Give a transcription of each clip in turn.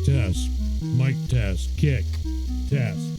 Test. Mic test. Kick. Test.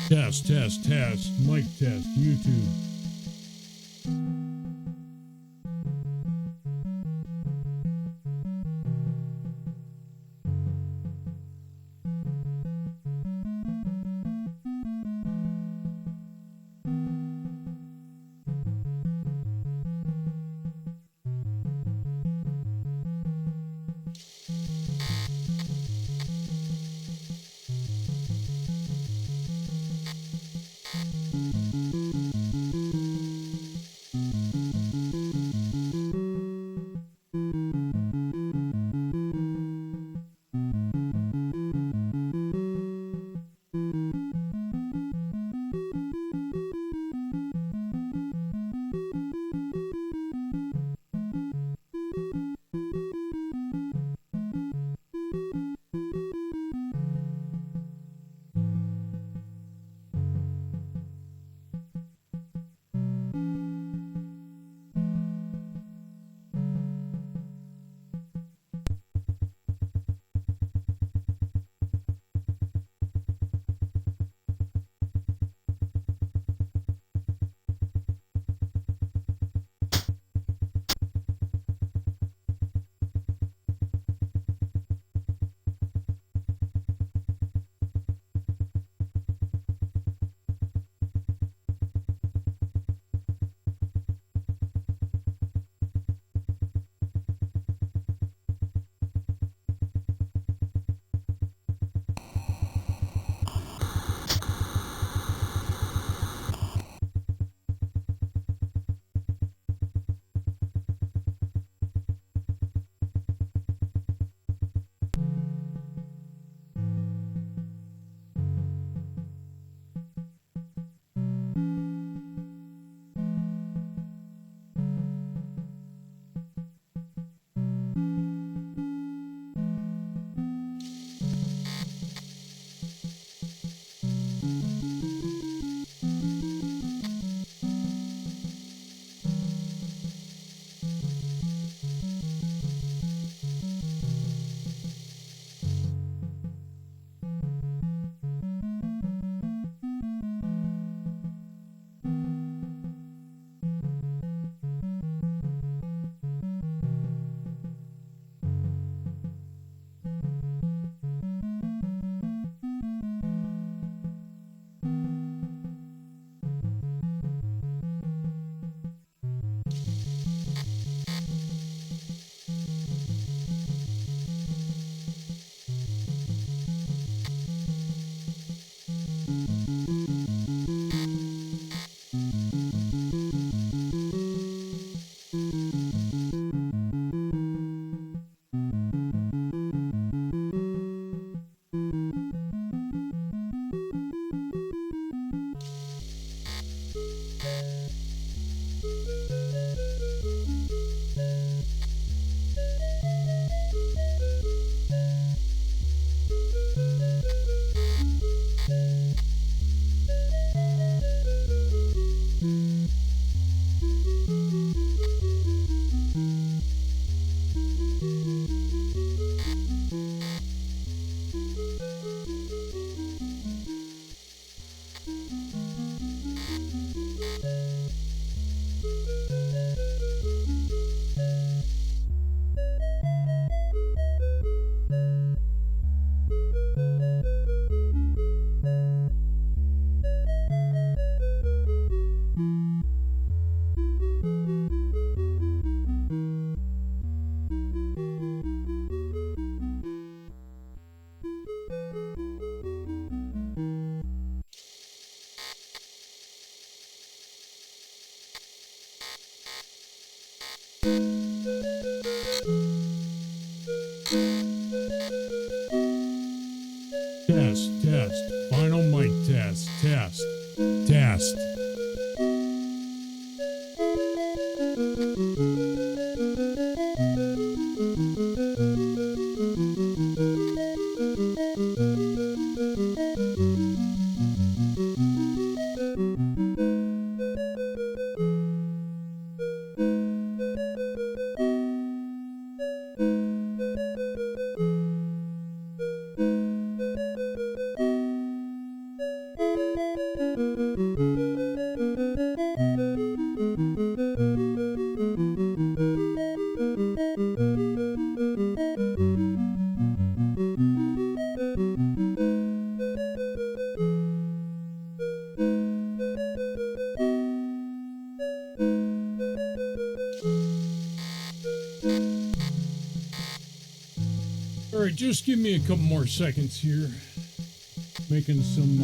Test, test, test. Mic test. YouTube. Test, test. Final mic test, test, test. All right, just give me a couple more seconds here. Making some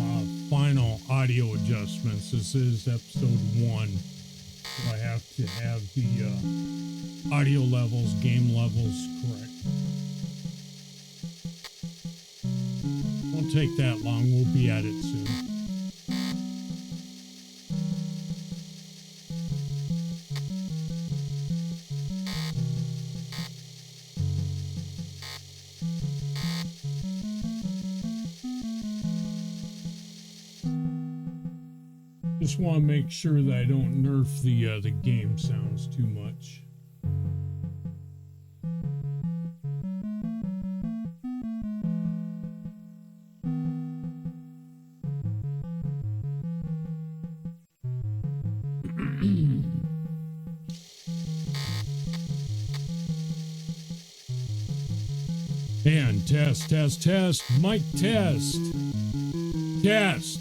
final audio adjustments. This is episode 1. So I have to have the audio levels, game levels correct. Won't take that long. We'll be at it soon. Just want to make sure that I don't nerf the game sounds too much. And test, mic test. Test.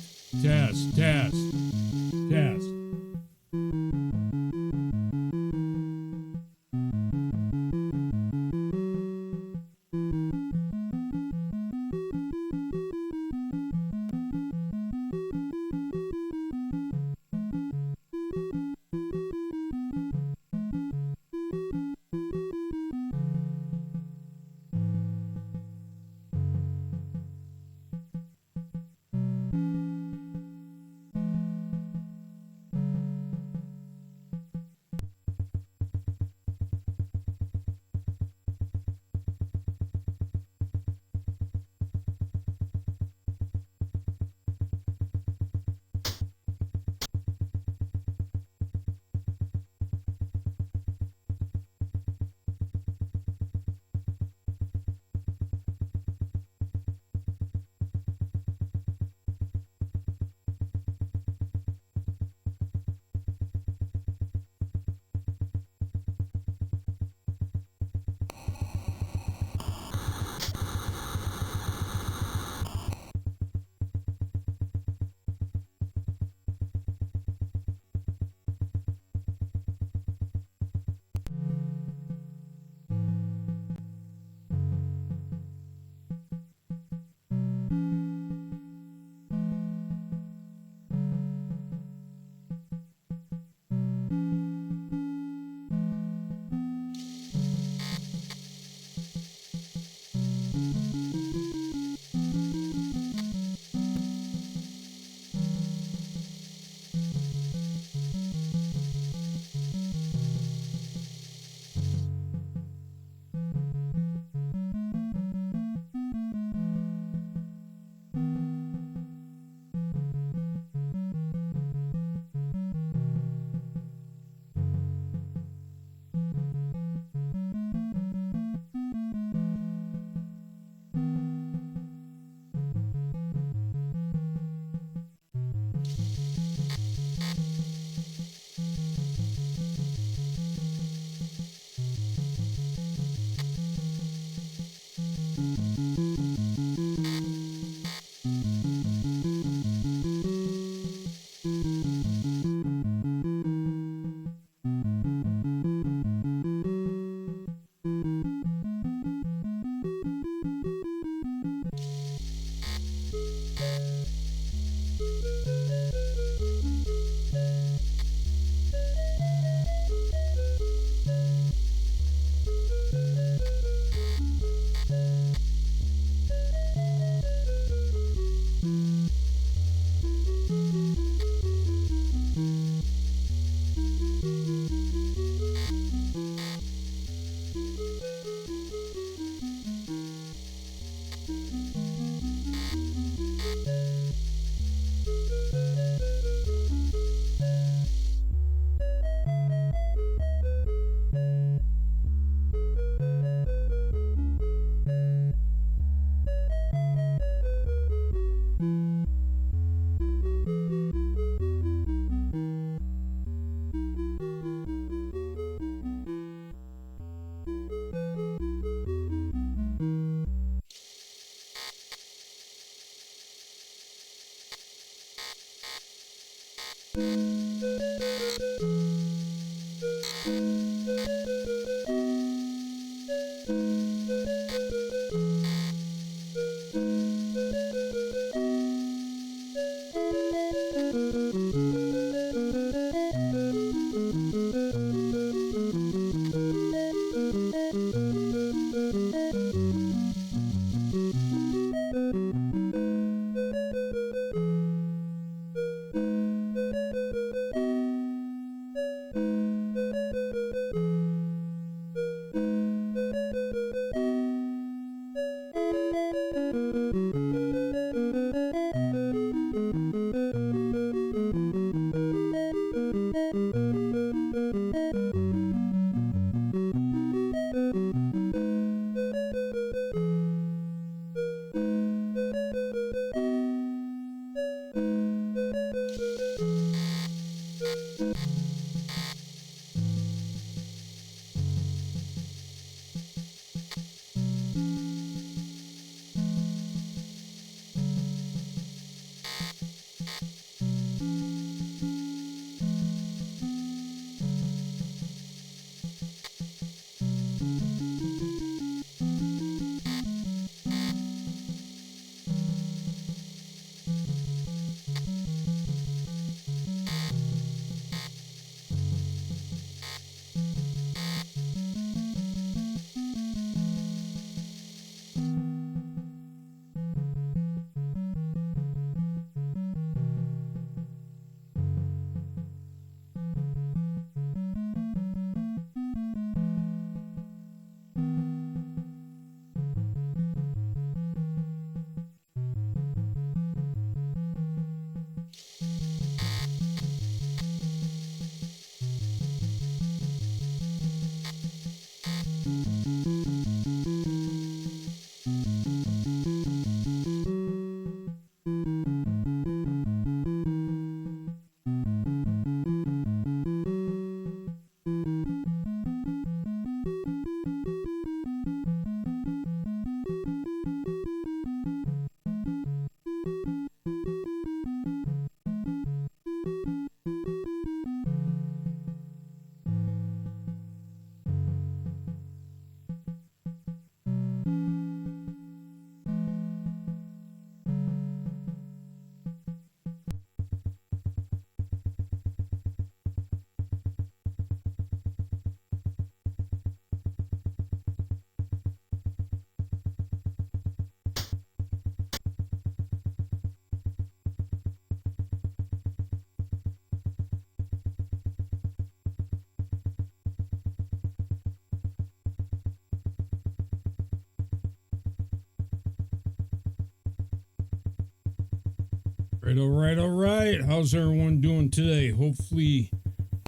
All right. How's everyone doing today? Hopefully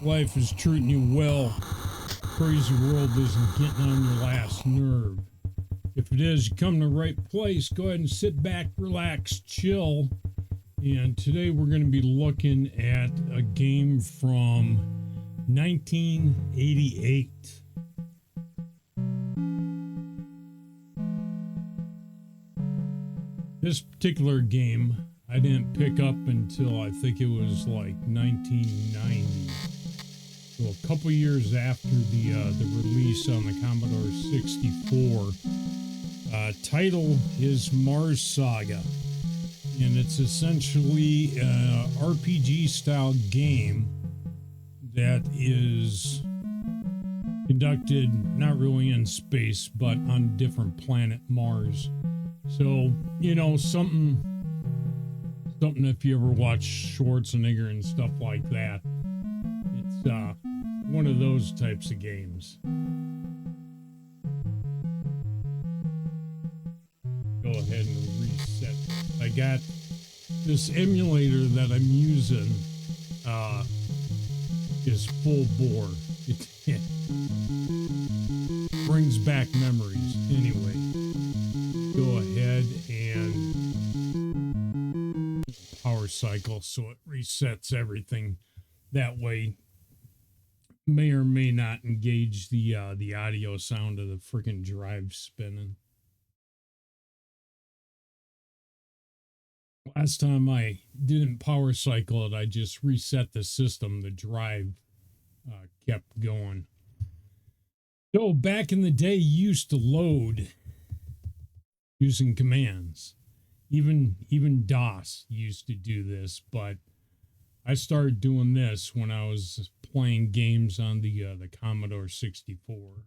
life is treating you well. Crazy world isn't getting on your last nerve. If it is, you come to the right place. Go ahead and sit back, relax, chill. And today we're going to be looking at a game from 1988. This particular game I didn't pick up until I think it was like 1990. So a couple years after the release on the Commodore 64. Title is Mars Saga, and it's essentially an RPG style game that is conducted not really in space but on a different planet, Mars. So, you know, something if you ever watch Schwarzenegger and stuff like that. It's one of those types of games. Go ahead and reset. I got this emulator that I'm using is full bore. It brings back memories. Anyway, go ahead and power cycle so it resets everything. That way may or may not engage the audio sound of the freaking drive spinning. Last time I didn't power cycle it, I just reset the system. The drive kept going. So back in the day, you used to load using commands. Even DOS used to do this, but I started doing this when I was playing games on the Commodore 64.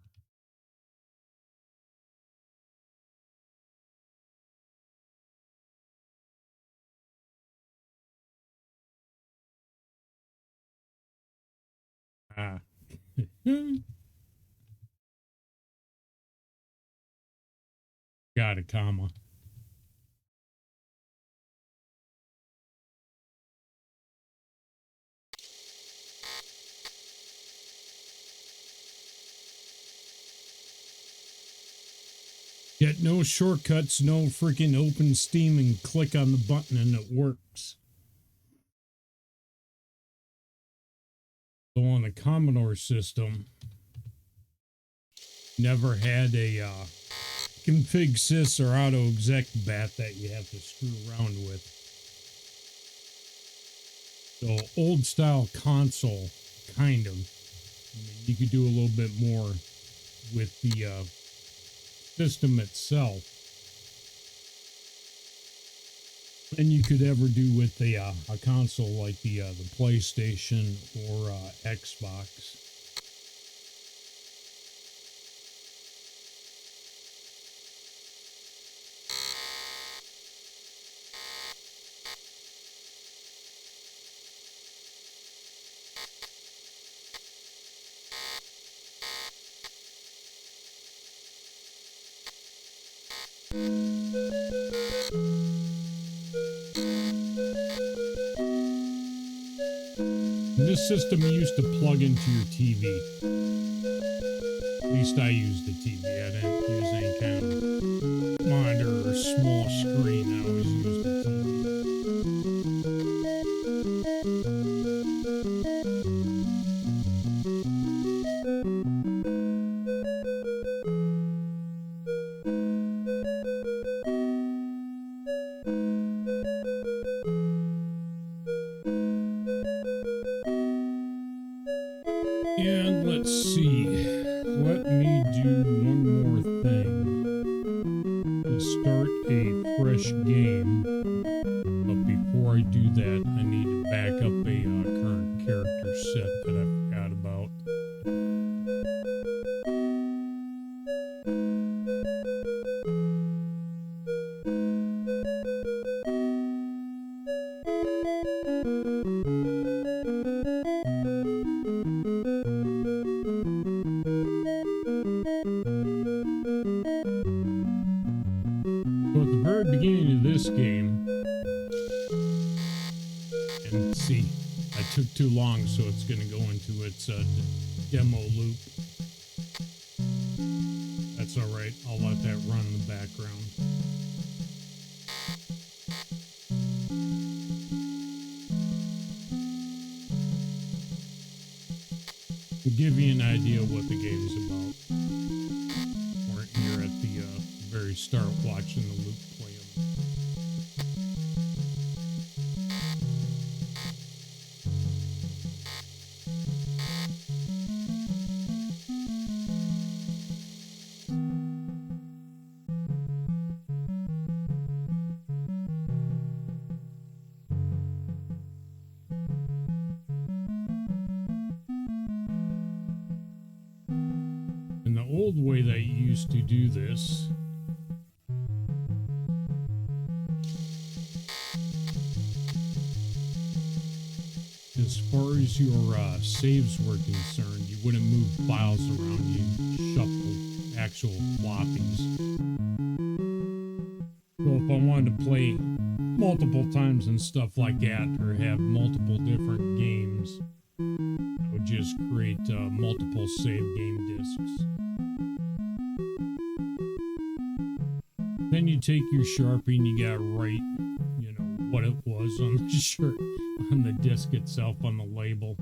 Got a comma. Get no shortcuts, no freaking open Steam and click on the button and it works. So on the Commodore system, never had a config sys or auto exec bat that you have to screw around with. So old style console, kind of. I mean, you could do a little bit more with the system itself than you could ever do with a console like the PlayStation or Xbox. This system used to plug into your TV. At least I used the TV. I didn't use any kind of monitor or small screen. I always used the TV. And let's see. Let me do one more fresh game. But before I do that, I need to back up a current character set that I forgot about. So at the very beginning of this game, and see, I took too long, so it's going to go into its demo loop. That's all right. I'll let that run in the background. To give you an idea what the game's about. You're at the very start watching the loop play. And the old way that you used to do this as far as your saves were concerned, you wouldn't move files around, you shuffle actual floppies. So if I wanted to play multiple times and stuff like that, or have multiple different games, I would just create multiple save game disks. Then you take your Sharpie and you gotta write, you know, what it was on the shirt, on the disc itself, on the label.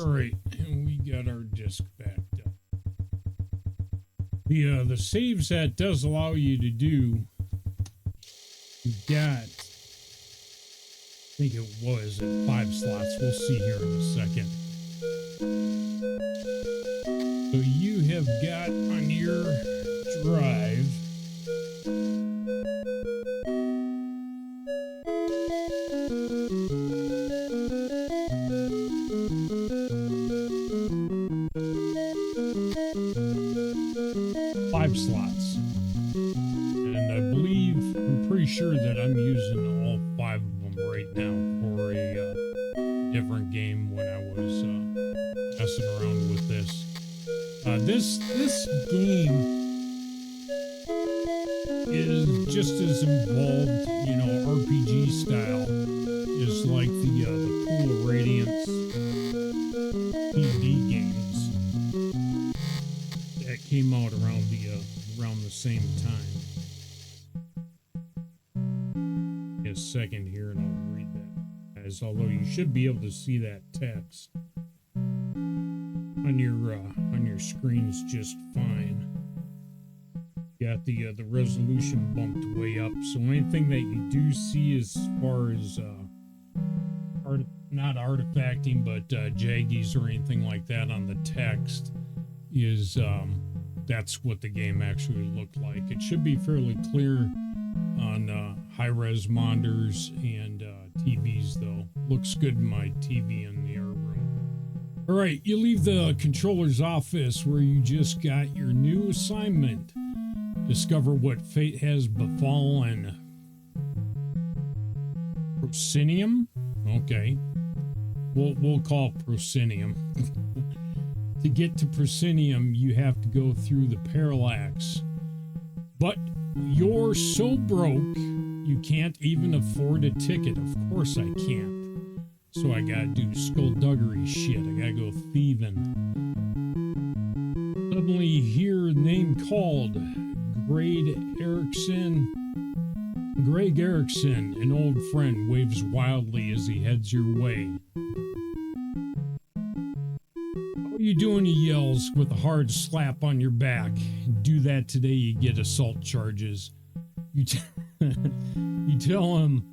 Alright, and we got our disk backed up. The saves that does allow you to do, you've got, I think it was at 5 slots, we'll see here in a second. So you have got on your drive, slots, and I believe, I'm pretty sure that I'm using all 5 of them right now for a different game when I was messing around with this. This game is just as involved, you know, RPG style, is like the cool Radiance PD games that came out around the same time. A second here and I'll read that, guys, although you should be able to see that text on your screens just fine. Got the resolution bumped way up, so anything that you do see as far as not artifacting but jaggies or anything like that on the text is that's what the game actually looked like. It should be fairly clear on high-res monitors and TVs, though. Looks good in my TV in the air room. All right, you leave the controller's office where you just got your new assignment. Discover what fate has befallen Proscenium? Okay. We'll call it Proscenium. To get to Proscenium, you have to go through the parallax. But you're so broke, you can't even afford a ticket. Of course I can't. So I gotta do skullduggery shit. I gotta go thieving. Suddenly you hear a name called. Greg Erickson, an old friend, waves wildly as he heads your way. How What are you doing? He yells with a hard slap on your back. Do that today, you get assault charges. You tell him,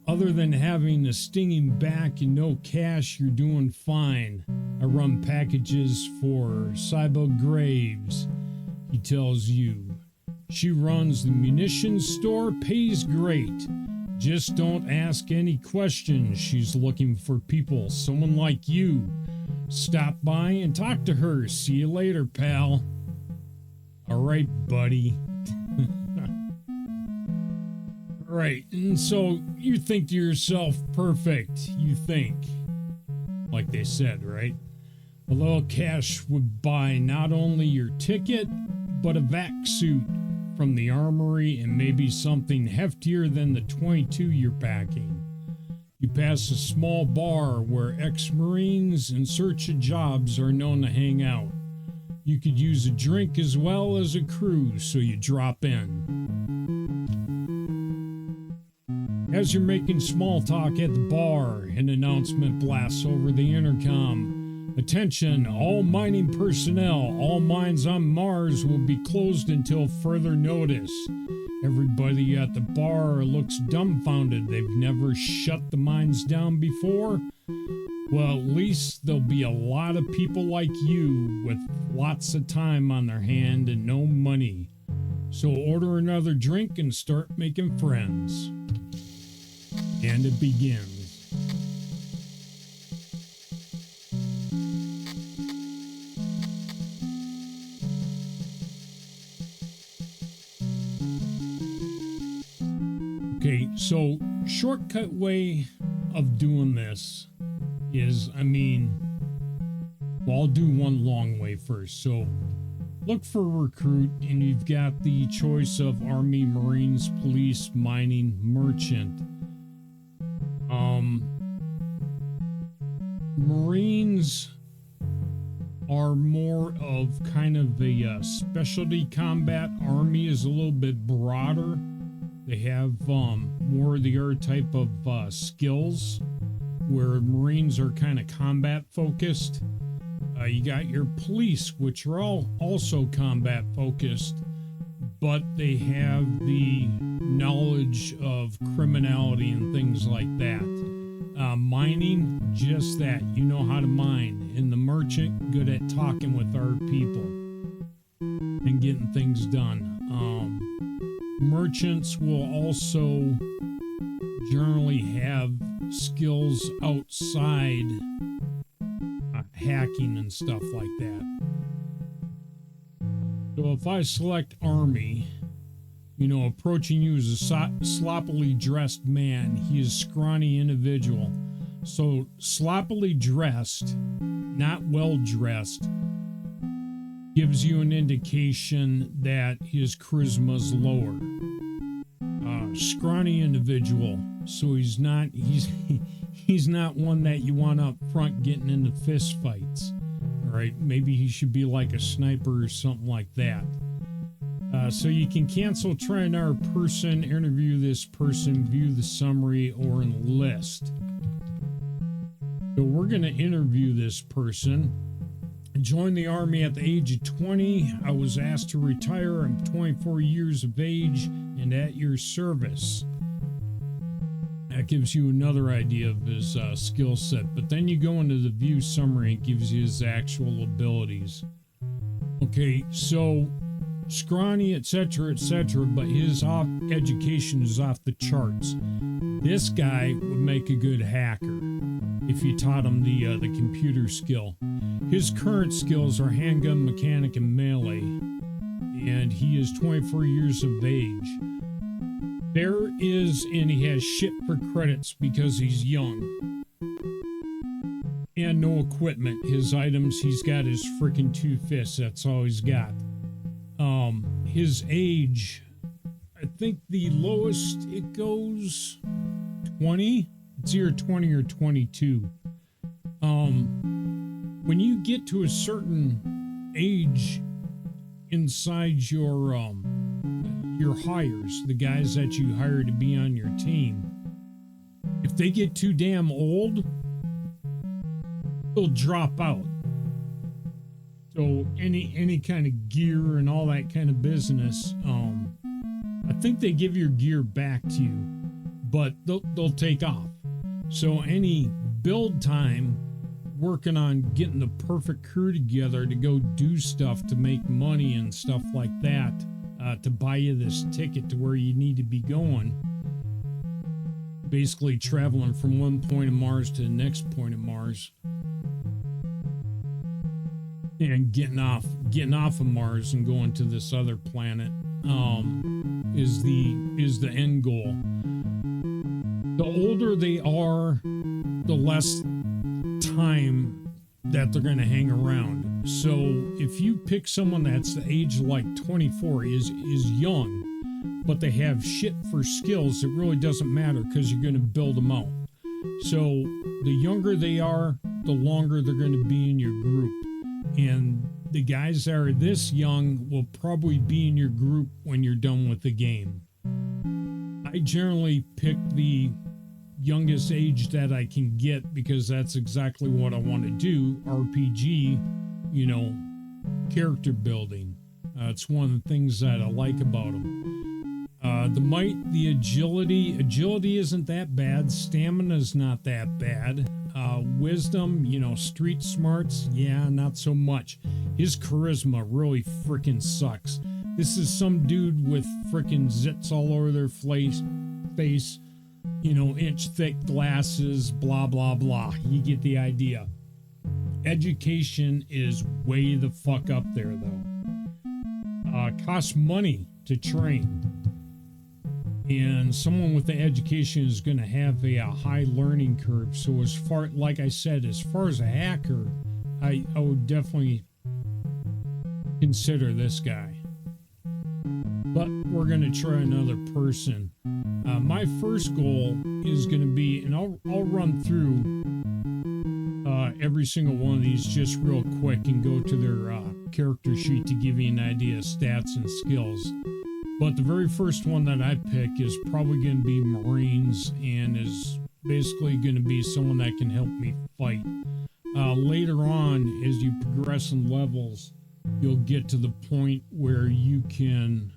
other than having a stinging back and no cash, you're doing fine. I run packages for Saga Graves. He tells you. She runs the munitions store, pays great. Just don't ask any questions. She's looking for people, someone like you. Stop by and talk to her. See you later, pal. All right, buddy. Right, and so you think to yourself, perfect, you think. Like they said, right? A little cash would buy not only your ticket, but a vac suit from the armory and maybe something heftier than the 22 you're packing. You pass a small bar where ex-Marines in search of jobs are known to hang out. You could use a drink as well as a crew, so you drop in. As you're making small talk at the bar, an announcement blasts over the intercom. Attention, all mining personnel, all mines on Mars will be closed until further notice. Everybody at the bar looks dumbfounded. They've never shut the mines down before. Well, at least there'll be a lot of people like you with lots of time on their hand and no money. So order another drink and start making friends. And it begins. Okay, so shortcut way of doing this is, I'll do one long way first. So look for recruit, and you've got the choice of Army, Marines, Police, Mining, Merchant. Marines are more of kind of a specialty combat. Army is a little bit broader. They have more of the other type of skills, where Marines are kind of combat focused. You got your police, which are all also combat focused, but they have the knowledge of criminality and things like that. Mining, just that. You know how to mine. And the merchant, good at talking with our people and getting things done. Merchants will also generally have skills outside hacking and stuff like that. So if I select Army, approaching you is a sloppily dressed man. He is a scrawny individual. So sloppily dressed, not well dressed, gives you an indication that his charisma is lower. Scrawny individual, so he's not one that you want up front getting into fist fights. All right, maybe he should be like a sniper or something like that. So you can cancel, try another person, interview this person, view the summary, or enlist. So we're going to interview this person. I joined the Army at the age of 20. I was asked to retire. I'm 24 years of age and at your service. That gives you another idea of his skill set. But then you go into the view summary, it gives you his actual abilities. Okay, so scrawny, etc., but his education is off the charts. This guy would make a good hacker if you taught him the computer skill. His current skills are handgun, mechanic, and melee, and he is 24 years of age. And he has shit for credits because he's young. And no equipment. His items, he's got his freaking 2 fists. That's all he's got. His age, I think the lowest it goes 20. It's either 20 or 22. When you get to a certain age inside your hires, the guys that you hire to be on your team, if they get too damn old, they'll drop out. So any kind of gear and all that kind of business, I think they give your gear back to you, but they'll take off. So any build time working on getting the perfect crew together to go do stuff to make money and stuff like that, to buy you this ticket to where you need to be going, basically traveling from one point of Mars to the next point of Mars, and getting off of Mars and going to this other planet, is the end goal. The older they are, the less time that they're going to hang around. So if you pick someone that's the age like 24, is young, but they have shit for skills, it really doesn't matter because you're going to build them out. So the younger they are, the longer they're going to be in your group. And the guys that are this young will probably be in your group when you're done with the game. I generally pick the youngest age that I can get because that's exactly what I want to do. RPG, character building. It's one of the things that I like about them. The might, the agility isn't that bad. Stamina's not that bad. Wisdom, street smarts, yeah, not so much. His charisma really freaking sucks. This is some dude with freaking zits all over their face, inch thick glasses, blah, blah, blah. You get the idea. Education is way the fuck up there, though. Costs money to train. And someone with the education is going to have a high learning curve. So as far, like I said, as far as a hacker, I would definitely consider this guy. But we're going to try another person. My first goal is going to be, and I'll run through every single one of these just real quick and go to their character sheet to give you an idea of stats and skills. But the very first one that I pick is probably going to be Marines, and is basically going to be someone that can help me fight. Later on, as you progress in levels, you'll get to the point where you can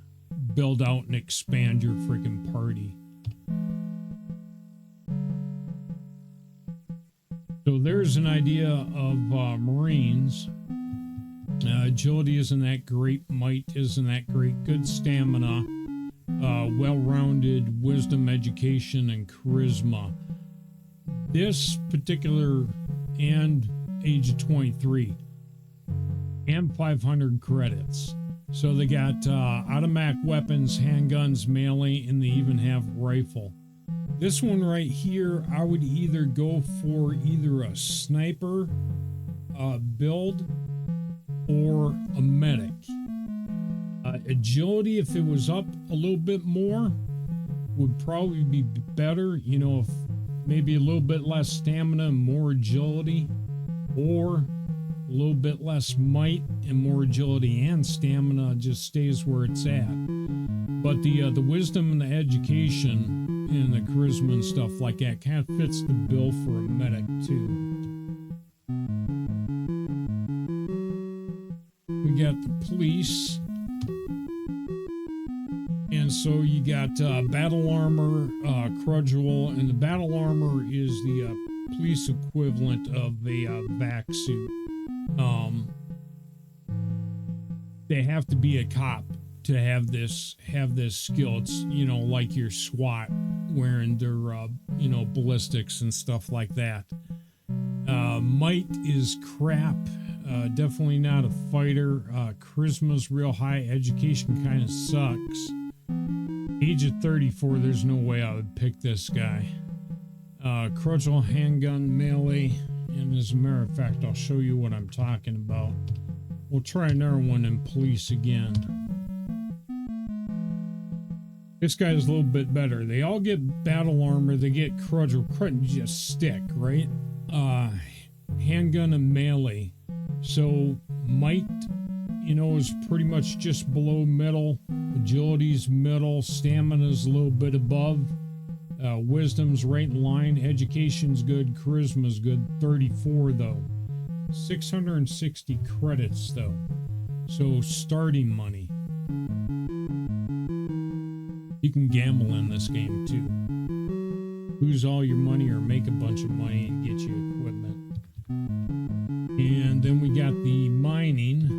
build out and expand your freaking party. So there's an idea of Marines. Agility isn't that great. Might isn't that great. Good stamina. Well-rounded wisdom, education, and charisma. This particular, and age of 23. And 500 credits. So they got automatic weapons, handguns, melee, and they even have rifle. This one right here, I would either go for either a sniper build or a medic. Agility, if it was up a little bit more, would probably be better. If maybe a little bit less stamina and more agility, or a little bit less might and more agility and stamina just stays where it's at. But the wisdom and the education and the charisma and stuff like that kind of fits the bill for a medic too. We got the police. And so you got battle armor, Crudgel, and the battle armor is the police equivalent of a vac suit. They have to be a cop to have this skill. It's, like your SWAT wearing their, ballistics and stuff like that. Might is crap. Definitely not a fighter. Charisma's real high. Education kind of sucks. Age of 34, there's no way I would pick this guy. Crudgel, handgun, melee, and as a matter of fact, I'll show you what I'm talking about. We'll try another one in police again. This guy's a little bit better. They all get battle armor. They get Crudgel. Crudgel just stick, right? Handgun and melee. So might, is pretty much just below middle. Agility's middle. Stamina's a little bit above. Wisdom's right in line. Education's good. Charisma's good. 34 though. 660 credits though. So starting money. You can gamble in this game too. Lose all your money or make a bunch of money and get you equipment. And then we got the mining.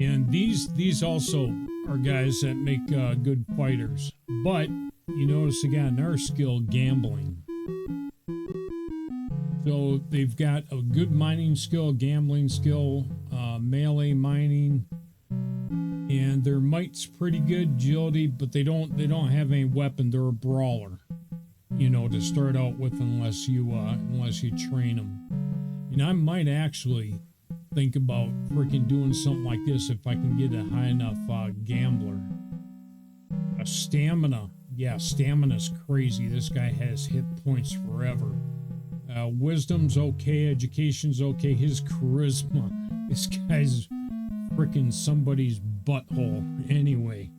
And these also are guys that make good fighters. But you notice they got another skill, gambling. So they've got a good mining skill, gambling skill, melee mining, and their might's pretty good, agility, but they don't have any weapon. They're a brawler, you know, to start out with, unless you train them. And I might actually think about freaking doing something like this if I can get a high enough gambler. A stamina, yeah, stamina's crazy. This guy has hit points forever. Wisdom's okay, education's okay. His charisma, this guy's freaking somebody's butthole. Anyway,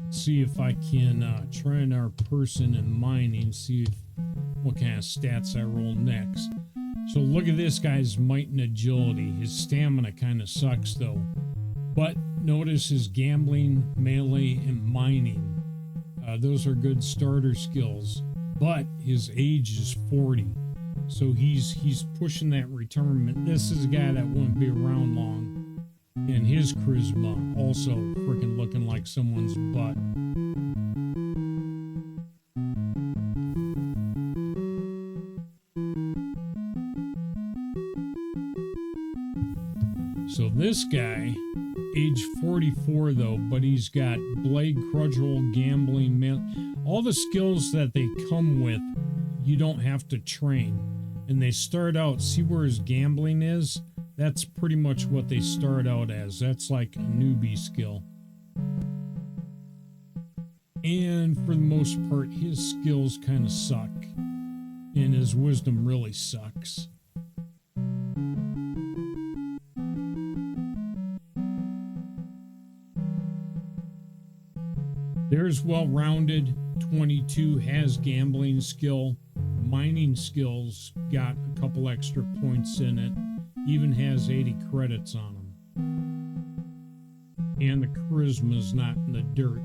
see if I can try our person in mining, see what kind of stats I roll next. So look at this guy's might and agility. His stamina kind of sucks though. But notice his gambling, melee, and mining. Those are good starter skills. But his age is 40. So he's pushing that retirement. This is a guy that wouldn't be around long. And his charisma also freaking looking like someone's butt. So this guy, age 44 though, but he's got blade, cudgel, gambling, all the skills that they come with, you don't have to train. And they start out, see where his gambling is? That's pretty much what they start out as. That's like a newbie skill. And for the most part, his skills kind of suck. And his wisdom really sucks. There's well-rounded, 22, has gambling skill, mining skills, got a couple extra points in it, even has 80 credits on him. And the charisma's not in the dirt.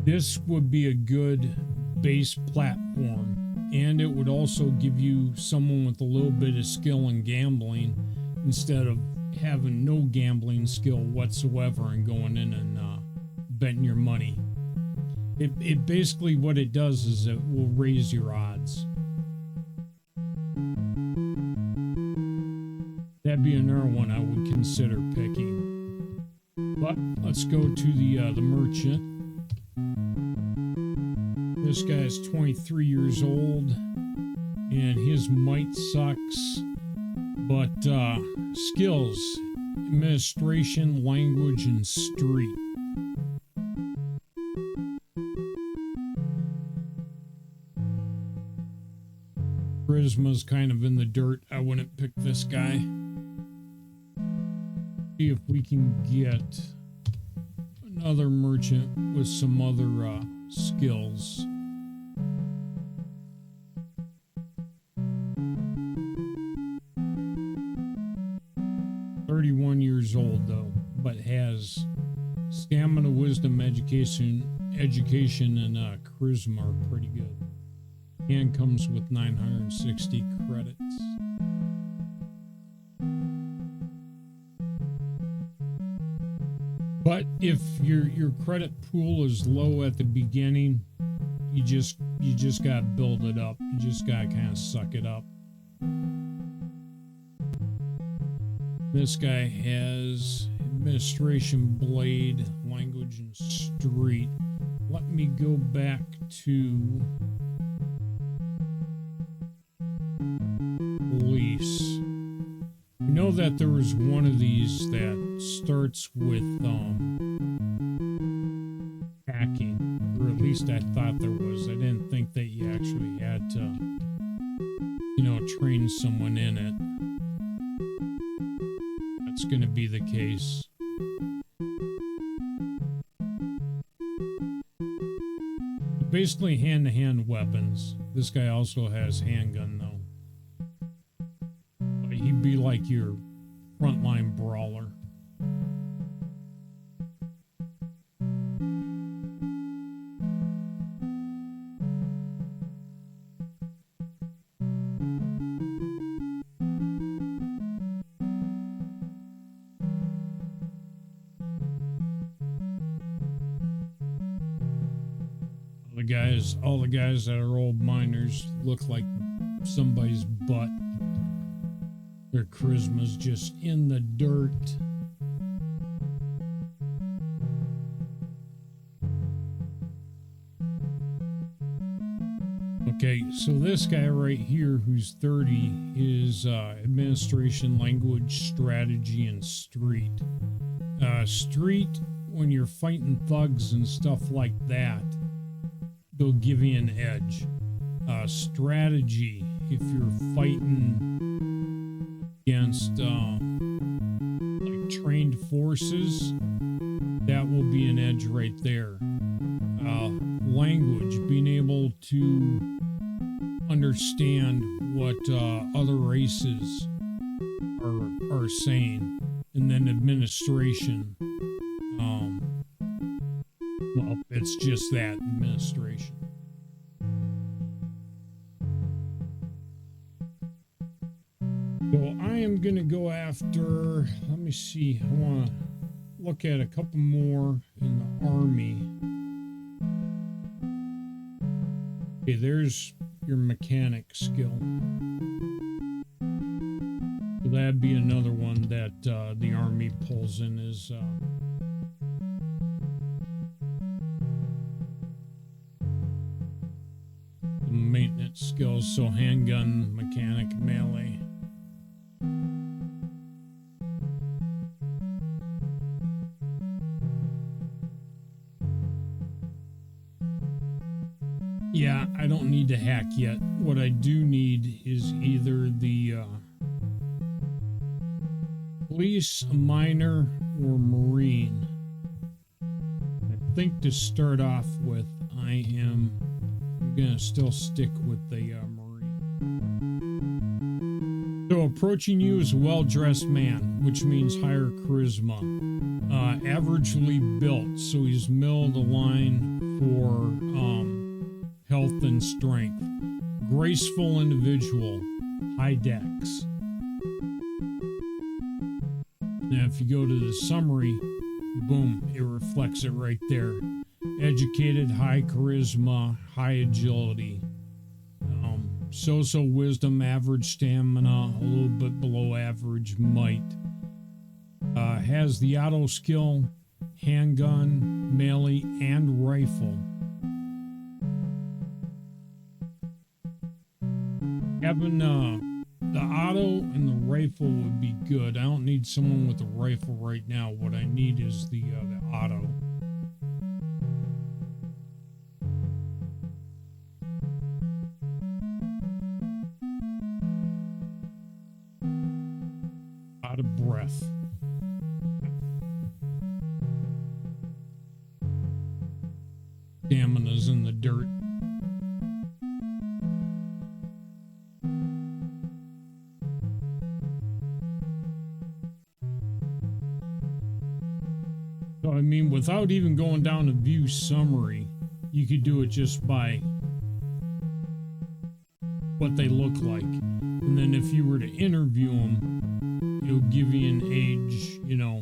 This would be a good base platform, and it would also give you someone with a little bit of skill in gambling instead of having no gambling skill whatsoever and going in and betting your money. It basically, what it does is it will raise your odds. That'd be another one I would consider picking. But let's go to the merchant. This guy's 23 years old, and his might sucks. But skills, administration, language, and street. Charisma's kind of in the dirt. I wouldn't pick this guy. See if we can get another merchant with some other skills. Years old though, but has stamina, wisdom, education, and charisma are pretty good, and comes with 960 credits. But if your credit pool is low at the beginning, you just gotta build it up. You just gotta kind of suck it up. This guy has administration, blade, language, and street. Let me go back to police. You know that there was one of these that starts with hacking, or at least I thought there was. I didn't think that you actually had to, you know, train someone in it. That's going to be the case. basically hand-to-hand weapons. This guy also has handgun though. But he'd be like your frontline brawler. All the guys that are old miners look like somebody's butt. Their charisma's just in the dirt. Okay, so this guy right here who's 30 is administration, language, strategy, and street. Street, when you're fighting thugs and stuff like that, they'll give you an edge. Strategy, if you're fighting against like trained forces, that will be an edge right there. Language, being able to understand what other races are saying, and then administration. Well, it's just that, administration. So I am going to go after, let me see, I want to look at a couple more in the army. Okay, there's your mechanic skill. So that'd be another one that the army pulls in is... maintenance skills, so handgun, mechanic, melee. Yeah, I don't need to hack yet. What I do need is either the police, a miner, or marine. I think to start off with, I'm gonna still stick with the marine. So approaching you is a well-dressed man, which means higher charisma. Averagely built, so he's middle of the line for health and strength. Graceful individual, high dex. Now if you go to the summary, boom, it reflects it right there. Educated, high charisma, high agility, so-so wisdom, average stamina, a little bit below average might. Has the auto skill, handgun, melee, and rifle. Having the auto and the rifle would be good. I don't need someone with a rifle right now. What I need is the auto. Out of breath. Stamina's in the dirt. So, I mean, without even going down to view summary, you could do it just by what they look like. And then if you were to interview them, it'll give you an age, you know,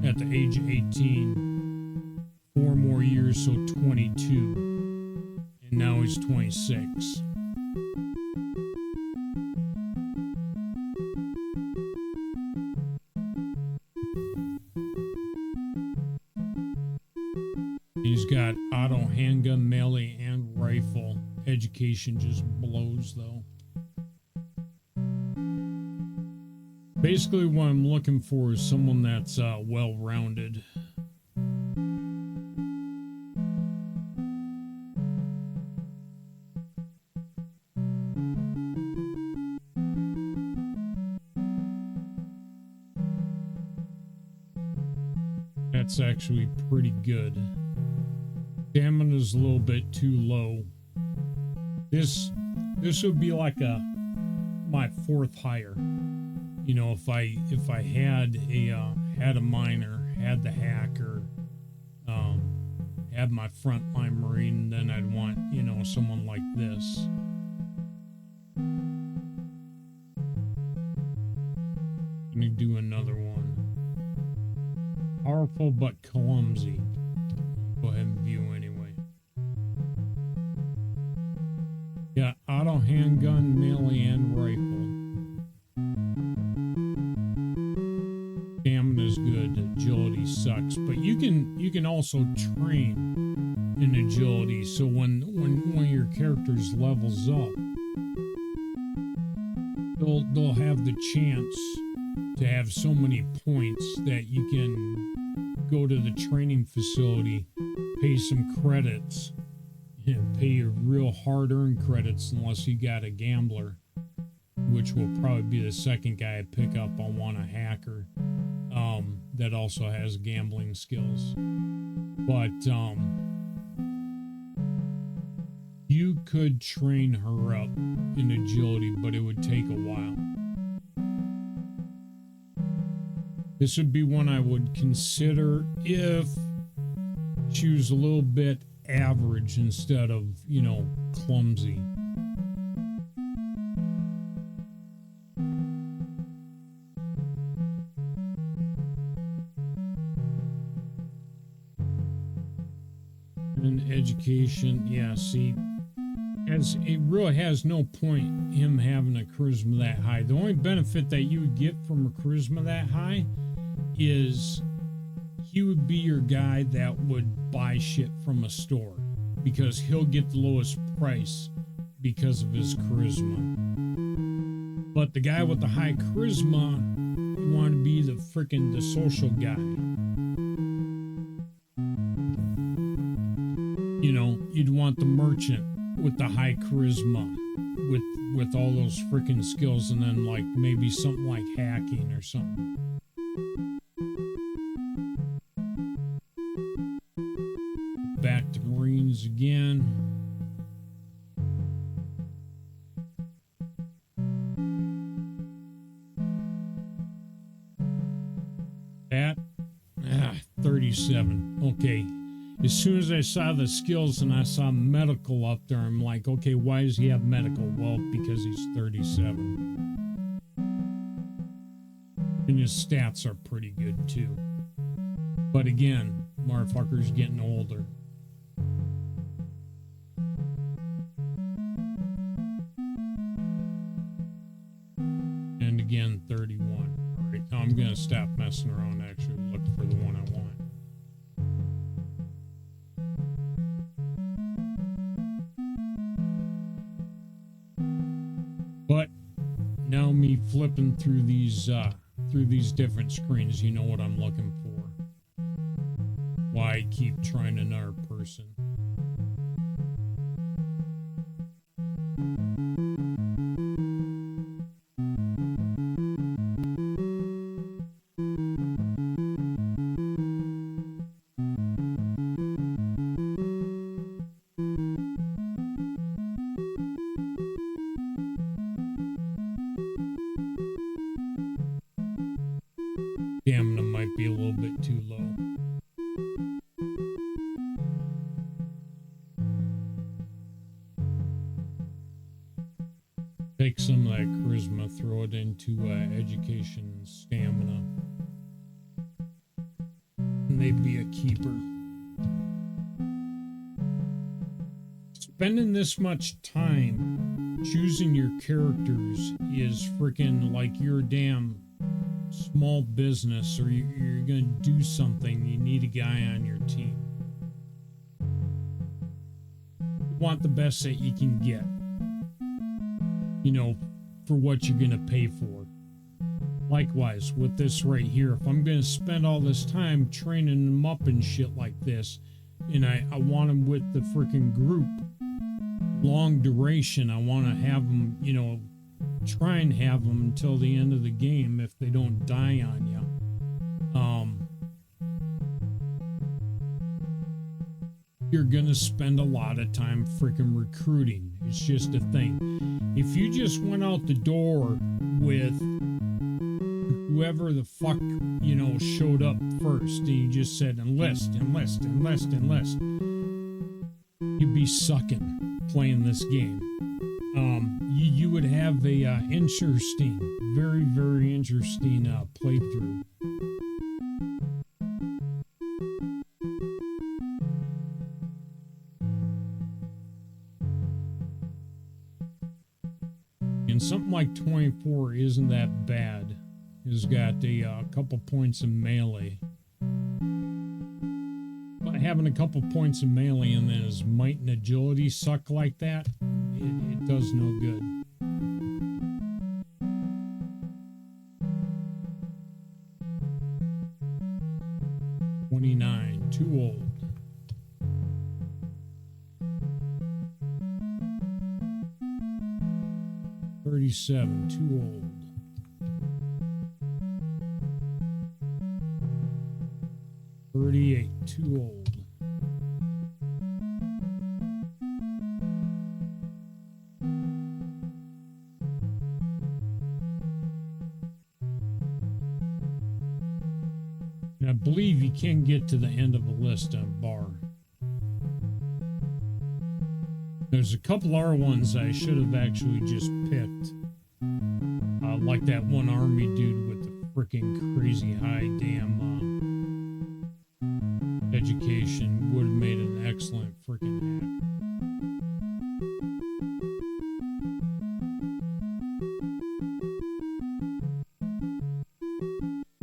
at the age of 18, 4 more years, so 22. And now he's 26. He's got auto, handgun, melee, and rifle. Education just blows, though. Basically, what I'm looking for is someone that's well-rounded. That's actually pretty good. Stamina stamina's a little bit too low. This would be like my fourth hire. You know, if I had a miner, had the hacker, had my frontline marine, then I'd want, you know, someone like this. Let me do another one. Powerful but clumsy. Go ahead and view anyway. Yeah, auto handgun, melee, and rifle. Stamina's good. Agility sucks, but you can also train in agility. So when one of your characters levels up, they'll have the chance to have so many points that you can go to the training facility, pay some credits, and pay your real hard-earned credits unless you got a gambler, which will probably be the second guy I pick up. I'll want a hacker that also has gambling skills. But you could train her up in agility, but it would take a while. This would be one I would consider if she was a little bit average instead of, you know, clumsy. And education, yeah, see, as it really has no point him having a charisma that high. The only benefit that you would get from a charisma that high is he would be your guy that would buy shit from a store because he'll get the lowest price because of his charisma. But the guy with the high charisma, you want to be the social guy. You know, you'd want the merchant with the high charisma with all those freaking skills, and then like maybe something like hacking or something. Back to Marines again. That 37. Okay. As soon as I saw the skills and I saw medical up there, I'm like, okay, why does he have medical? Well, because he's 37. And his stats are pretty good too. But again, motherfucker's getting older. And again, 31. All right, now I'm going to stop messing around and actually look for the one I want. But now me flipping through these different screens, you know what I'm looking for. Why I keep trying another person. Stamina might be a little bit too low. Take some of that charisma, throw it into education and stamina. And they'd be a keeper. Spending this much time choosing your characters is freaking like your damn small business, or you're gonna do something, you need a guy on your team. You want the best that you can get, you know, for what you're gonna pay for. Likewise with this right here, if I'm gonna spend all this time training them up and shit like this, and I want them with the freaking group long duration, I want to have them, you know, try and have them until the end of the game if they don't die on you. you're gonna spend a lot of time freaking recruiting. It's just a thing. If you just went out the door with whoever the fuck, you know, showed up first, and you just said enlist, enlist, enlist, enlist, you'd be sucking playing this game. You would have a interesting, very, very interesting playthrough. And something like 24 isn't that bad. It's got a couple points in melee. But having a couple points in melee and then his might and agility suck like that, it does no good. Too old. $37, too old. $38, too old. And I believe you can get to the end of a list on bar. There's a couple R1s I should have actually just picked. Like that one army dude with the freaking crazy high damn education would have made an excellent freaking hack.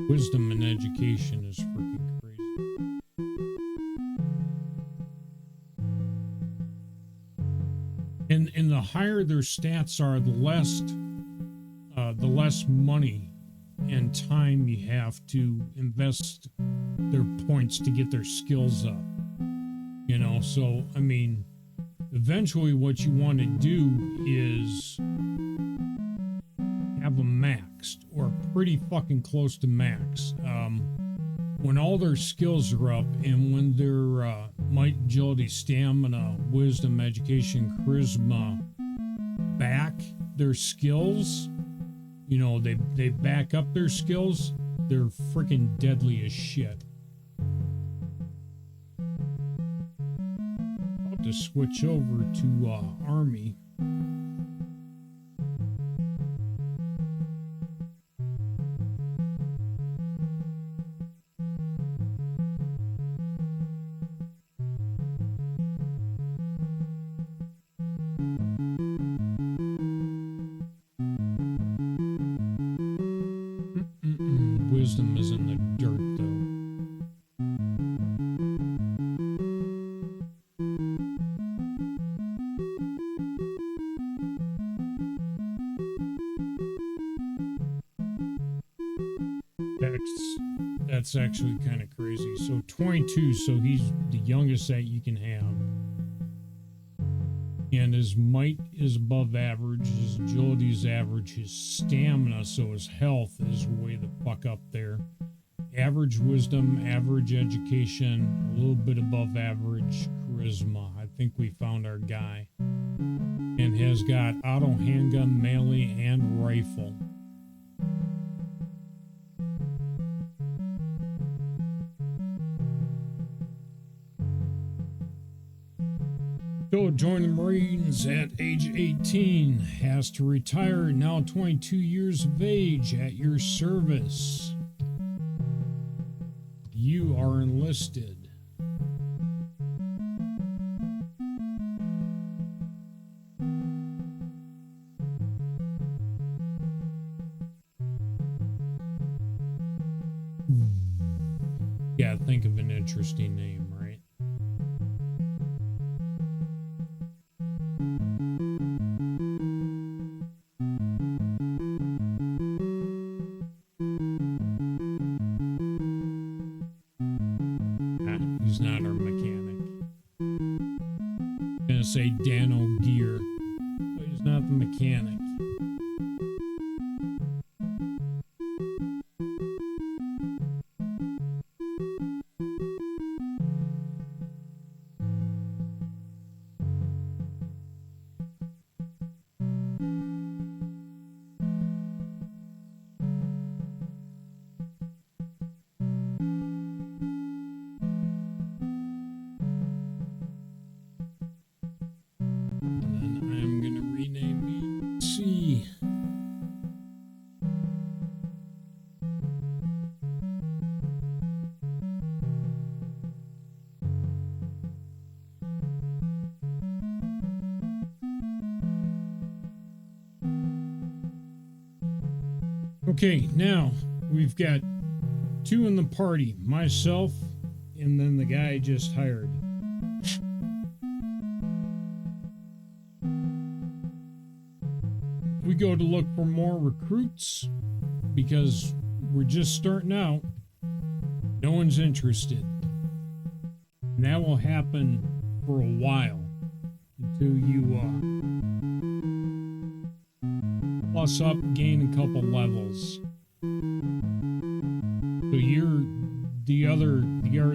Wisdom and education is freaking crazy. And the higher their stats are, the less money and time you have to invest their points to get their skills up. You know, so I mean, eventually what you want to do is have them maxed or pretty fucking close to max. When all their skills are up and when their might, agility, stamina, wisdom, education, charisma back their skills, you know, they back up their skills, they're freaking deadly as shit. About to switch over to Army. Wisdom is in the dirt, though. That's actually kind of crazy. So 22, so he's the youngest that you can have. And his might is above average, his agility is average, his stamina, so his health is way the fuck up there. Average wisdom, average education, a little bit above average charisma. I think we found our guy. And has got auto handgun, melee, and rifle. So joined the Marines at age 18, has to retire, now 22 years of age at your service. You are enlisted. Yeah, think of an interesting name, right? He's not our mechanic. I'm gonna say Dano Gear, but he's not the mechanic. Okay, now we've got two in the party, myself and then the guy I just hired. We go to look for more recruits because we're just starting out. No one's interested. And that will happen for a while until you plus up, gain a couple levels. So the other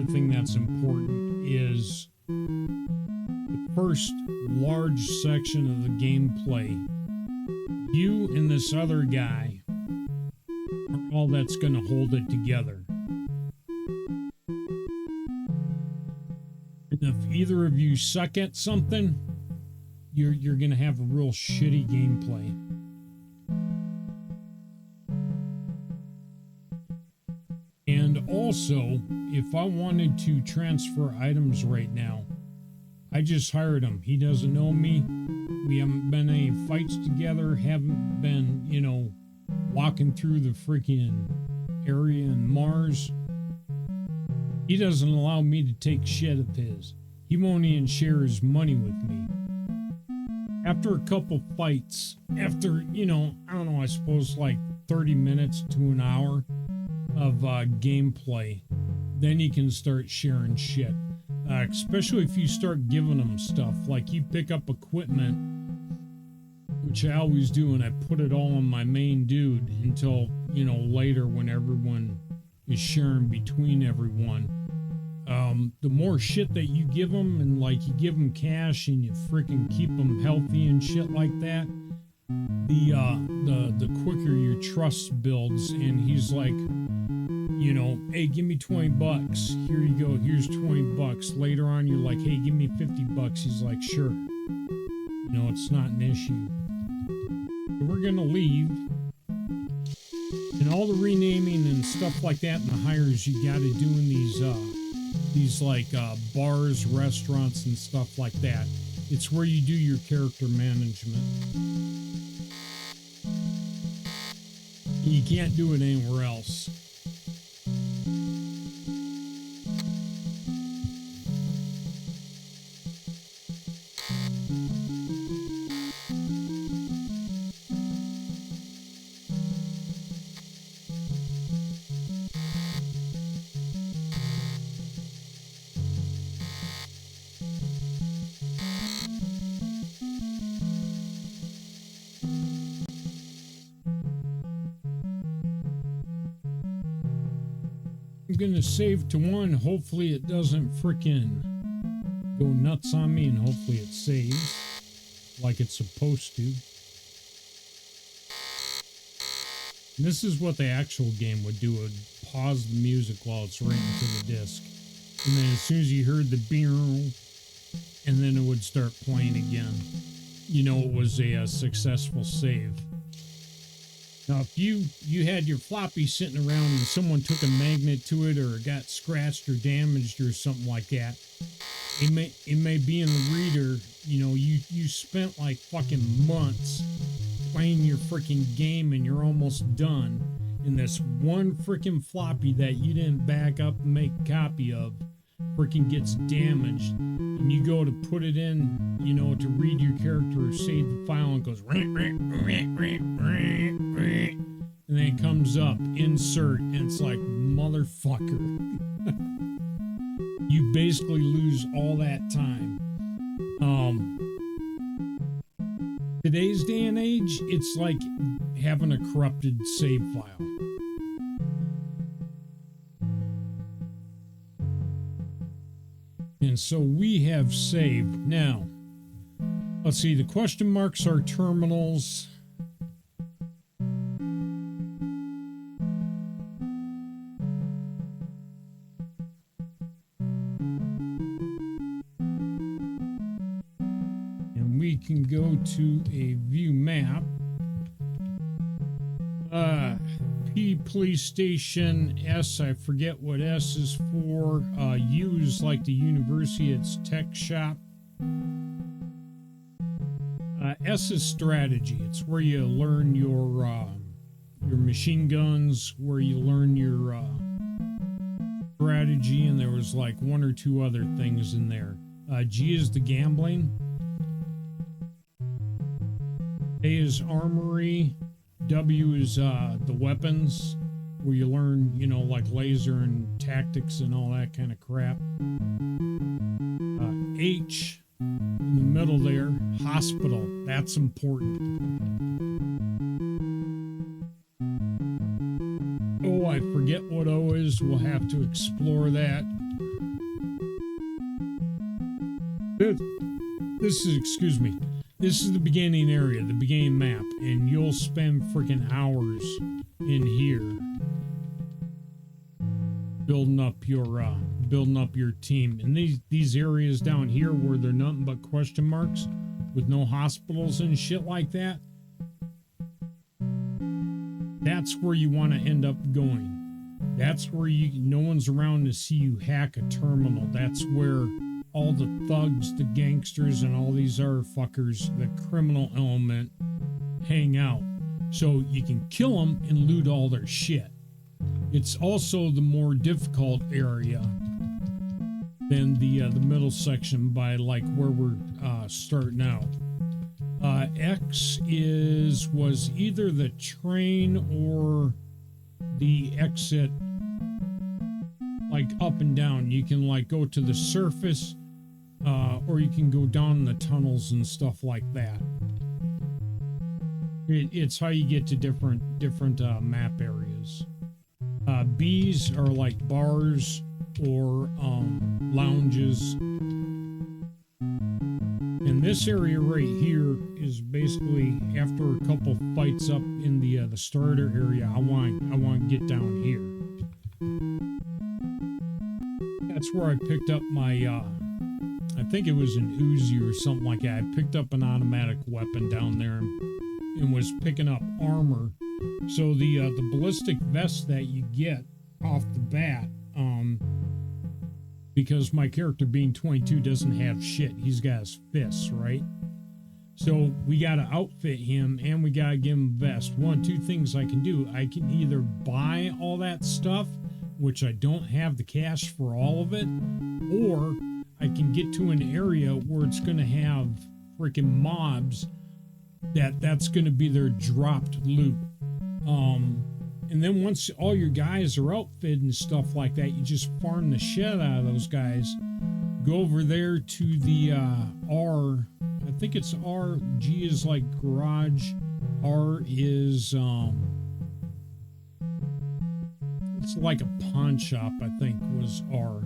thing that's important is the first large section of the gameplay. You and this other guy are all that's going to hold it together. And if either of you suck at something, you're going to have a real shitty gameplay. And also, if I wanted to transfer items right now, I just hired him. He doesn't know me. We haven't been any fights together, haven't been, walking through the freaking area in Mars. He doesn't allow me to take shit of his. He won't even share his money with me. After a couple fights, after, I don't know, I suppose like 30 minutes to an hour of gameplay, then you can start sharing shit. Especially if you start giving them stuff, like you pick up equipment, which I always do, and I put it all on my main dude until, later when everyone is sharing between everyone. The more shit that you give them, and like you give them cash and you freaking keep them healthy and shit like that, the quicker your trust builds. And he's like, hey, give me $20. Here you go. Here's $20. Later on, you're like, hey, give me $50. He's like, sure. It's not an issue. So we're gonna leave, and all the renaming and stuff like that, and the hires you got to do in these like bars, restaurants, and stuff like that. It's where you do your character management. You can't do it anywhere else. I'm gonna save to 1. Hopefully it doesn't frickin' go nuts on me, and hopefully it saves like it's supposed to. And this is what the actual game would do. It would pause the music while it's written to the disc. And then as soon as you heard the beer, and then it would start playing again. It was a successful save. Now, if you had your floppy sitting around and someone took a magnet to it, or it got scratched or damaged or something like that, it may be in the reader. You spent like fucking months playing your freaking game, and you're almost done, and this one freaking floppy that you didn't back up and make a copy of freaking gets damaged, and you go to put it in, to read your character or save the file, and it goes and then it comes up, insert, and it's like, motherfucker. You basically lose all that time. Today's day and age, it's like having a corrupted save file. And so we have saved. Now, let's see, the question marks are terminals. And we can go to a view map. P, police station. S, I forget what S is for. U is like the university, it's tech shop. S is strategy. It's where you learn your machine guns, where you learn your strategy, and there was like one or two other things in there. G is the gambling. A is armory. W is the weapons, where you learn, you know, like laser and tactics and all that kind of crap. H in the middle there, hospital. That's important. Oh, I forget what O is. We'll have to explore that. This is, excuse me, this is the beginning area, the beginning map, and you'll spend freaking hours in here building up your team. And these areas down here where they're nothing but question marks with no hospitals and shit like that, that's where you want to end up going. That's where no one's around to see you hack a terminal. That's where all the thugs, the gangsters, and all these other fuckers, the criminal element, hang out. So you can kill them and loot all their shit. It's also the more difficult area than the middle section, by like where we're starting out. X was either the train or the exit, like up and down. You can like go to the surface, or you can go down the tunnels and stuff like that. It's how you get to different map areas. B's are like bars or lounges. And this area right here is basically, after a couple fights up in the starter area, I want to get down here. That's where I picked up my I think it was an Uzi or something like that. I picked up an automatic weapon down there and was picking up armor. So the ballistic vest that you get off the bat, because my character being 22 doesn't have shit. He's got his fists, right? So we got to outfit him, and we got to give him a vest. Two things I can do. I can either buy all that stuff, which I don't have the cash for all of it, or I can get to an area where it's going to have freaking mobs that's going to be their dropped loot. And then once all your guys are outfitted and stuff like that, you just farm the shit out of those guys. Go over there to the R. I think it's R. G is like garage. R is it's like a pawn shop, I think was R.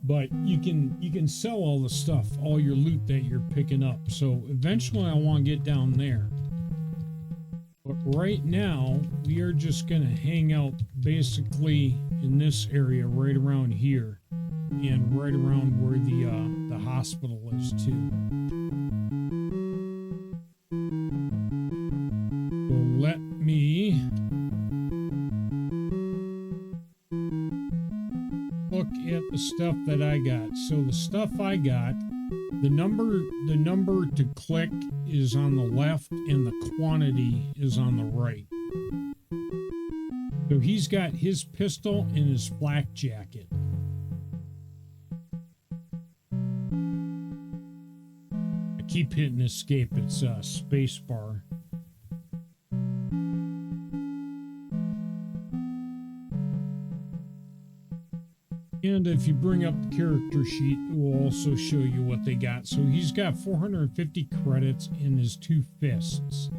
But you can sell all the stuff, all your loot that you're picking up. So eventually I want to get down there. But right now, we are just going to hang out basically in this area right around here and right around where the hospital is too. So let me look at the stuff that I got. So the stuff I got, the number to click is on the left and the quantity is on the right. So he's got his pistol and his flak jacket. I keep hitting escape. It's space bar. And if you bring up the character sheet, it will also show you what they got. So he's got 450 credits in his two fists.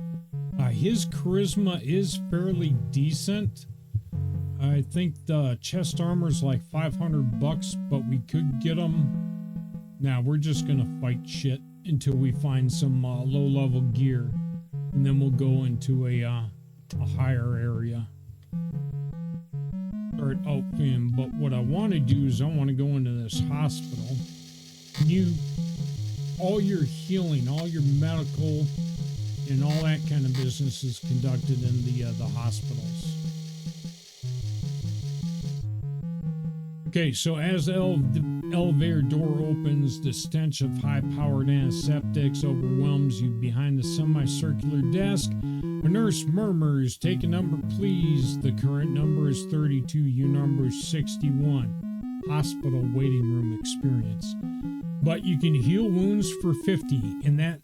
His charisma is fairly decent. I think the chest armor is like $500, but we could get him. Now we're just gonna fight shit until we find some low-level gear, and then we'll go into a higher area. Start outfitting, but what I want to do is I want to go into this hospital. All your healing, all your medical, and all that kind of business is conducted in the hospitals. Okay, so as of Elevator door opens. The stench of high-powered antiseptics overwhelms you behind the semicircular desk. A nurse murmurs, "Take a number, please." The current number is 32. Your number is 61. Hospital waiting room experience. But you can heal wounds for 50, and that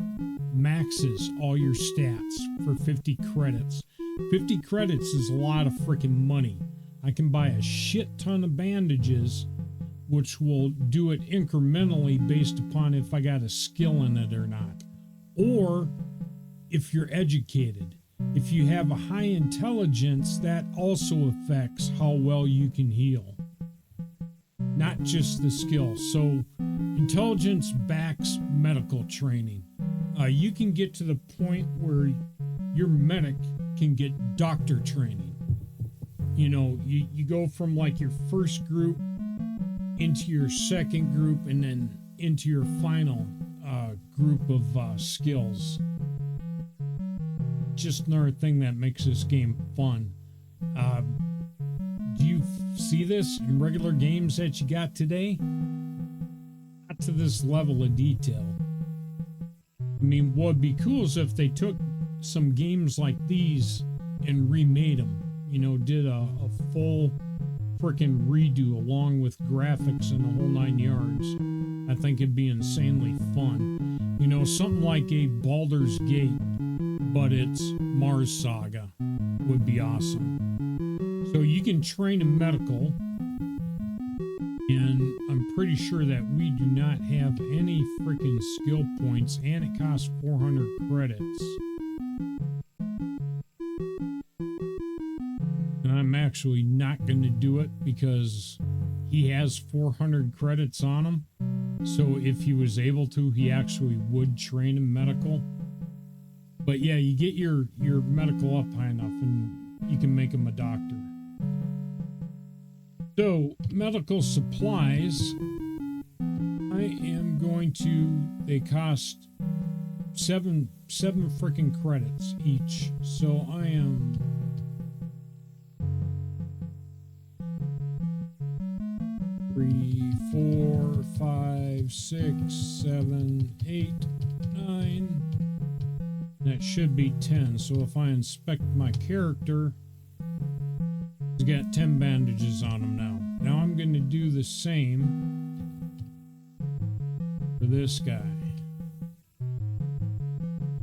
maxes all your stats for 50 credits. 50 credits is a lot of freaking money. I can buy a shit ton of bandages, which will do it incrementally based upon if I got a skill in it or not. Or if you're educated. If you have a high intelligence, that also affects how well you can heal. Not just the skill. So intelligence backs medical training. You can get to the point where your medic can get doctor training. You know, you go from like your first group into your second group and then into your final group of skills. Just another thing that makes this game fun. Do you see this in regular games that you got today? Not to this level of detail. I mean, what would be cool is if they took some games like these and remade them. You know, did a full freaking redo along with graphics and the whole 9 yards. I think it'd be insanely fun. You know, something like a Baldur's Gate, but it's Mars Saga would be awesome. So you can train in medical, and I'm pretty sure that we do not have any freaking skill points, and it costs 400 credits. And I'm actually not going to do it because he has 400 credits on him. So if he was able to, he actually would train in medical. But yeah, you get your medical up high enough and you can make him a doctor. So, medical supplies, I am going to, they cost seven freaking credits each. So I am 3, 4, 5, 6, 7, 8, 9. That should be 10. So if I inspect my character, he's got 10 bandages on him now. Now I'm going to do the same for this guy.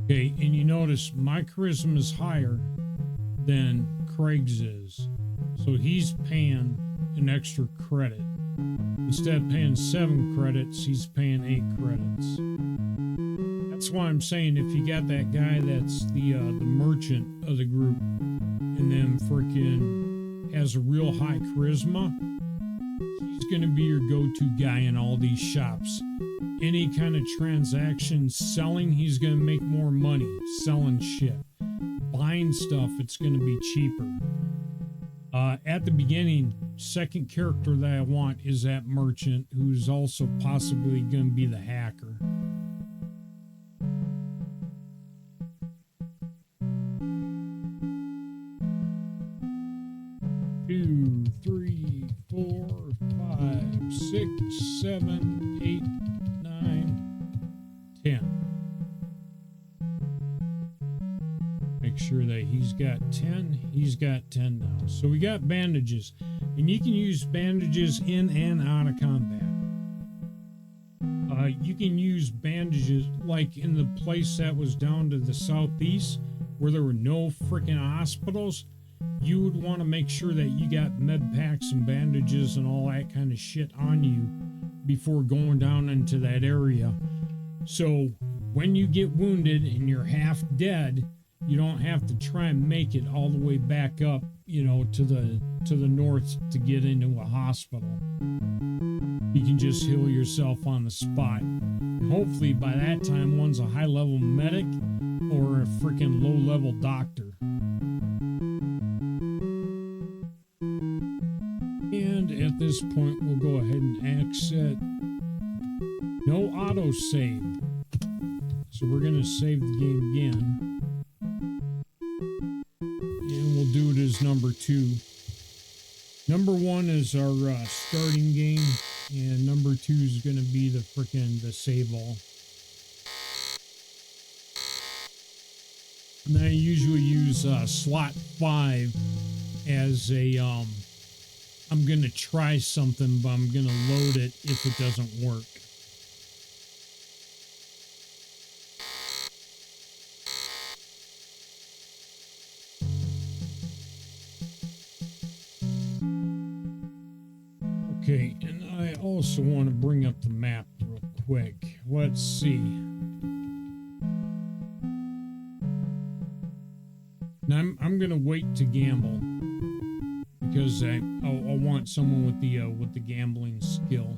Okay, and you notice my charisma is higher than Craig's is. So he's paying an extra credit. Instead of paying 7 credits, he's paying 8 credits. That's why I'm saying if you got that guy that's the merchant of the group and then freaking has a real high charisma, he's going to be your go-to guy in all these shops. Any kind of transaction selling, he's going to make more money selling shit. Buying stuff, it's going to be cheaper. At the beginning, second character that I want is that merchant who's also possibly going to be the hacker. Two, 3, 4, 5, 6, 7, 8, 9, 10. Make sure that he's got 10. He's got 10 now. So we got bandages. And you can use bandages in and out of combat. You can use bandages like in the place that was down to the southeast where there were no freaking hospitals. You would want to make sure that you got med packs and bandages and all that kind of shit on you before going down into that area. So when you get wounded and you're half dead, you don't have to try and make it all the way back up, you know, to the north to get into a hospital. You can just heal yourself on the spot. And hopefully by that time, one's a high-level medic or a freaking low-level doctor. And at this point, we'll go ahead and exit. No autosave. So we're going to save the game again. And we'll do it as number 2. Number 1 is our starting game. And number 2 is going to be the save all. And I usually use slot 5 as a, I'm going to try something, but I'm going to load it if it doesn't work. Okay, and I also want to bring up the map real quick. Let's see. Now I'm gonna wait to gamble because I want someone with the gambling skill.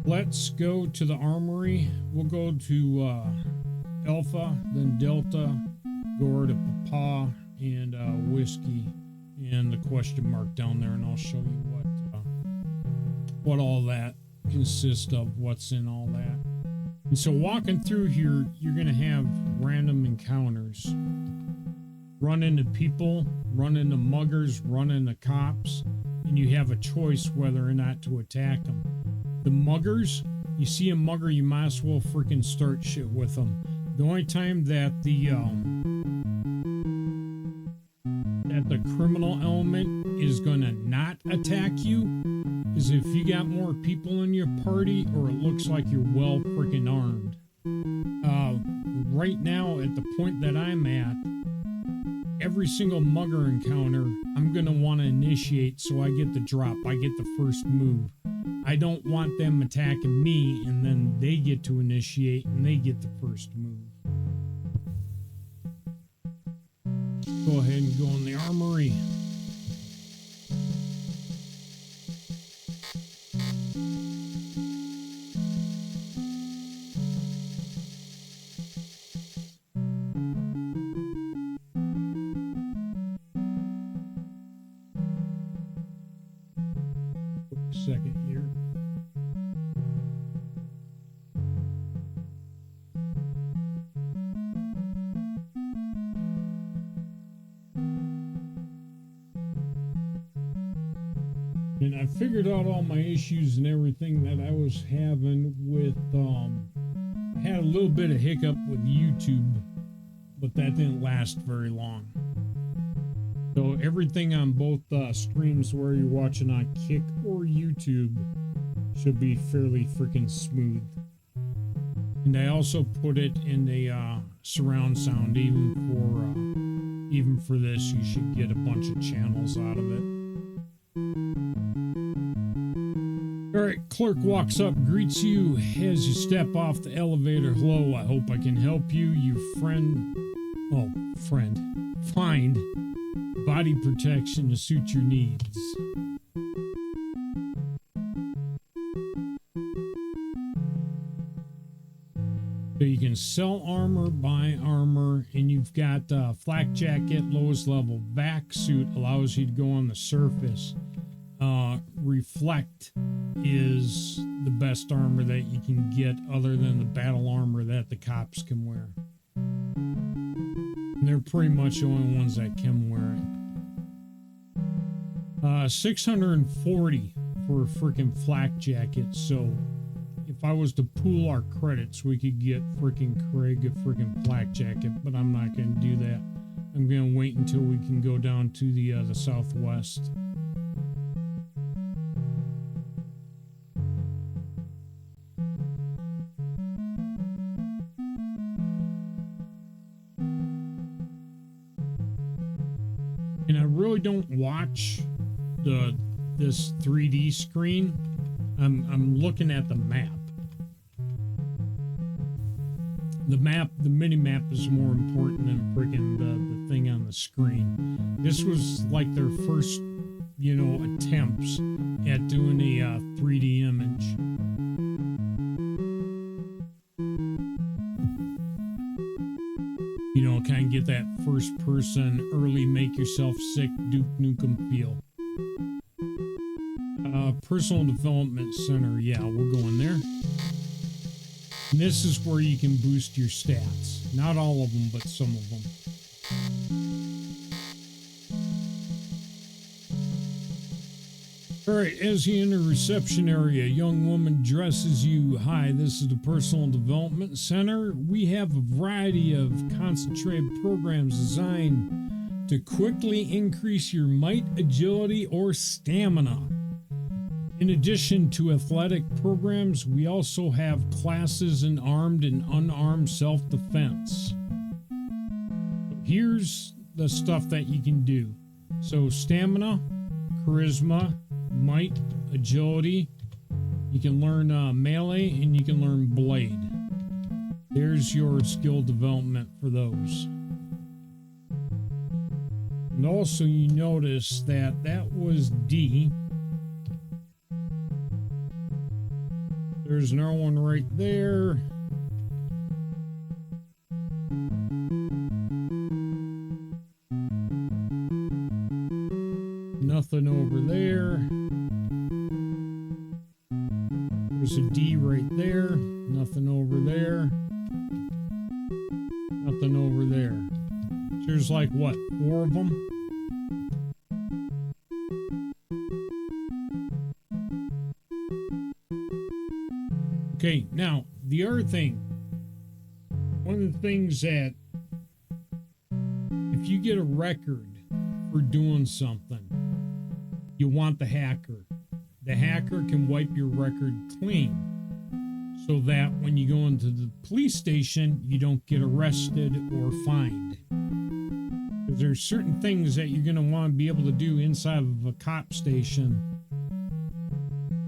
Let's go to the armory. We'll go to Alpha, then Delta, go over to Papa and Whiskey. And the question mark down there, and I'll show you what all that consists of, what's in all that. And so walking through here, you're going to have random encounters. Run into people, run into muggers, run into cops, and you have a choice whether or not to attack them. The muggers, you see a mugger, you might as well freaking start shit with them. The only time that the criminal element is gonna not attack you is if you got more people in your party or it looks like you're well freaking armed. Right now, at the point that I'm at, every single mugger encounter, I'm gonna want to initiate so I get the drop, I get the first move. I don't want them attacking me and then they get to initiate and they get the first move. Go ahead and go in the armory. Second here. And I figured out all my issues and everything that I was having with, I had a little bit of hiccup with YouTube, but that didn't last very long. So everything on both streams where you're watching on Kick or YouTube should be fairly freaking smooth. And I also put it in a surround sound. Even for this, you should get a bunch of channels out of it. All right, clerk walks up, greets you as you step off the elevator. Hello, I hope I can help you. Your friend. Find body protection to suit your needs. So you can sell armor, buy armor, and you've got flak jacket, lowest level. Vac suit allows you to go on the surface. Reflect is the best armor that you can get other than the battle armor that the cops can wear. And they're pretty much the only ones that can wear it. 640 for a freaking flak jacket. So if I was to pool our credits, we could get freaking Craig a freaking flak jacket, but I'm not going to do that. I'm going to wait until we can go down to the southwest. And I really don't watch this 3D screen. I'm looking at the map. The mini map is more important than freaking the thing on the screen. This was like their first, attempts at doing a 3D image. Kind of get that first person, early make yourself sick, Duke Nukem feel. Personal Development Center, yeah, we'll go in there. And this is where you can boost your stats. Not all of them, but some of them. All right, as you enter reception area, a young woman dresses you. Hi, this is the Personal Development Center. We have a variety of concentrated programs designed to quickly increase your might, agility, or stamina. In addition to athletic programs, we also have classes in armed and unarmed self-defense. Here's the stuff that you can do. So stamina, charisma, might, agility. You can learn melee and you can learn blade. There's your skill development for those. And also you notice that that was D. There's another one right there. Nothing over there. There's a D right there. Nothing over there. Nothing over there. So there's like what, 4 of them? Okay, now the other thing, one of the things that if you get a record for doing something, you want the hacker. The hacker can wipe your record clean so that when you go into the police station, you don't get arrested or fined. Because there's certain things that you're going to want to be able to do inside of a cop station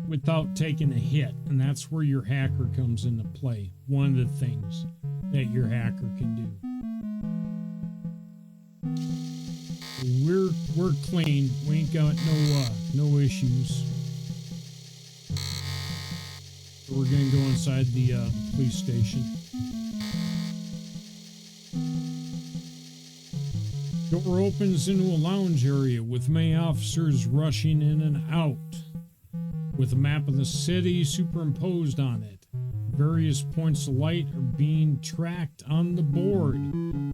without taking a hit, and that's where your hacker comes into play. One of the things that your hacker can do. We're clean. We ain't got no issues. So we're gonna go inside the police station. Door opens into a lounge area with many officers rushing in and out, with a map of the city superimposed on it. Various points of light are being tracked on the board.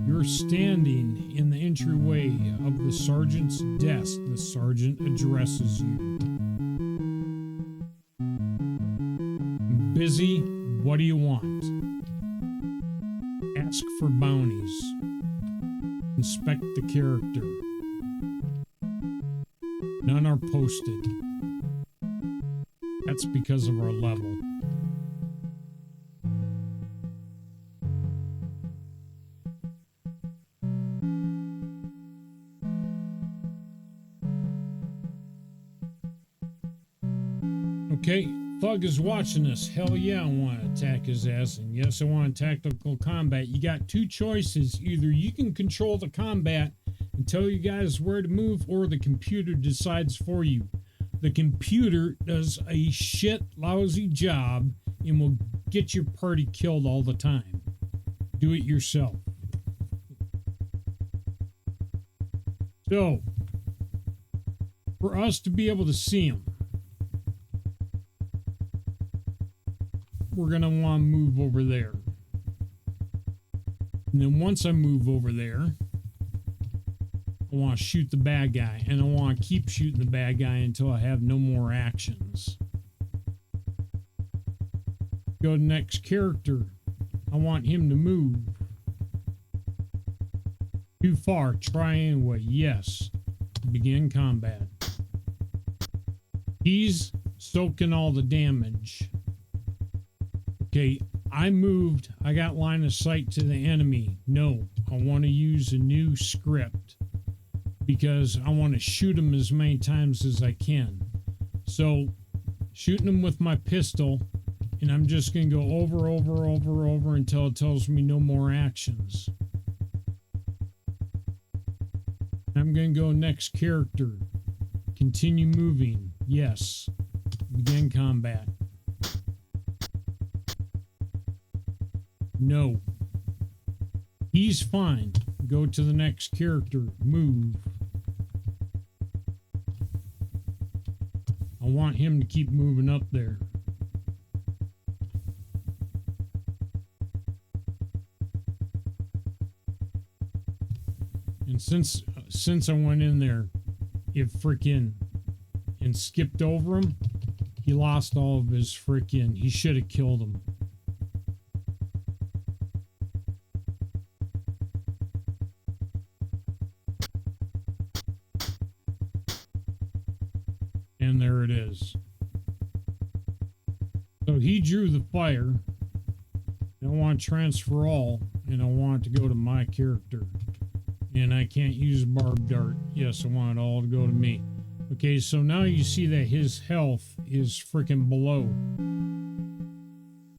You're standing in the entryway of the sergeant's desk. The sergeant addresses you. Busy, what do you want? Ask for bounties. Inspect the character. None are posted. That's because of our level. Okay, Thug is watching us. Hell yeah, I want to attack his ass. And yes, I want tactical combat. You got 2 choices. Either you can control the combat and tell you guys where to move, or the computer decides for you. The computer does a shit lousy job and will get your party killed all the time. Do it yourself. So, for us to be able to see them, we're going to want to move over there. And then once I move over there, I want to shoot the bad guy. And I want to keep shooting the bad guy until I have no more actions. Go to the next character. I want him to move. Too far. Try anyway. Yes. Begin combat. He's soaking all the damage. Okay, I moved. I got line of sight to the enemy. No, I want to use a new script because I want to shoot him as many times as I can. So, shooting him with my pistol, and I'm just going to go over until it tells me no more actions. I'm going to go next character. Continue moving. Yes. Begin combat. No. He's fine. Go to the next character. Move. I want him to keep moving up there. And since I went in there, it freaking and skipped over him, he lost all of his freaking... He should have killed him. And there it is. So he drew the fire. I want to transfer all, and I want it to go to my character. And I can't use barbed dart. Yes, I want it all to go to me. Okay, so now you see that his health is freaking below.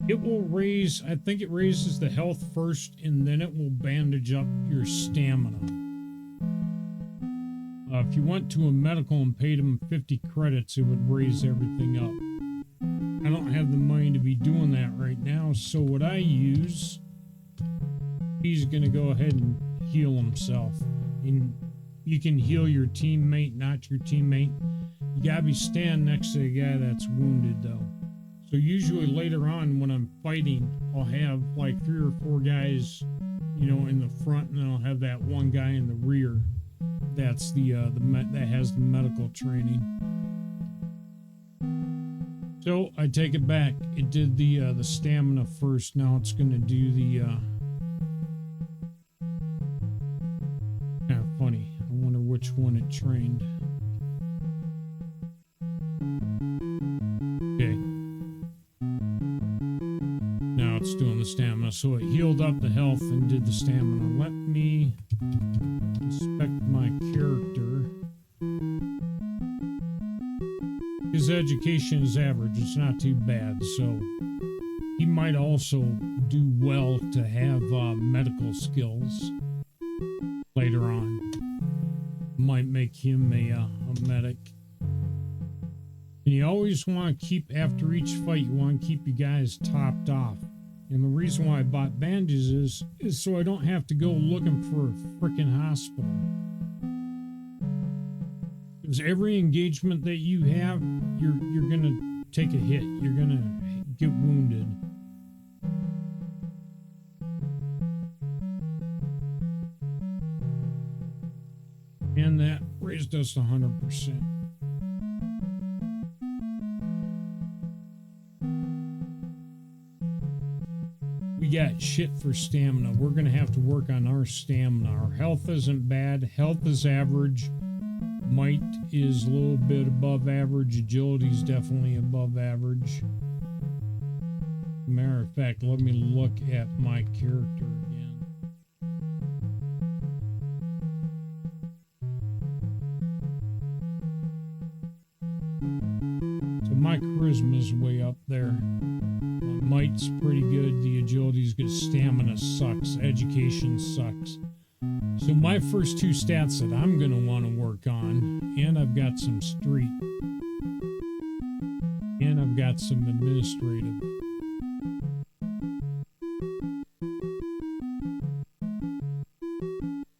It will raise, I think it raises the health first, and then it will bandage up your stamina. If you went to a medical and paid him 50 credits, it would raise everything up. I don't have the money to be doing that right now, so what I use, he's going to go ahead and heal himself. And you can heal your teammate, not your teammate. You got to be standing next to the guy that's wounded, though. So usually later on when I'm fighting, I'll have like 3 or 4 guys, you know, in the front, and then I'll have that one guy in the rear. That's that has the medical training. So I take it back. It did the stamina first. Now it's going to do the. Kind of funny. I wonder which one it trained. Okay. Now it's doing the stamina. So it healed up the health and did the stamina. Let me inspect my character. His education is average. It's not too bad, so he might also do well to have medical skills later on. Might make him a medic. And you always want to keep, after each fight, you want to keep you guys topped off. And the reason why I bought bandages is so I don't have to go looking for a freaking hospital. Because every engagement that you have, you're gonna take a hit. You're gonna get wounded. And that raised us 100%. We got shit for stamina. We're gonna have to work on our stamina. Our health isn't bad. Health is average. Might is a little bit above average. Agility is definitely above average. Matter of fact, let me look at my character again. So my charisma is way up there. My might's pretty good. The agility's good. Stamina sucks. Education sucks. So my first 2 stats that I'm going to want to work on, and I've got some street, and I've got some administrative.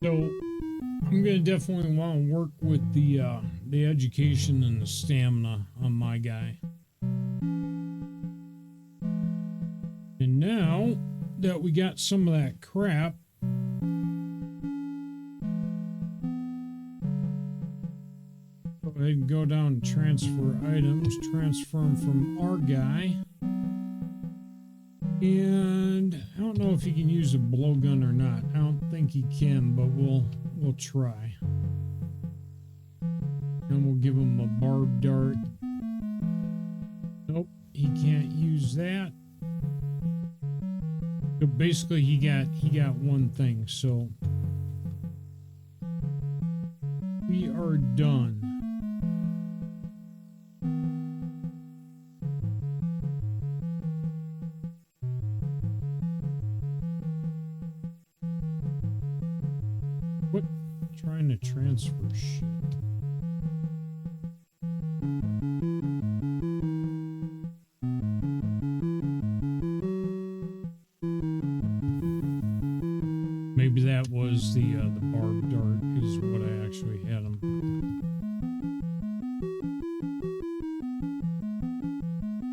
So I'm going to definitely want to work with the education and the stamina on my guy. And now that we got some of that crap, go ahead and go down and transfer items, transfer them from our guy. And I don't know if he can use a blowgun or not. I don't think he can, but we'll try. And we'll give him a barbed dart. Nope, he can't use that. So basically he got one thing, so we are done. What? Trying to transfer shit. Maybe that was the barbed dart is what I actually had him.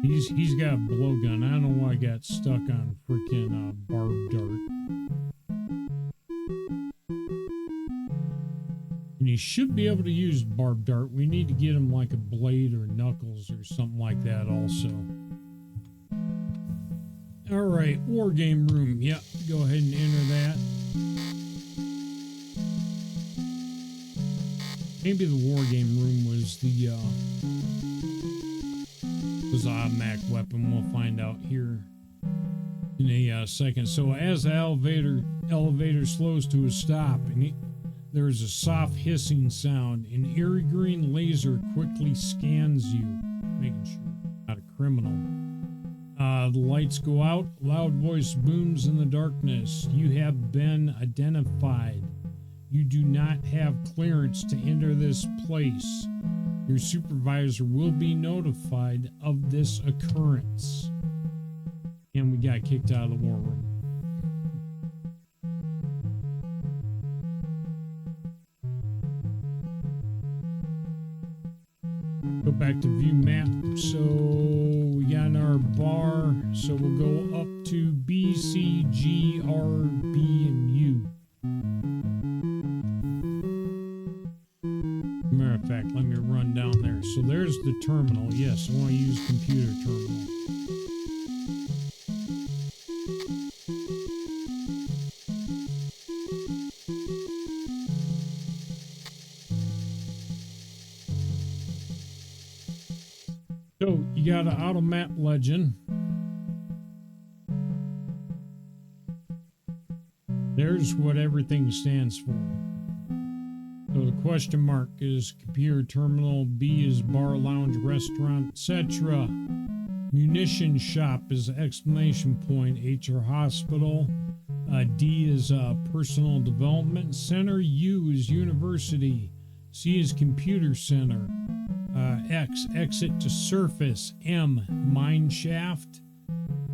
He's got a blowgun. I don't know why I got stuck on freaking barbed dart. Can he should be able to use barbed dart. We need to get him like a blade or knuckles or something like that also. All right, war game room. Yep, go ahead and enter that. Maybe the war game room was the automatic weapon. We'll find out here in a second. So as the elevator slows to a stop, and there's a soft hissing sound. An eerie green laser quickly scans you, making sure you're not a criminal. The lights go out. Loud voice booms in the darkness. You have been identified. You do not have clearance to enter this place. Your supervisor will be notified of this occurrence. And we got kicked out of the war room. Go back to view map. So we got our bar. So we'll go up to B, C, G, R, B, and U. Matter of fact, let me run down there. So there's the terminal. Yes, I want to use computer terminal. So you got an auto map legend. There's what everything stands for. So the question mark is computer terminal, B is bar, lounge, restaurant, etc. Munition shop is exclamation point, HR hospital, D is personal development center, U is university, C is computer center, X exit to surface, M mine shaft,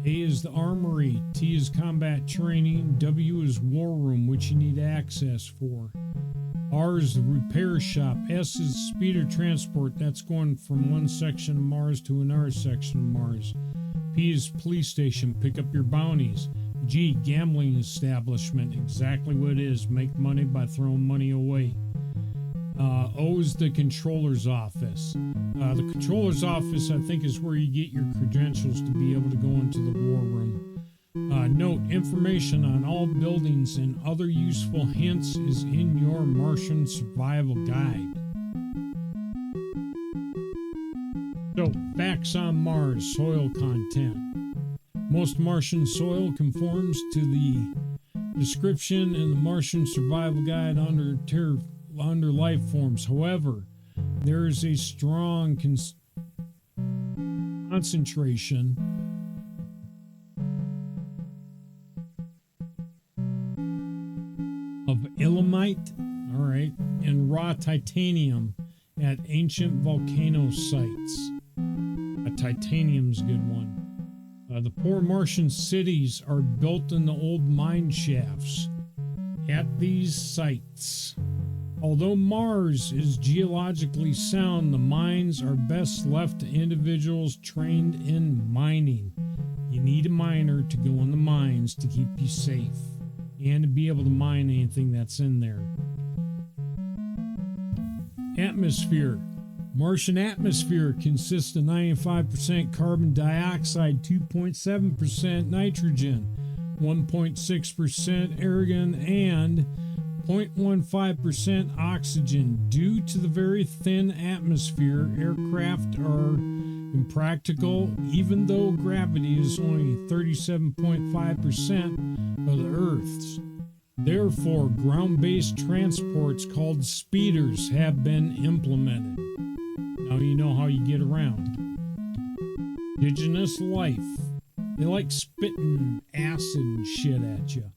A is the armory, T is combat training, W is war room, which you need access for. R is the repair shop. S is speeder transport. That's going from one section of Mars to another section of Mars. P is police station. Pick up your bounties. G, gambling establishment. Exactly what it is. Make money by throwing money away. O is the controller's office. The controller's office, I think, is where you get your credentials to be able to go into the war room. Note, information on all buildings and other useful hints is in your Martian survival guide. So, facts on Mars, soil content. Most Martian soil conforms to the description in the Martian survival guide under life forms. However, there is a strong concentration of ilmenite, all right, and raw titanium at ancient volcano sites. Titanium's a good one. The poor Martian cities are built in the old mine shafts at these sites. Although Mars is geologically sound, the mines are best left to individuals trained in mining. You need a miner to go in the mines to keep you safe and to be able to mine anything that's in there. Atmosphere. Martian atmosphere consists of 95% carbon dioxide, 2.7% nitrogen, 1.6% argon, and 0.15% oxygen. Due to the very thin atmosphere, aircraft are impractical, even though gravity is only 37.5% of the Earth's. Therefore, ground-based transports called speeders have been implemented. Now you know how you get around. Indigenous life. They like spitting acid and shit at you.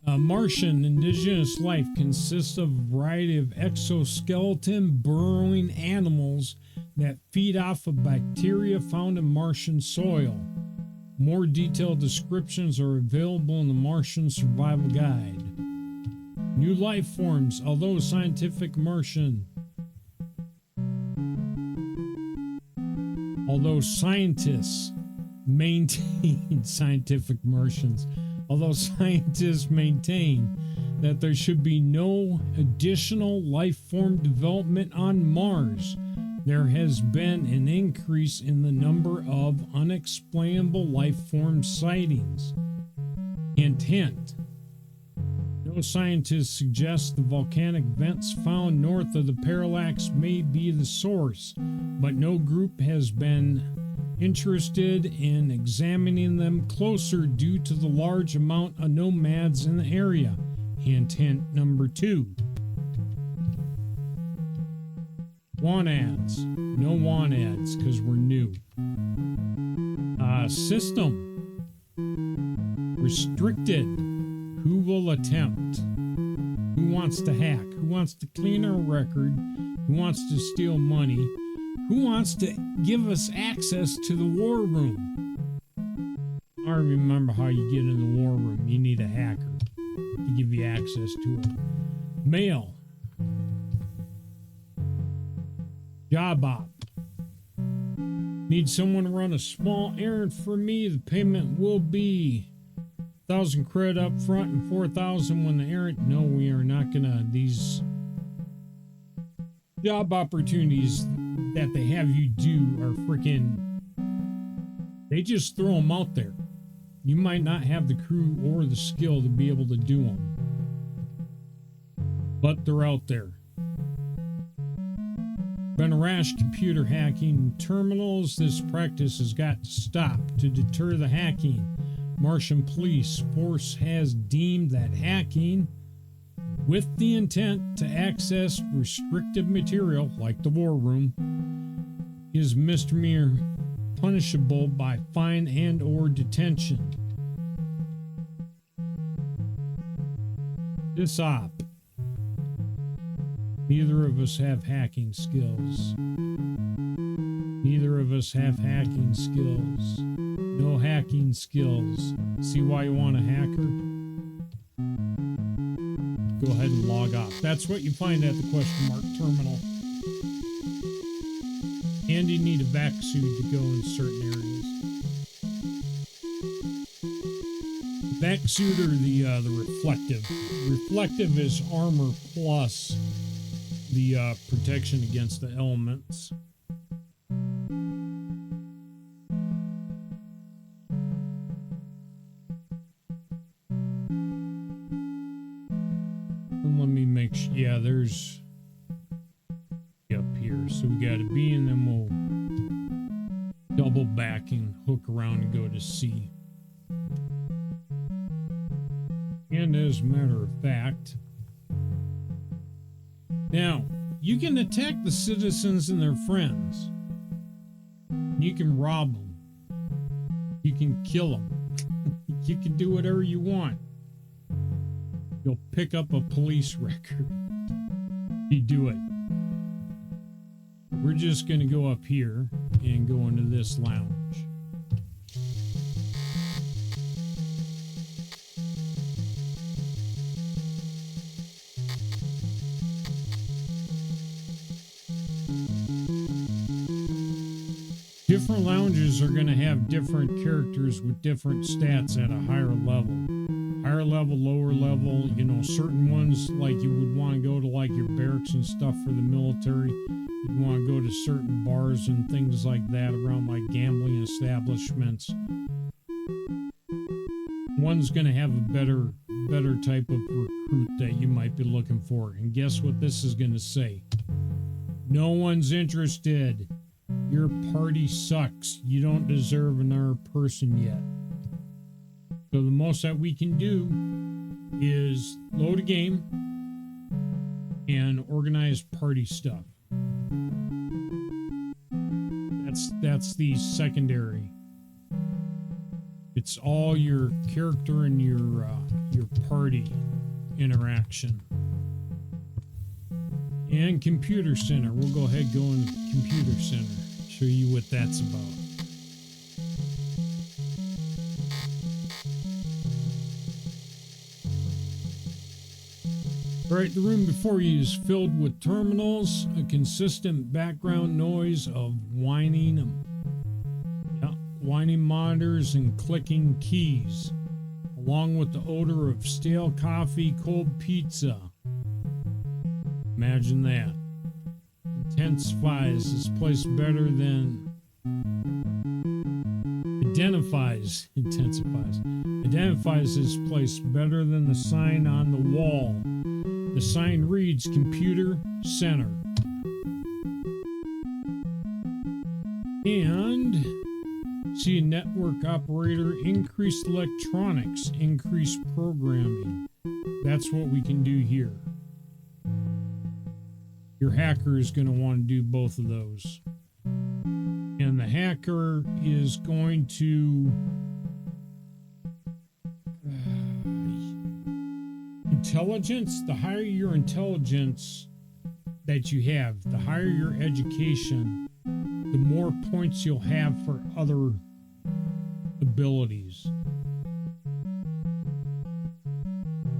Martian indigenous life consists of a variety of exoskeleton burrowing animals that feed off of bacteria found in Martian soil. More detailed descriptions are available in the Martian Survival Guide. New life forms, although scientists maintain scientific Martians, although scientists maintain that there should be no additional life form development on Mars. There has been an increase in the number of unexplainable life form sightings. Hint, hint. No scientists suggest the volcanic vents found north of the parallax may be the source, but no group has been interested in examining them closer due to the large amount of nomads in the area. Hint, hint number 2. Want ads. No want ads because we're new. System. Restricted. Who will attempt? Who wants to hack? Who wants to clean our record? Who wants to steal money? Who wants to give us access to the war room? I remember how you get in the war room. You need a hacker to give you access to it. Mail. Job op. Need someone to run a small errand for me. The payment will be 1,000 credit up front and 4,000 when the errand. No, we are not gonna. These job opportunities that they have you do are freaking. They just throw them out there. You might not have the crew or the skill to be able to do them, but they're out there. Been a rash computer hacking terminals. This practice has got to stop. To deter the hacking, Martian police force has deemed that hacking with the intent to access restrictive material like the war room is misdemeanor, punishable by fine and or detention. This op. Neither of us have hacking skills. Neither of us have hacking skills. No hacking skills. See why you want a hacker? Go ahead and log off. That's what you find at the question mark terminal. And you need a vac suit to go in certain areas. Vac suit or the reflective. Reflective is armor plus the protection against the elements. And let me make sure. Yeah, there's up here. So we got a B, and then we'll double back and hook around and go to C. And as a matter of fact, now, you can attack the citizens and their friends. You can rob them. You can kill them. You can do whatever you want. You'll pick up a police record. You do it. We're just going to go up here and go into this lounge. Different lounges are going to have different characters with different stats at a higher level. Higher level, lower level, you know, certain ones like you would want to go to like your barracks and stuff for the military. You'd want to go to certain bars and things like that around like gambling establishments. One's going to have a better type of recruit that you might be looking for. And guess what this is going to say? No one's interested. Your party sucks. You don't deserve another person yet. So the most that we can do is load a game and organize party stuff. That's the secondary. It's all your character and your party interaction. And Computer Center. We'll go ahead and go into Computer Center. Show you what that's about. Alright, the room before you is filled with terminals, a consistent background noise of whining monitors and clicking keys. A along with the odor of stale coffee, cold pizza. Imagine that. Intensifies this place better than identifies this place better than the sign on the wall. The sign reads Computer Center. And see a network operator, increased electronics, increased programming. That's what we can do here. Your hacker is going to want to do both of those. And the hacker is going to intelligence. The higher your intelligence that you have, the higher your education, the more points you'll have for other abilities.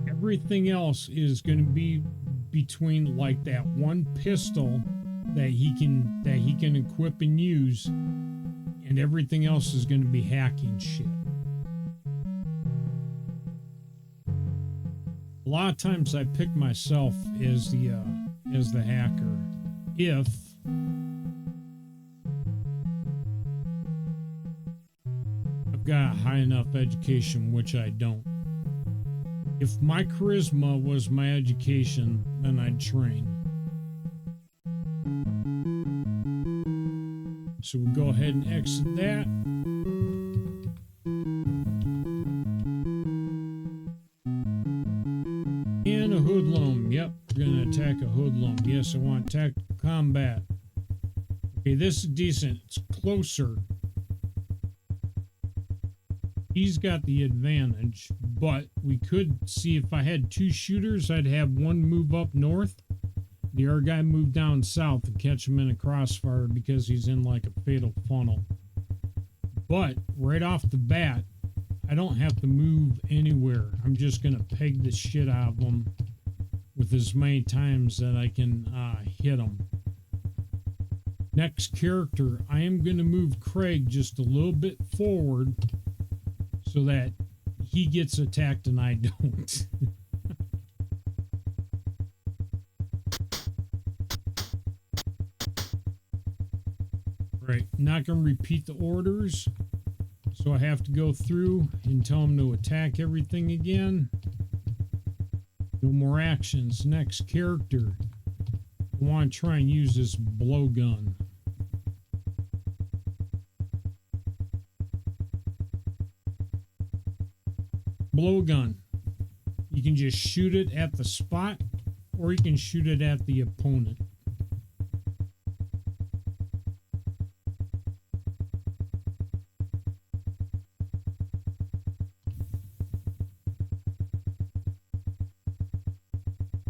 Everything else is going to be between like that one pistol that he can equip and use, and everything else is going to be hacking shit. A lot of times I pick myself as the hacker if I've got a high enough education, which I don't. If my charisma was my education, then I'd train. So we'll go ahead and exit that. And a hoodlum. Yep, we're going to attack a hoodlum. Yes, I want tactical combat. Okay, this is decent. It's closer. He's got the advantage, but we could see if I had two shooters, I'd have one move up north, the other guy move down south and catch him in a crossfire because he's in like a fatal funnel. But right off the bat, I don't have to move anywhere. I'm just going to peg the shit out of them with as many times that I can hit them. Next character, I am going to move Craig just a little bit forward so that he gets attacked and I don't. Right, not going to repeat the orders, so I have to go through and tell him to attack everything again. No more actions. Next character, I want to try and use this blowgun. Blowgun. You can just shoot it at the spot, or you can shoot it at the opponent.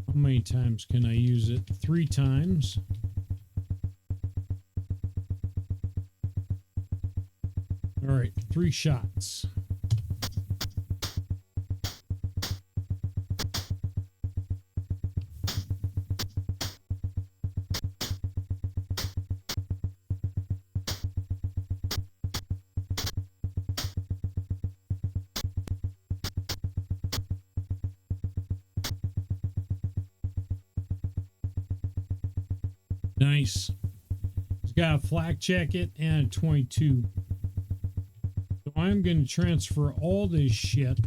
How many times can I use it? 3 times. All right, 3 shots. Nice. He's got a flak jacket and a 22. So I'm going to transfer all this shit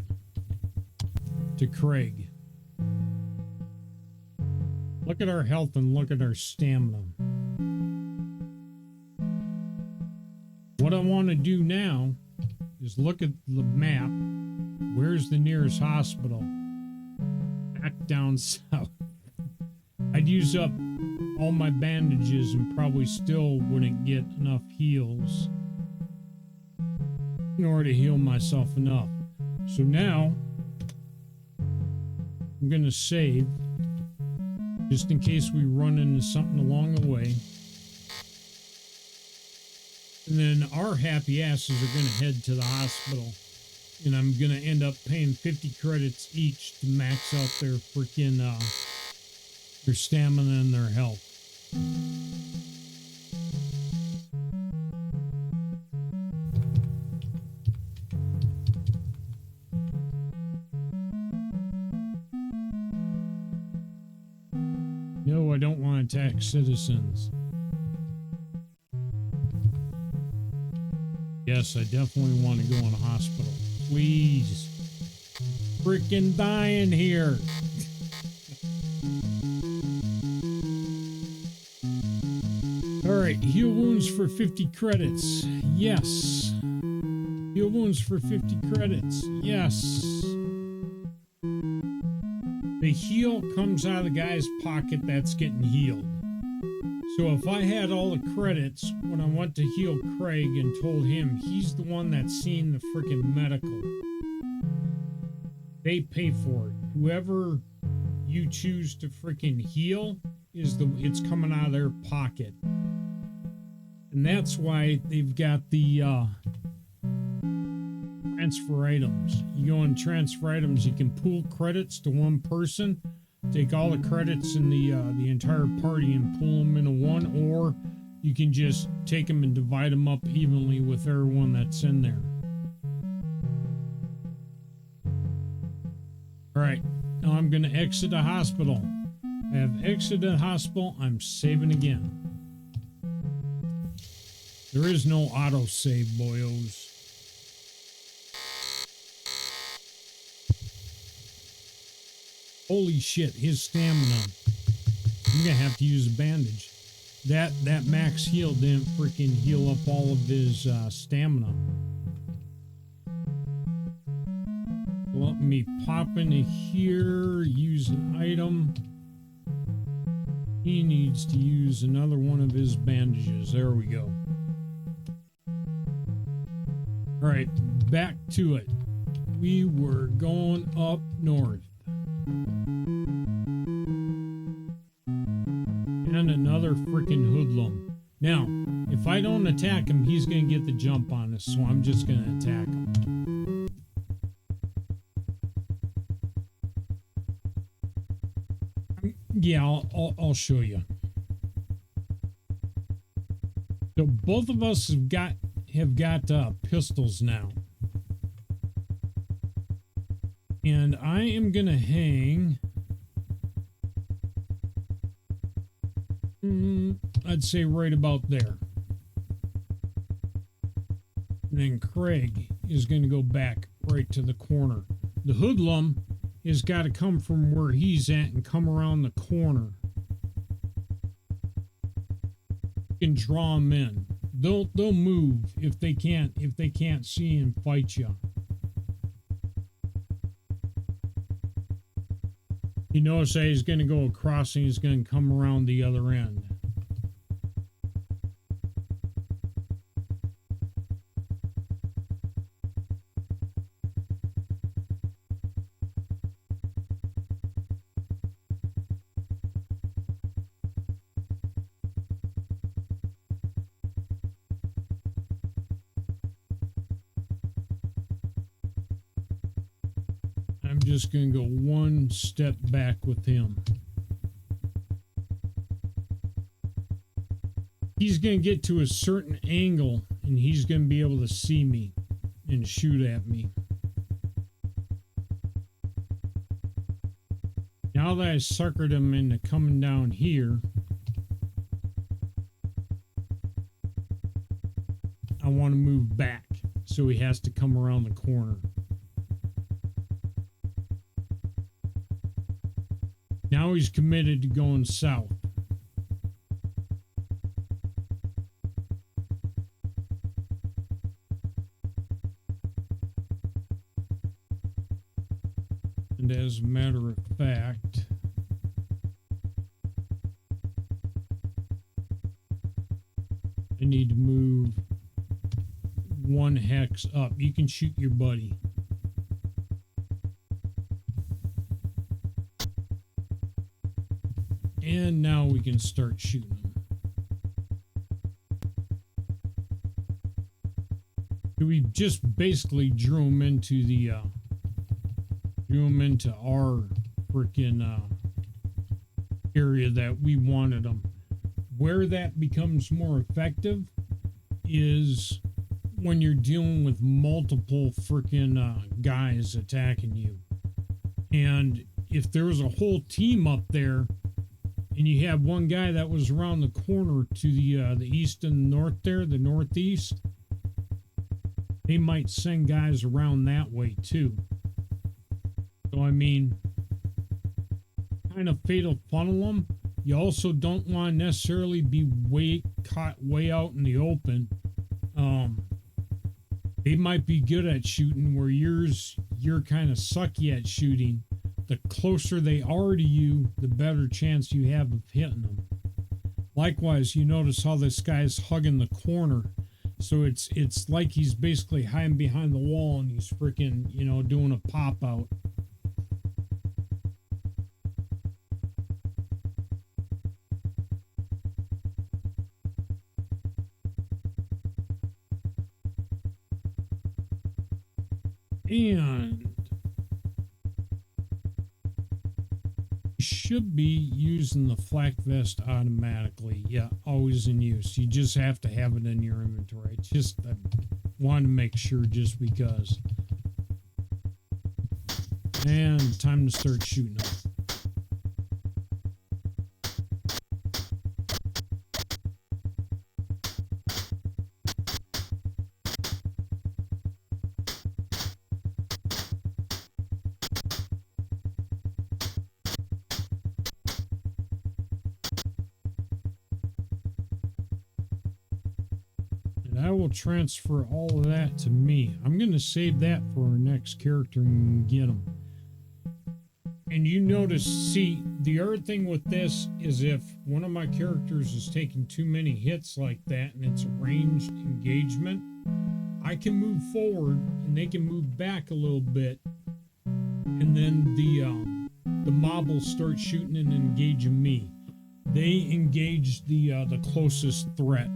to Craig. Look at our health and look at our stamina. What I want to do now is look at the map. Where's the nearest hospital? Back down south. I'd use up all my bandages and probably still wouldn't get enough heals in order to heal myself enough. So now I'm going to save just in case we run into something along the way. And then our happy asses are going to head to the hospital. And I'm going to end up paying 50 credits each to max out their freaking their stamina and their health. No, I don't want to attack citizens. Yes, I definitely want to go in a hospital. Please. Freaking dying here. Alright, heal wounds for 50 credits. Yes. Heal wounds for 50 credits. Yes. The heal comes out of the guy's pocket that's getting healed. So if I had all the credits when I went to heal Craig and told him he's the one that's seen the freaking medical, they pay for it. Whoever you choose to freaking heal it's coming out of their pocket. And that's why they've got the transfer items. You go in transfer items, you can pool credits to one person, take all the credits in the entire party and pool them into one, or you can just take them and divide them up evenly with everyone that's in there. Alright, now I'm going to exit a hospital. I have exited a hospital. I'm saving again. There is no autosave, boyos. Holy shit, his stamina. I'm gonna have to use a bandage. That max heal didn't freaking heal up all of his stamina. Let me pop into here, use an item. He needs to use another one of his bandages. There we go. Alright, back to it. We were going up north. And another freaking hoodlum. Now, if I don't attack him, he's going to get the jump on us, so I'm just going to attack him. Yeah, I'll show you. So both of us have got pistols now. And I am going to hang... I'd say right about there. And then Craig is going to go back right to the corner. The hoodlum has got to come from where he's at and come around the corner. You can draw them in. They'll move if they can't see and fight you. You notice that he's going to go across and he's going to come around the other end. I'm just going to go one step back with him. He's going to get to a certain angle and he's going to be able to see me and shoot at me. Now that I suckered him into coming down here, I want to move back, so he has to come around the corner. Now he's committed to going south. And as a matter of fact, I need to move one hex up. You can shoot your buddy. And now we can start shooting them. We just basically drew them into the our freaking area that we wanted them. Where that becomes more effective is when you're dealing with multiple freaking guys attacking you. And if there was a whole team up there and you have one guy that was around the corner to the east and north there, the northeast, they might send guys around that way too. So I mean, kind of fatal funnel them. You also don't want to necessarily be caught way out in the open. They might be good at shooting where you're kind of sucky at shooting. The closer they are to you, the better chance you have of hitting them. Likewise, you notice how this guy's hugging the corner. So it's like he's basically hiding behind the wall and he's freaking, you know, doing a pop out. And you should be using the flak vest automatically. Yeah, always in use. You just have to have it in your inventory. It's just, I wanted to make sure just because. And time to start shooting them. I will transfer all of that to me. I'm going to save that for our next character and get them. And you notice, see, the other thing with this is if one of my characters is taking too many hits like that and it's a ranged engagement, I can move forward and they can move back a little bit. And then the mob will start shooting and engaging me. They engage the closest threat.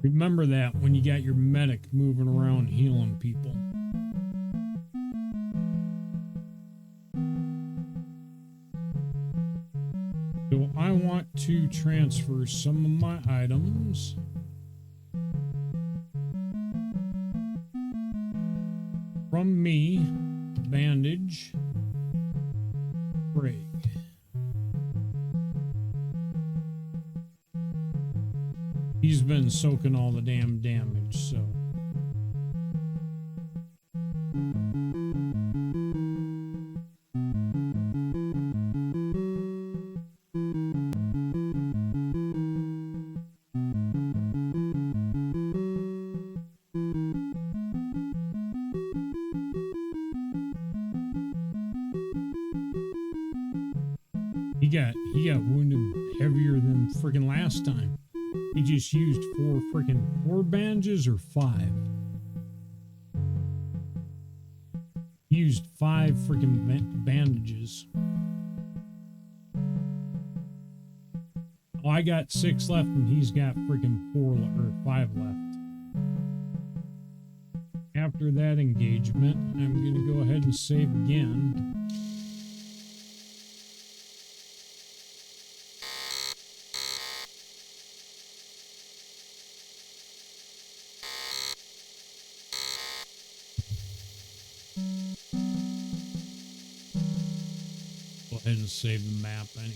Remember that when you got your medic moving around healing people. So I want to transfer some of my items. From me, bandage, break. He's been soaking all the damn damage, so. He got wounded heavier than freaking last time. He just used four bandages or 5. He used 5 freaking bandages. Oh, I got 6 left and he's got freaking 4 or 5 left. After that engagement, I'm going to go ahead and save again. And save the map anyway.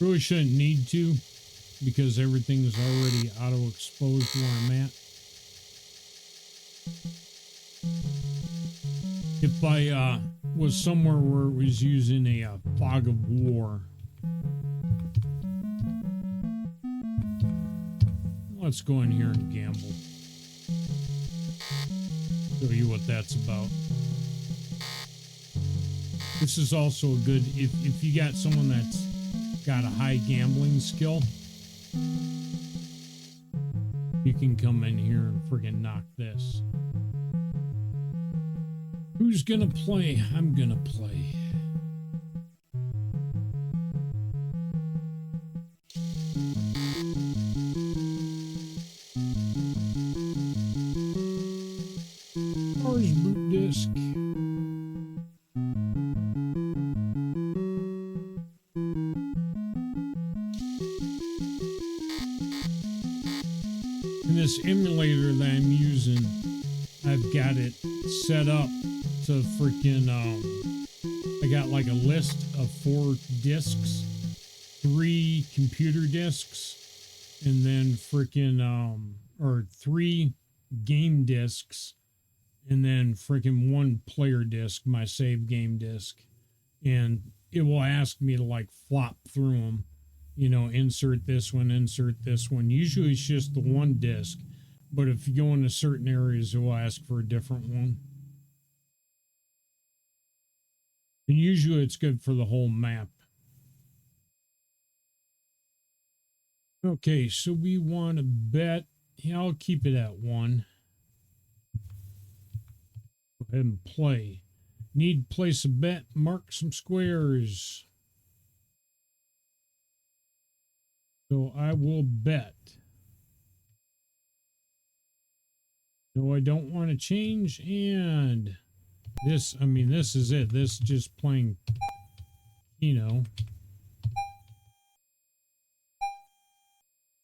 Really shouldn't need to because everything is already auto exposed where I'm at. If I was somewhere where it was using a fog of war, let's go in here and gamble. Show you what that's about. This is also a good, if you got someone that's got a high gambling skill, you can come in here and friggin' knock this. Who's gonna play? I'm gonna play. Ours boot disc. This emulator that I'm using, I've got it set up to freaking I got like a list of 4 discs, 3 computer discs, and then freaking or 3 game discs, and then freaking 1 player disc, my save game disc. And it will ask me to like flop through them, you know, insert this one, insert this one. Usually it's just the 1 disc, but if you go into certain areas, it will ask for a different one. And usually it's good for the whole map. Okay, so we want to bet. Yeah, I'll keep it at 1. Go ahead and play. Need to place a bet. Mark some squares. So I will bet. No, I don't want to change. And this, I mean, this is it. This is just plain, you know.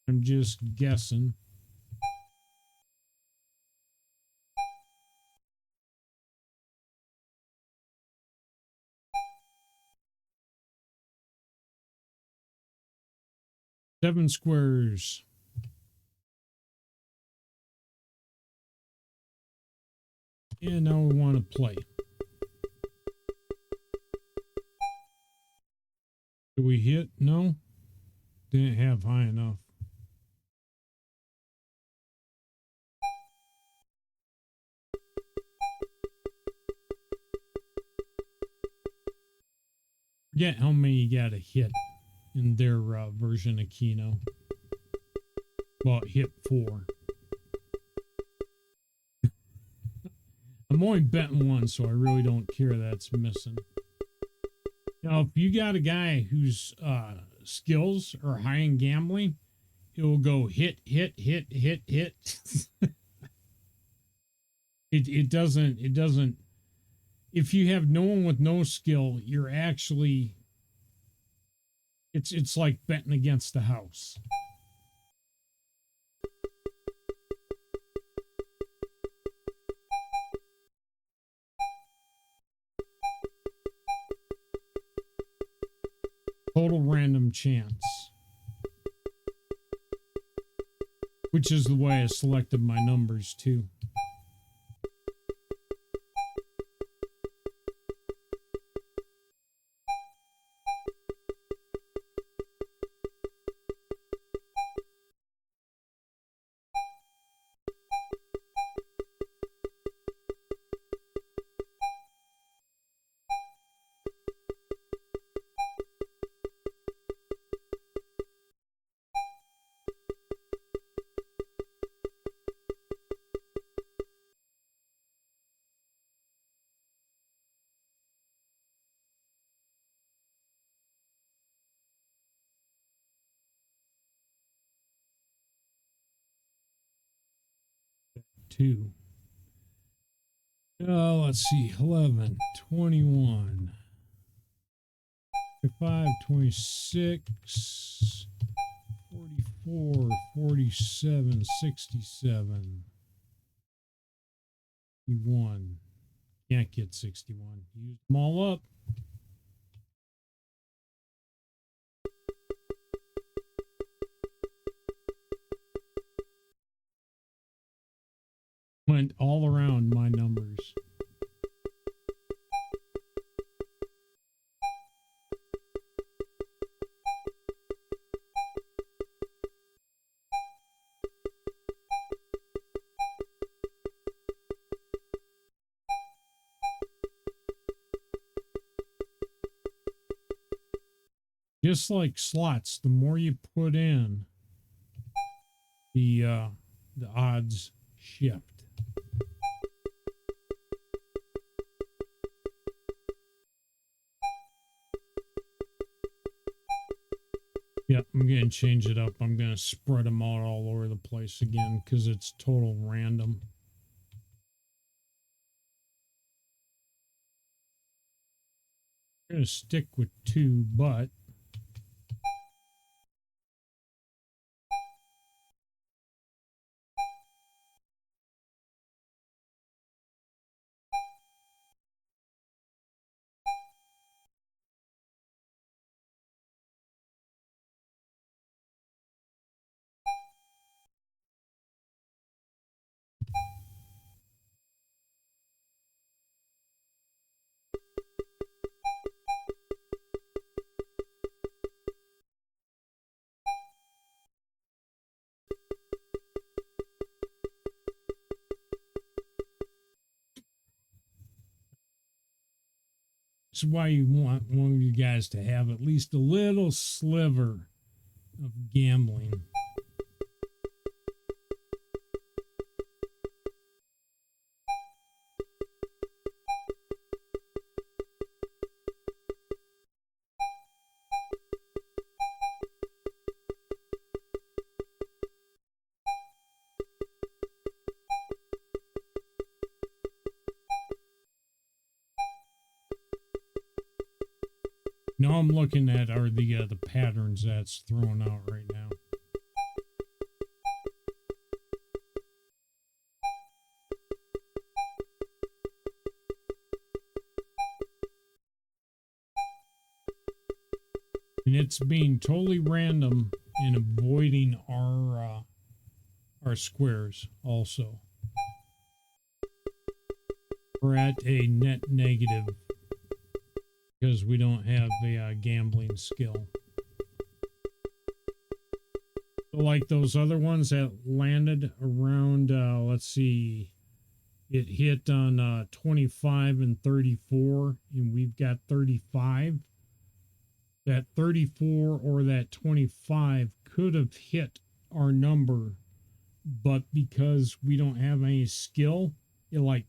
I'm just guessing. Seven squares. And now we want to play. Do we hit? No. Didn't have high enough. Forget how many you got to hit in their version of Keno. Well, hit 4. I'm only betting 1, so I really don't care that's missing. Now, if you got a guy whose skills are high in gambling, he'll go hit, hit, hit, hit, hit. It doesn't. If you have no one with no skill, you're actually. It's like betting against the house. Total random chance. Which is the way I selected my numbers too. Two. Let's see. 11, 21, 25, 26, 44, 47, 67, 61. Can't get 61. Use them all up. Went all around my numbers. Just like slots, the more you put in, the odds shift. Yep, I'm going to change it up. I'm going to spread them out all over the place again because it's total random. I'm going to stick with 2, but This is why you want one of you guys to have at least a little sliver of gambling. Now I'm looking at are the patterns that's thrown out right now. And it's being totally random and avoiding our squares also. We're at a net negative because we don't have a gambling skill. So like those other ones that landed around, let's see, it hit on 25 and 34, and we've got 35. That 34 or that 25 could have hit our number, but because we don't have any skill, it like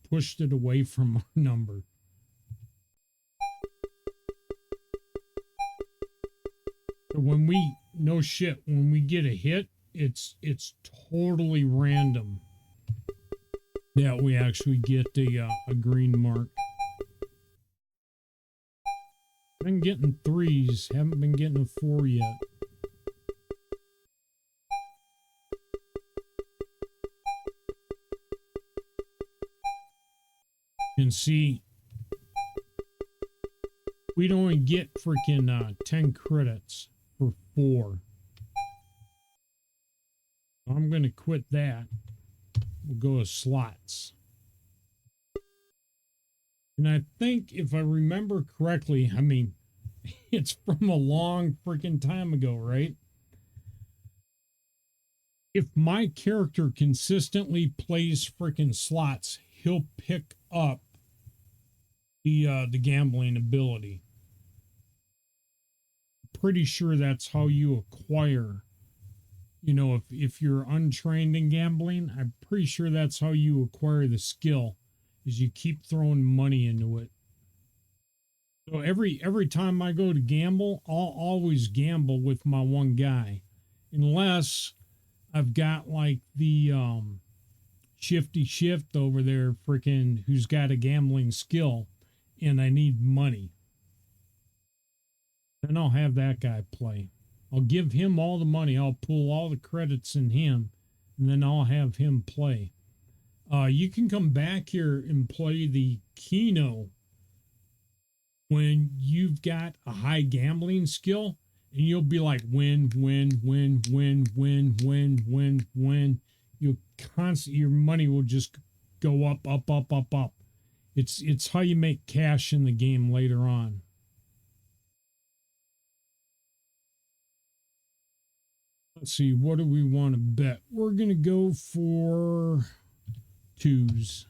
pushed it away from our number. So when we, no shit, when we get a hit, it's totally random that we actually get a green mark. Been getting 3s, haven't been getting a 4 yet. And see, we'd only get freaking 10 credits for 4. I'm going to quit that. We'll go to slots. And I think if I remember correctly, I mean, it's from a long freaking time ago, right? If my character consistently plays freaking slots, he'll pick up the gambling ability. Pretty sure that's how you acquire, you know, if you're untrained in gambling, I'm pretty sure that's how you acquire the skill, is you keep throwing money into it. So every time I go to gamble, I'll always gamble with my one guy, unless I've got like the shifty shift over there freaking who's got a gambling skill and I need money. Then I'll have that guy play. I'll give him all the money. I'll pull all the credits in him, and then I'll have him play. You can come back here and play the Keno when you've got a high gambling skill, and you'll be like win. You'll constantly, your money will just go up. It's how you make cash in the game later on. Let's see, what do we want to bet? We're going to go for 2s.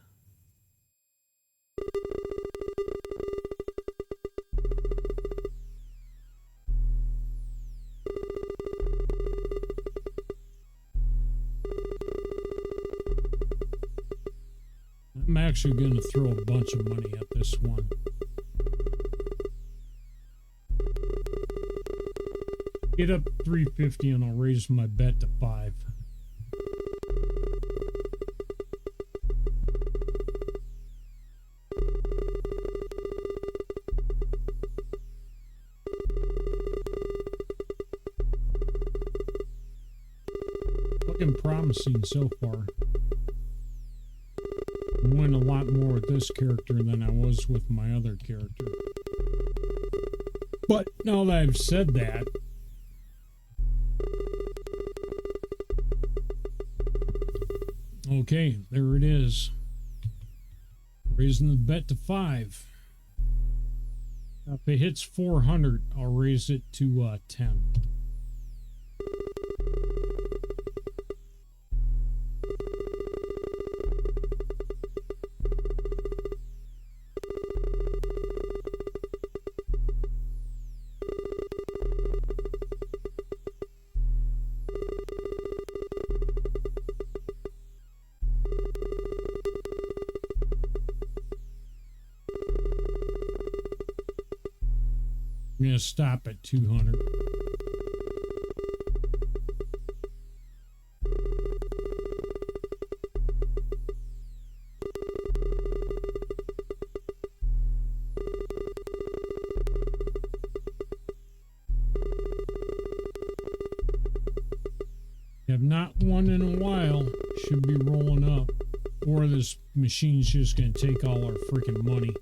I'm actually going to throw a bunch of money at this one. Get up 350 and I'll raise my bet to 5. Looking promising so far. I'm winning a lot more with this character than I was with my other character. But now that I've said that, okay, there it is. Raising the bet to 5. If it hits 400, I'll raise it to 10. I'm going to stop at 200. Have not won in a while. Should be rolling up. Or this machine's just going to take all our freaking money.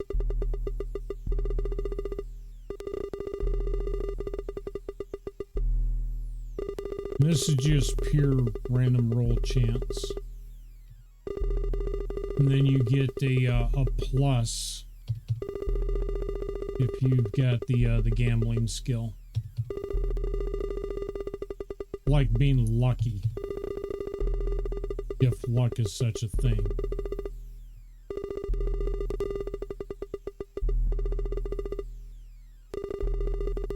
This is just pure random roll chance. And then you get a plus if you've got the gambling skill. Like being lucky. If luck is such a thing.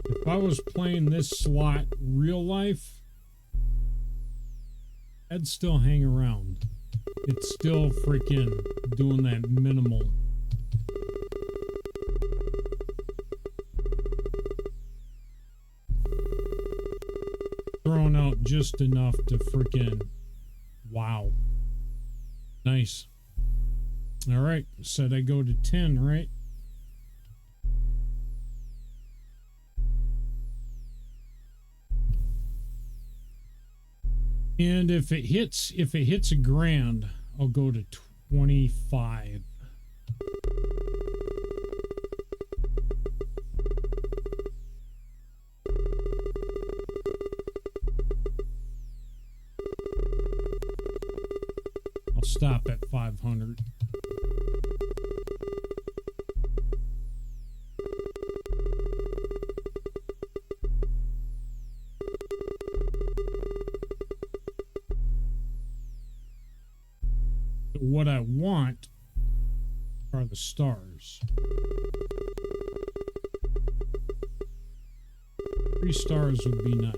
If I was playing this slot real life, I'd still hang around. It's still freaking doing that minimal. Throwing out just enough to freaking wow. Nice. All right, said I go to 10, right? And if it hits a grand, I'll go to 25. I'll stop at 500. What I want are the stars. 3 stars would be nice.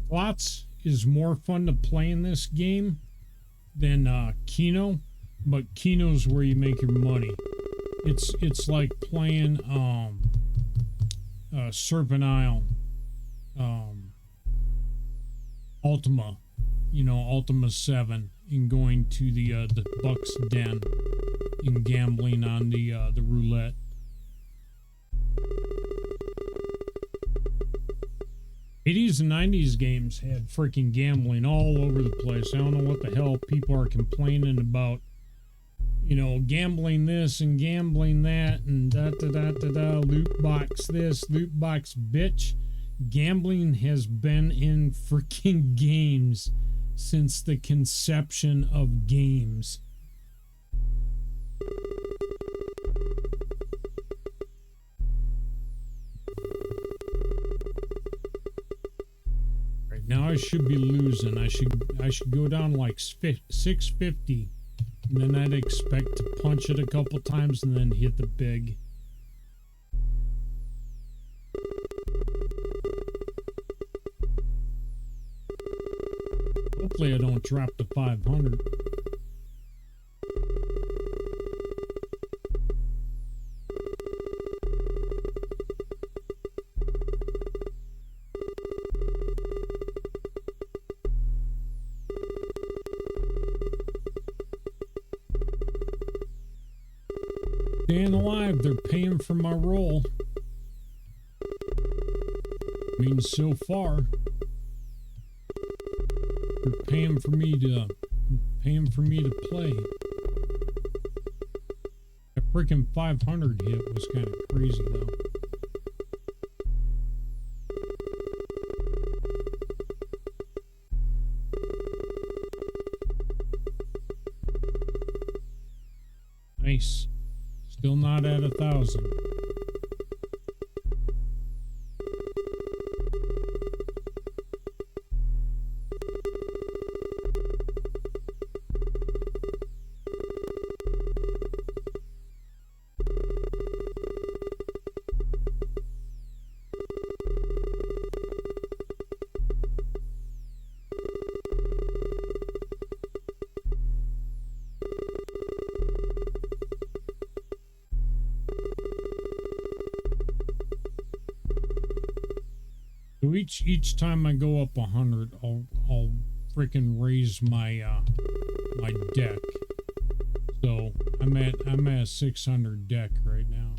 Slots is more fun to play in this game than Keno, but Keno's where you make your money. It's like playing Serpent Isle, Ultima, you know, Ultima 7, and going to the Buck's Den and gambling on the roulette. '80s and '90s games had freaking gambling all over the place. I don't know what the hell people are complaining about. You know, gambling this and gambling that and loot box this, loot box bitch. Gambling has been in freaking games since the conception of games. Right now I should be losing. I should go down like 650. And then I'd expect to punch it a couple times and then hit the big. Hopefully I don't drop to 500. Staying alive, they're paying for my roll. I mean, so far, they're paying for me to play. A freaking 500 hit was kind of crazy, though. Nice. Still not at 1,000. So each time I go up 100, I'll freaking raise my my deck. So I'm at 600 deck right now.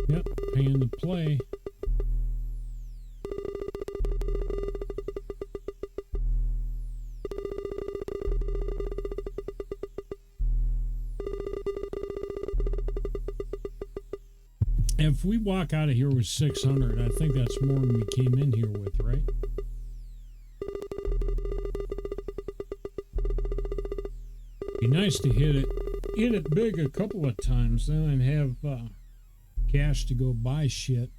Yep, paying to play. If we walk out of here with 600, I think that's more than we came in here with, right? Be nice to hit it big a couple of times, then and have cash to go buy shit.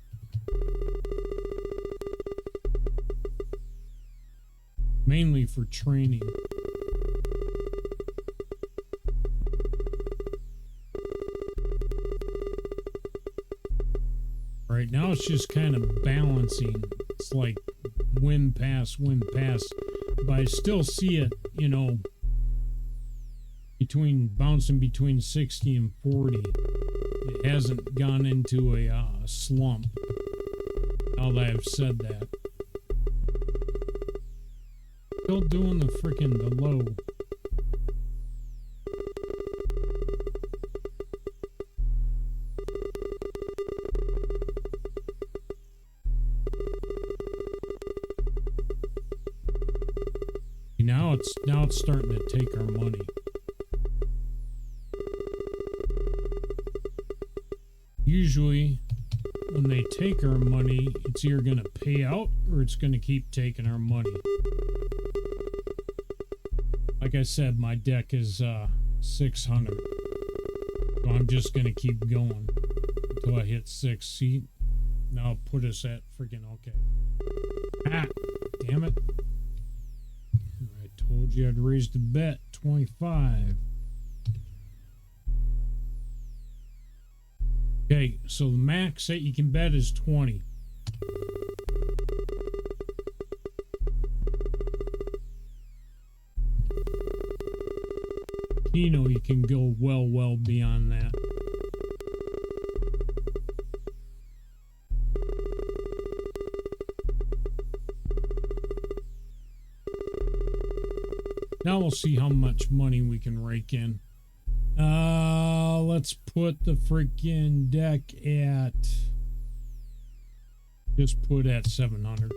Mainly for training. Right now it's just kind of balancing. It's like win pass, but I still see it, you know, bouncing between 60 and 40. It hasn't gone into a slump. Now that I've said that, still doing the low. Now it's starting to take our money. Usually, when they take our money, it's either going to pay out or it's going to keep taking our money. Like I said, my deck is 600. So I'm just going to keep going until I hit 6. See, now I'll put us at freaking okay. Ah, damn it. Told you I'd raise the bet 25. Okay, so the max that you can bet is 20. Keno, you can go well beyond that. Now we'll see how much money we can rake in. Let's put the freaking deck at... Just put at 700.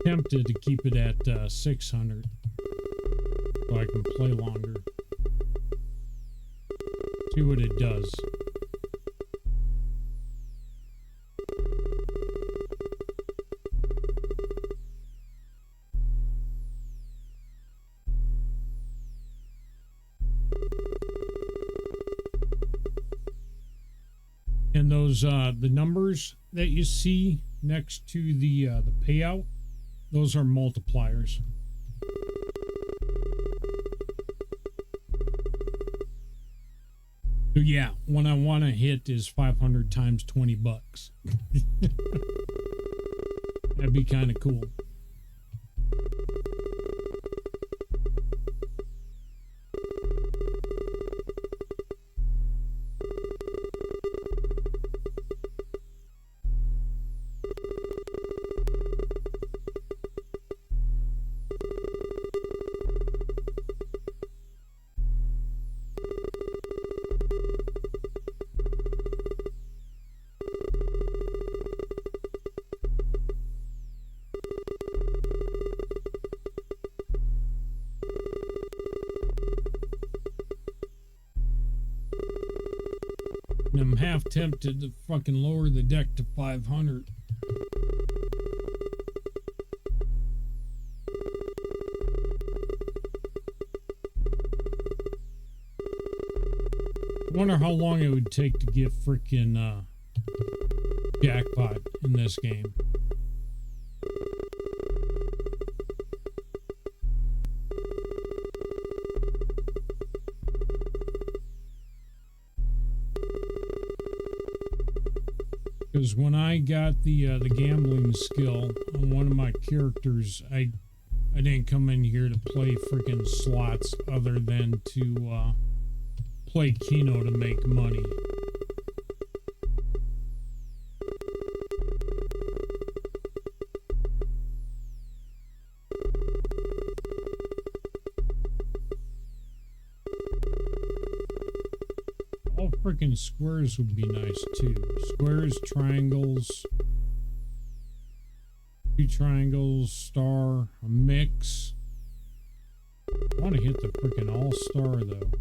Tempted to keep it at 600. So I can play longer. See what it does. And those the numbers that you see next to the payout, those are multipliers. So yeah, what I want to hit is 500 times 20 bucks. That'd be kind of cool. I'm half tempted to fucking lower the deck to 500. I wonder how long it would take to get freaking jackpot in this game. Because when I got the gambling skill on one of my characters, I didn't come in here to play freaking slots other than to play Keno to make money. All freaking squares would be nice too. Squares, triangles, 2 triangles, star, a mix. I want to hit the freaking all-star though.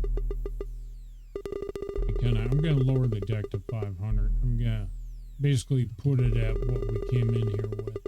I'm gonna lower the deck to 500. I'm gonna basically put it at what we came in here with.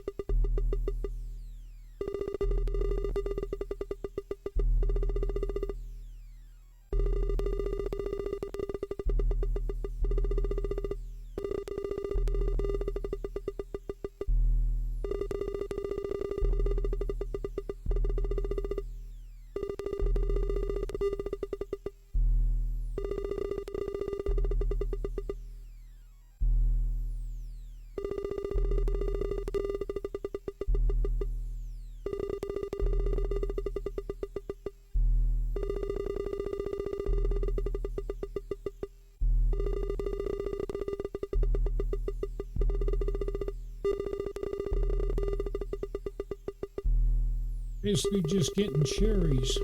Basically just getting cherries.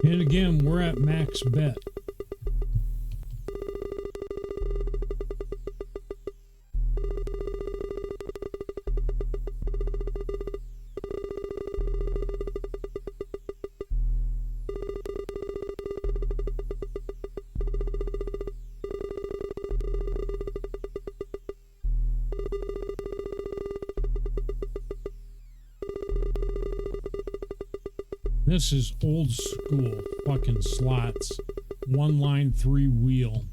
And again, we're at max bet. This is old school fucking slots. 1 line, 3 wheel.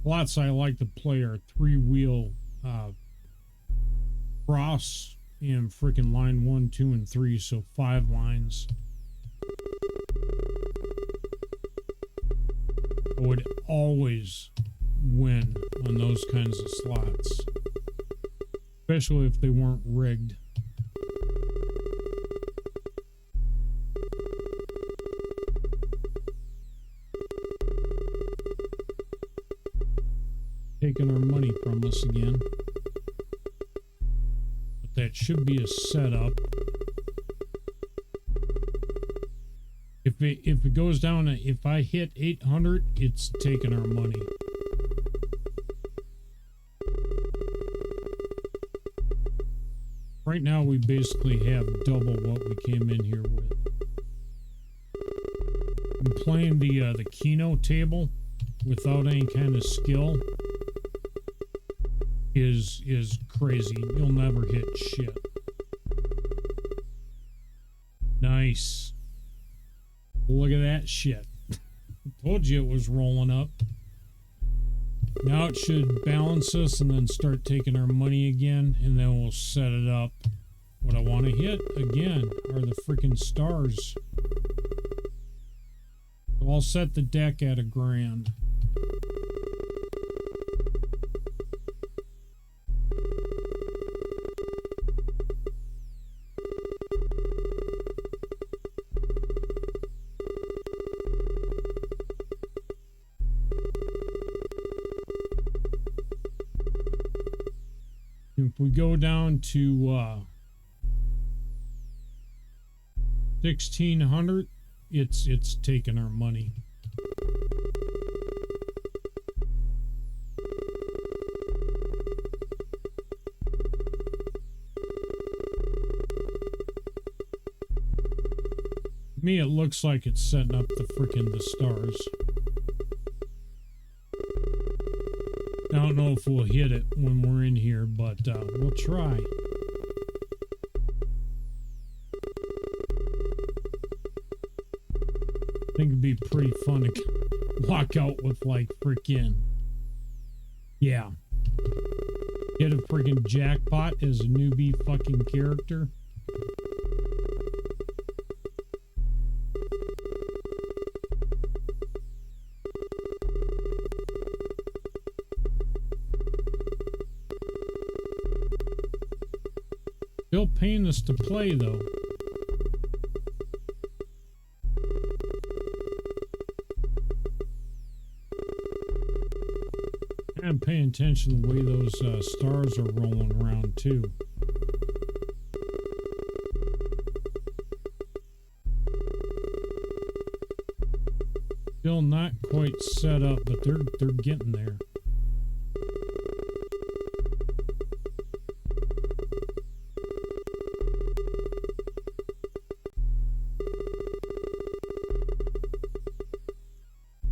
Slots I like to play are 3 wheel cross and freaking line 1, 2, and 3, so 5 lines. I would always win on those kinds of slots, especially if they weren't rigged. Taking our money from us again, but that should be a setup. If it goes down, if I hit 800, it's taking our money. Right now, we basically have double what we came in here with. I'm playing the Keno table without any kind of skill is crazy. You'll never hit shit. Nice. Look at that shit. I told you it was rolling up. Now it should balance us and then start taking our money again, and then we'll set it up. What I want to hit again are the freaking stars. So I'll set the deck at $1,000. If we go down to 1,600, it's taking our money. To me, it looks like it's setting up the stars. I don't know if we'll hit it when we're in here, but we'll try. I think it'd be pretty fun to walk out with like freaking, yeah, Get a freaking jackpot as a newbie fucking character. Still paying us to play though. I'm paying attention to the way those stars are rolling around too. Still not quite set up, but they're getting there.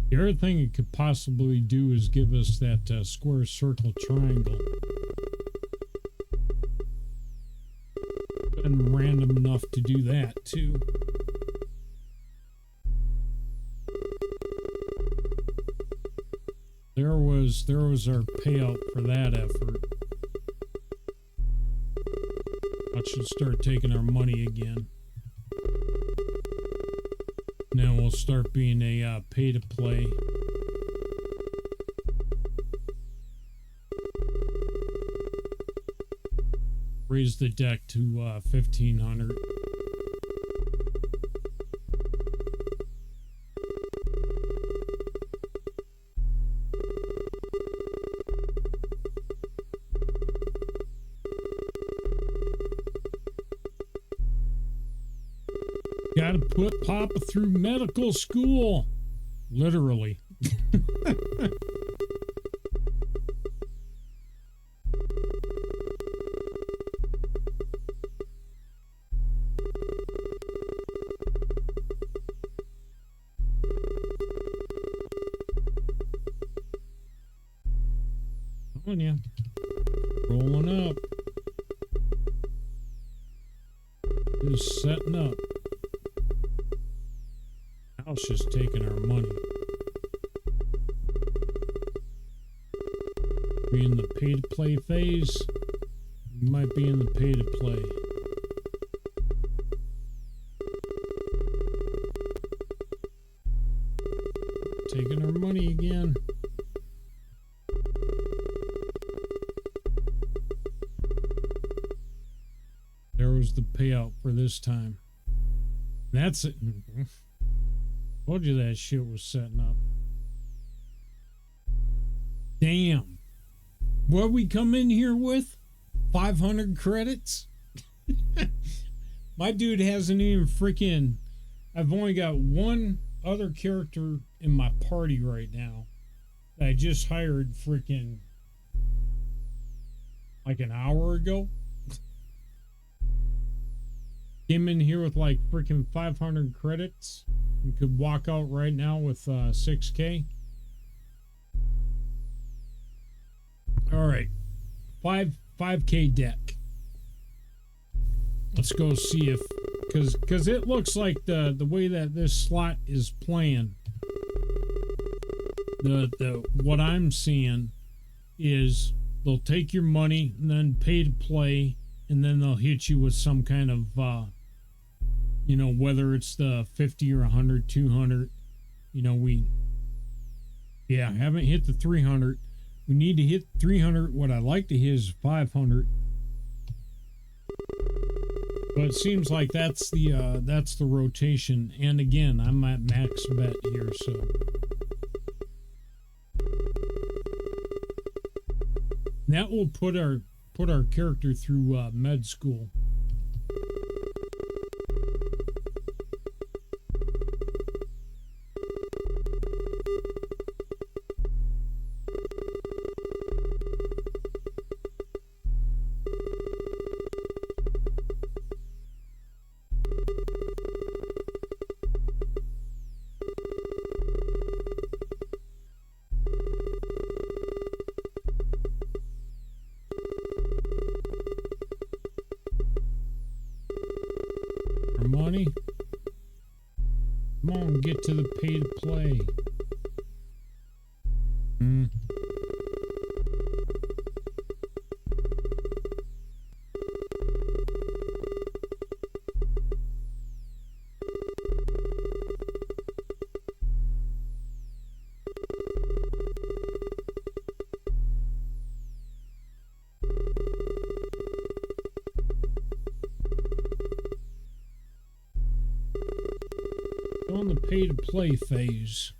The other thing it could possibly do is give us that square, circle, triangle. And random enough to do that too. There was our payout for that effort. I should start taking our money again. Now we'll start being a pay to play. Raise the deck to 1500. Gotta put Papa through medical school. Literally. On ya. Rolling up. Just setting up. It's just taking our money. Be in the pay to play phase. We might be in the pay to play. Taking our money again. There was the payout for this time. That's it. Told you that shit was setting up. Damn. What we come in here with? 500 credits? My dude hasn't even freaking... I've only got one other character in my party right now that I just hired freaking like an hour ago. Came in here with like freaking 500 credits. We could walk out right now with 6K. All right, 5K deck. Let's go see if, because it looks like the way that this slot is playing. The what I'm seeing is they'll take your money and then pay to play, and then they'll hit you with some kind of you know, whether it's the 50 or 100, 200, you know, haven't hit the 300. We need to hit 300. What I like to hit is 500. But it seems like that's the rotation. And again, I'm at max bet here, so. That will put our character through med school. Money. Come on, get to the pay to play. Still in the pay-to-play phase.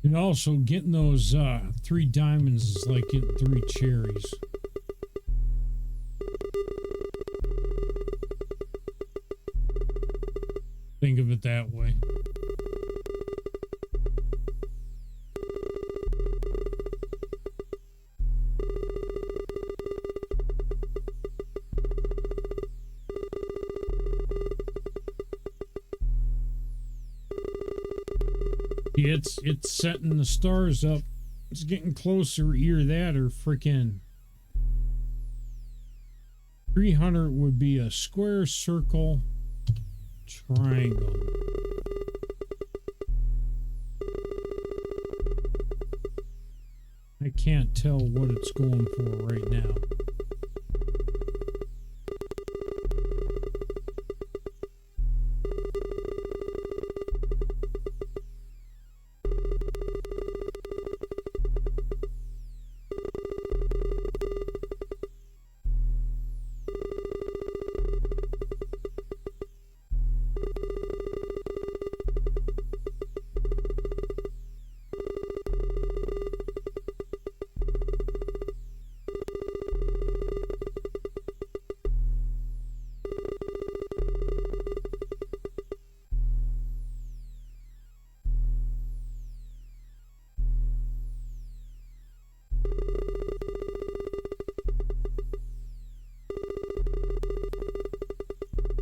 And also getting those 3 diamonds is like getting 3 cherries. Think of it that way. It's setting the stars up. It's getting closer. Either that or freaking 300 would be a square, circle, triangle. I can't tell what it's going for right now.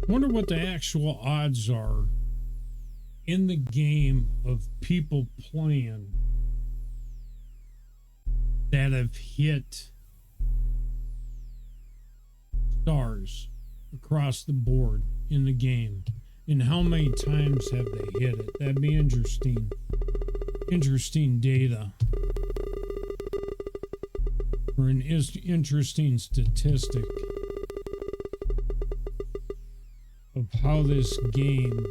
Wonder what the actual odds are in the game of people playing that have hit stars across the board in the game, and how many times have they hit it. That'd be interesting data, or an interesting statistic of how this game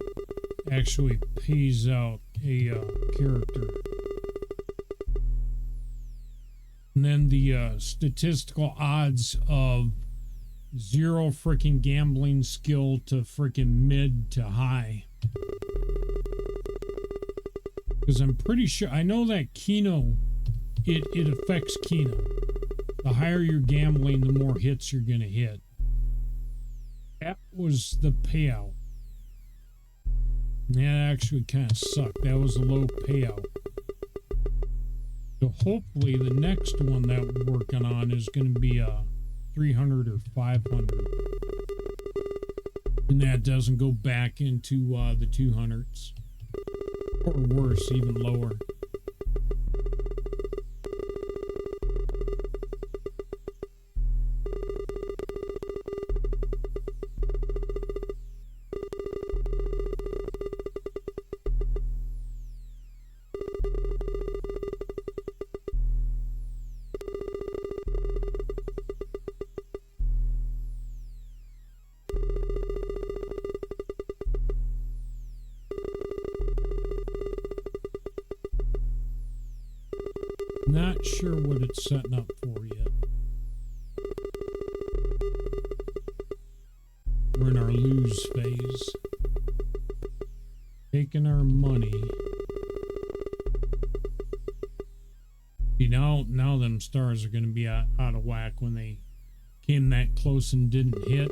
actually pays out a character. And then the statistical odds of 0 freaking gambling skill to freaking mid to high. Because I'm pretty sure, I know that Keno, it affects Keno. The higher you're gambling, the more hits you're going to hit. That was the payout. That actually kind of sucked. That was a low payout. So hopefully the next one that we're working on is going to be a 300 or 500. And that doesn't go back into the 200s. Or worse, even lower. Not sure what it's setting up for yet. We're in our lose phase. Taking our money. See, now them stars are going to be out of whack. When they came that close and didn't hit,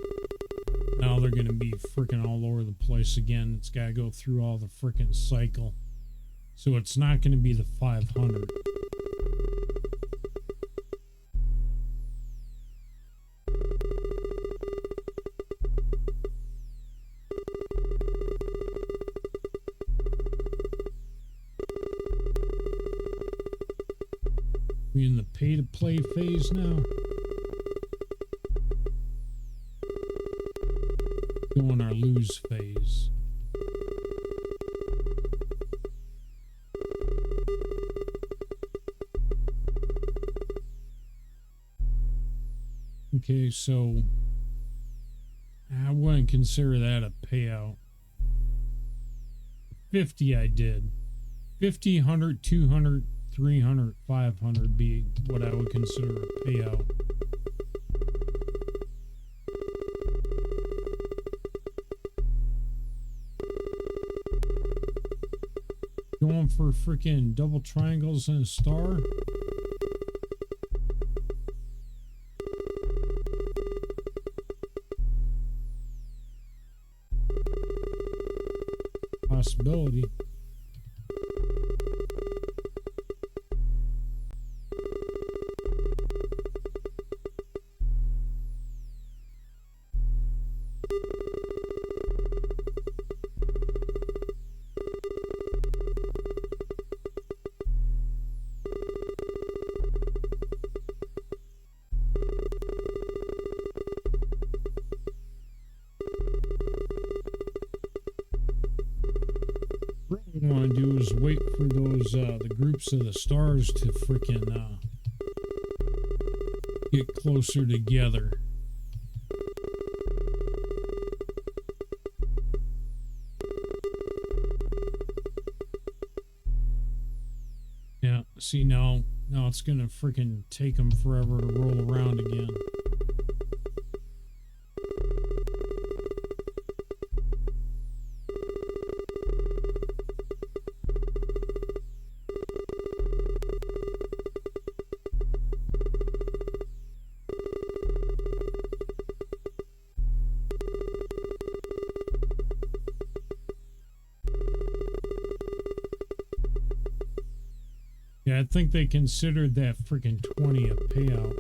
now they're going to be freaking all over the place again. It's got to go through all the freaking cycle. So it's not going to be the 500. We in the pay-to-play phase now. Going our lose phase. Okay, so wouldn't consider that a payout. 50 I did. 50, 100, 200, 300, 500 be what I would consider a payout. Going for freaking double triangles and a star? Possibility. Want to do is wait for those the groups of the stars to freaking get closer together. Yeah, see now it's gonna freaking take them forever to roll around again. Yeah, I think they considered that freaking 20 a payout.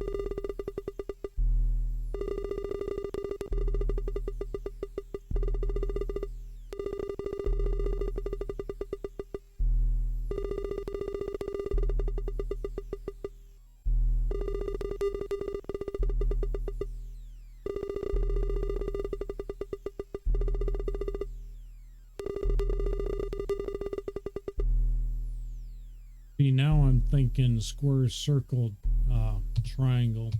See, now I'm thinking square, circle, triangle.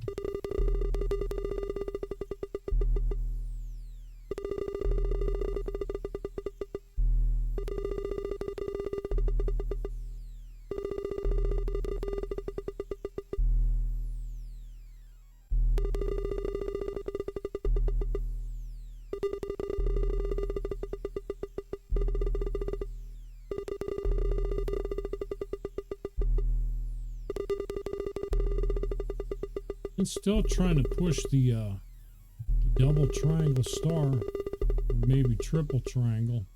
I'm still trying to push the double triangle star, or maybe triple triangle.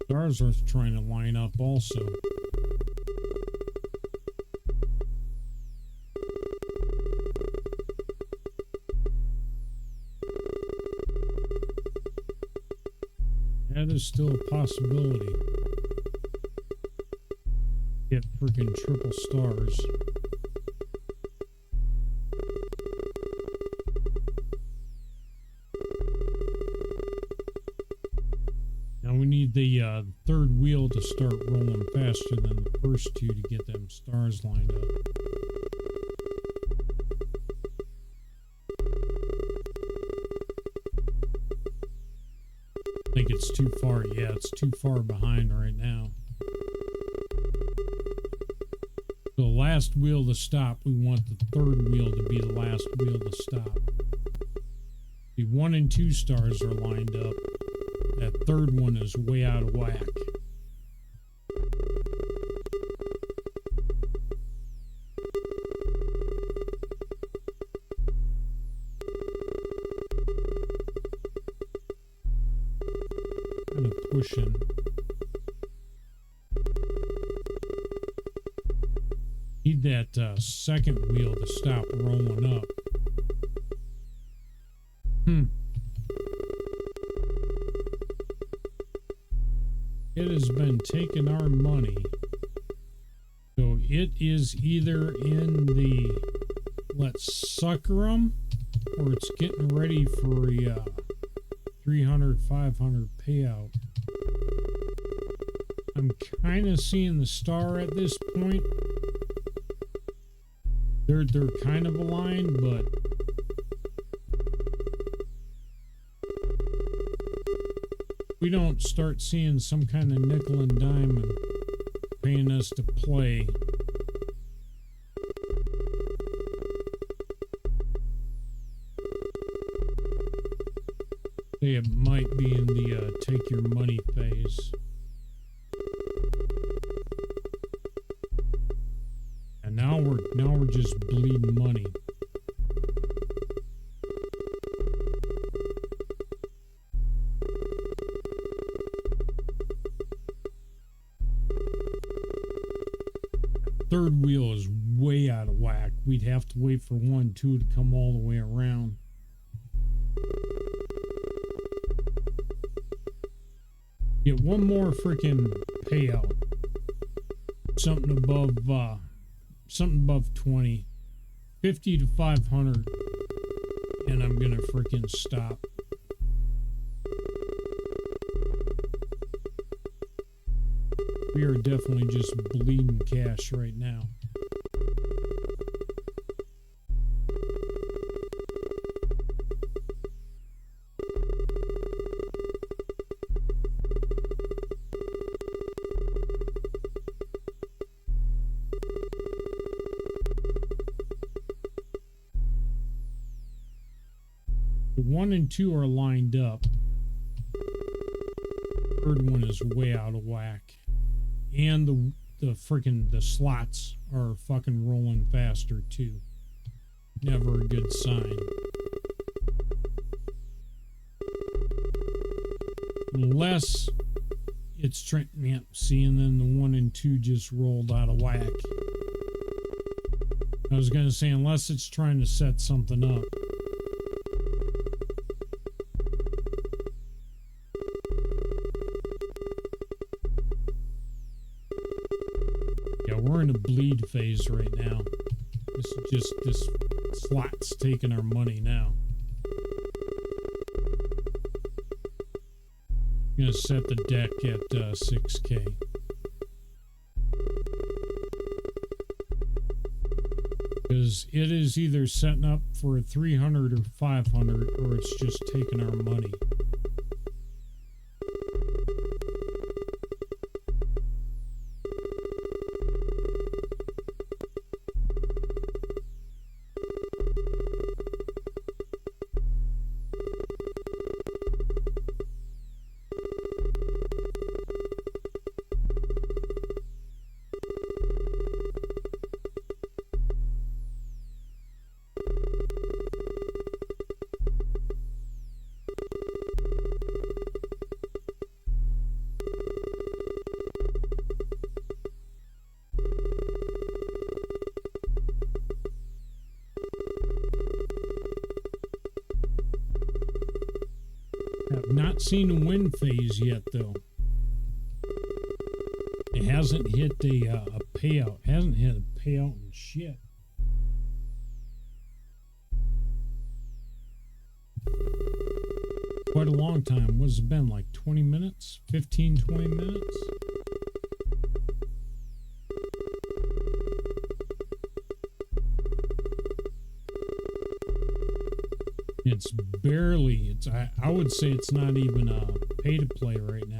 Stars are trying to line up also. That is still a possibility. Get freaking triple stars. Now we need the third wheel to start rolling faster than the first two to get them stars lined up. I think it's too far. Yeah, it's too far behind right now. The last wheel to stop, we want the third wheel to be the last wheel to stop. The 1 and 2 stars are lined up. That third one is way out of whack. Kind of pushing. Need that second wheel to stop rolling up. It has been taking our money. So it is either in the let's sucker 'em, or it's getting ready for a 300, 500 payout. I'm kind of seeing the star at this point. they're kind of aligned, but we don't start seeing some kind of nickel and dime and paying us to play. It might be in the take your money phase. And now we're just bleeding money. Third wheel is way out of whack. We'd have to wait for 1, 2 to come all the way around. Get one more freaking payout. Something above 20. 50 to 500. And I'm gonna freaking stop. We are definitely just bleeding cash right now. The 1 and 2 are lined up. Third one is way out of whack. And the slots are fucking rolling faster too. Never a good sign. Unless it's man, see, and then the 1 and 2 just rolled out of whack. I was gonna say, unless it's trying to set something up. We're in a bleed phase right now. This slot's taking our money now. I'm gonna set the deck at 6K. Because it is either setting up for a 300 or 500, or it's just taking our money. Not seen a win phase yet, though. It hasn't hit a payout. Hasn't hit a payout and shit. Quite a long time. What's it been, like 20 minutes? 15, 20 minutes? It's barely, I would say it's not even pay to play right now.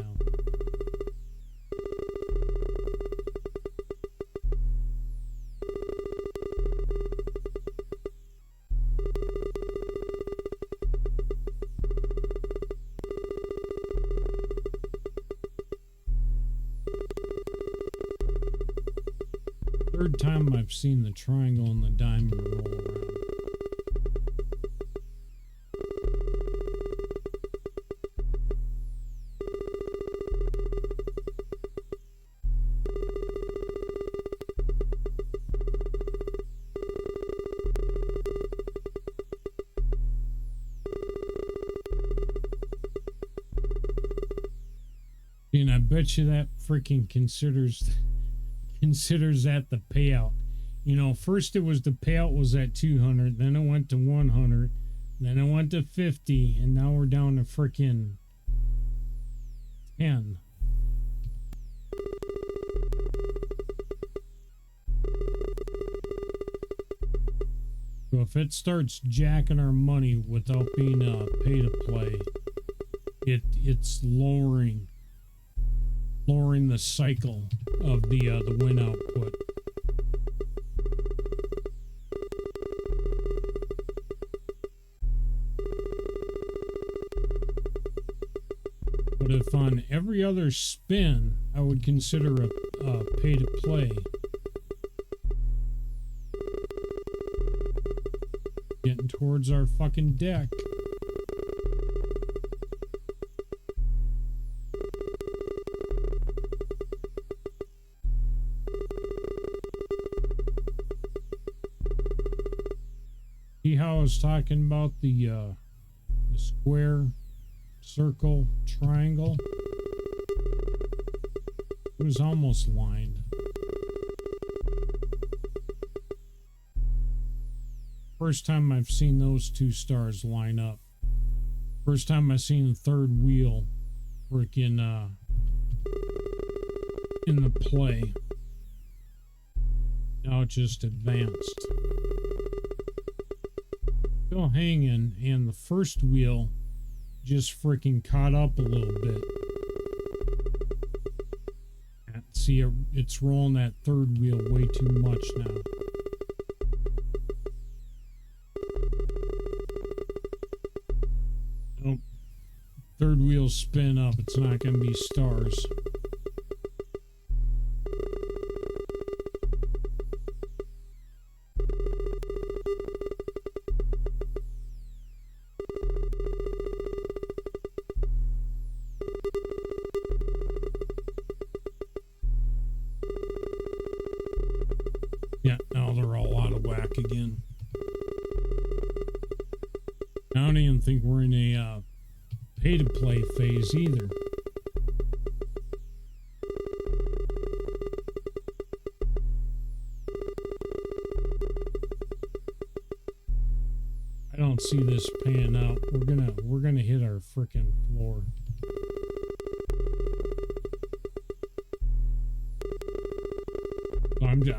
Third time I've seen the triangle and the diamond roll around. And I bet you that freaking considers that the payout. You know, first it was the payout was at 200, then it went to 100, then it went to 50, and now we're down to freaking 10. So if it starts jacking our money without being pay to play, it's lowering the cycle of the win output. But if on every other spin I would consider a pay to play, getting towards our fucking deck. See how I was talking about the square, circle, triangle? It was almost lined. First time I've seen those two stars line up. First time I've seen the third wheel freaking in the play. Now it just advanced. Still hanging, and the first wheel just freaking caught up a little bit. See, it's rolling that third wheel way too much now. Nope. Third wheel spin up. It's not going to be stars. Yeah, now they're all out of whack again. I don't even think we're in a pay-to-play phase either. I don't see this paying out. We're gonna hit our frickin' floor.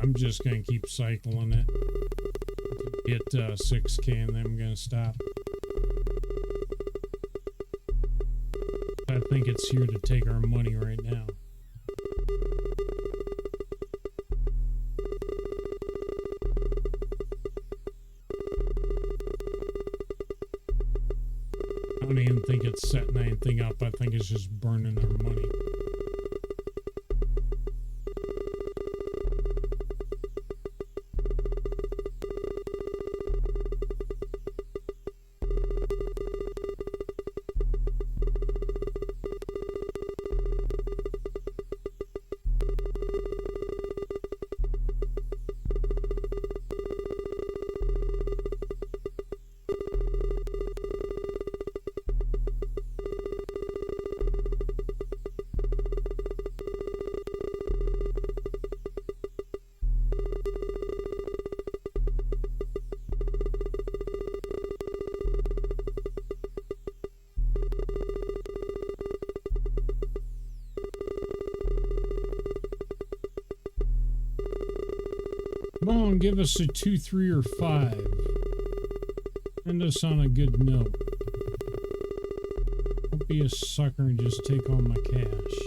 I'm just gonna keep cycling it. Hit 6K and then I'm gonna stop. I think it's here to take our money right now. I don't even think it's setting anything up. I think it's just burning our money. Come on, give us a 2, 3, or 5. End us on a good note. Don't be a sucker and just take all my cash.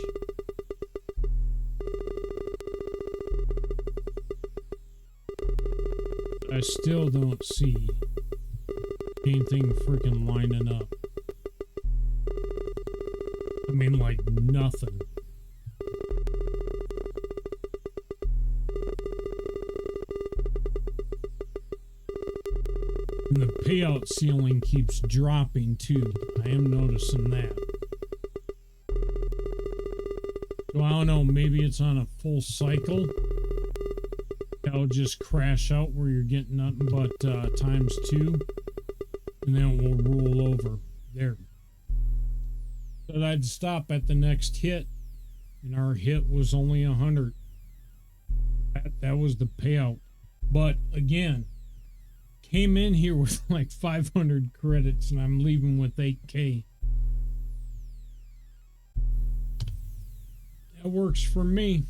I still don't see anything freaking lining up. I mean, like nothing. And the payout ceiling keeps dropping too. I am noticing that. So I don't know, maybe it's on a full cycle. That'll just crash out where you're getting nothing but ×2. And then it will roll over. There. But I'd stop at the next hit. And our hit was only 100. That was the payout. But again, came in here with like 500 credits and I'm leaving with 8K. That works for me.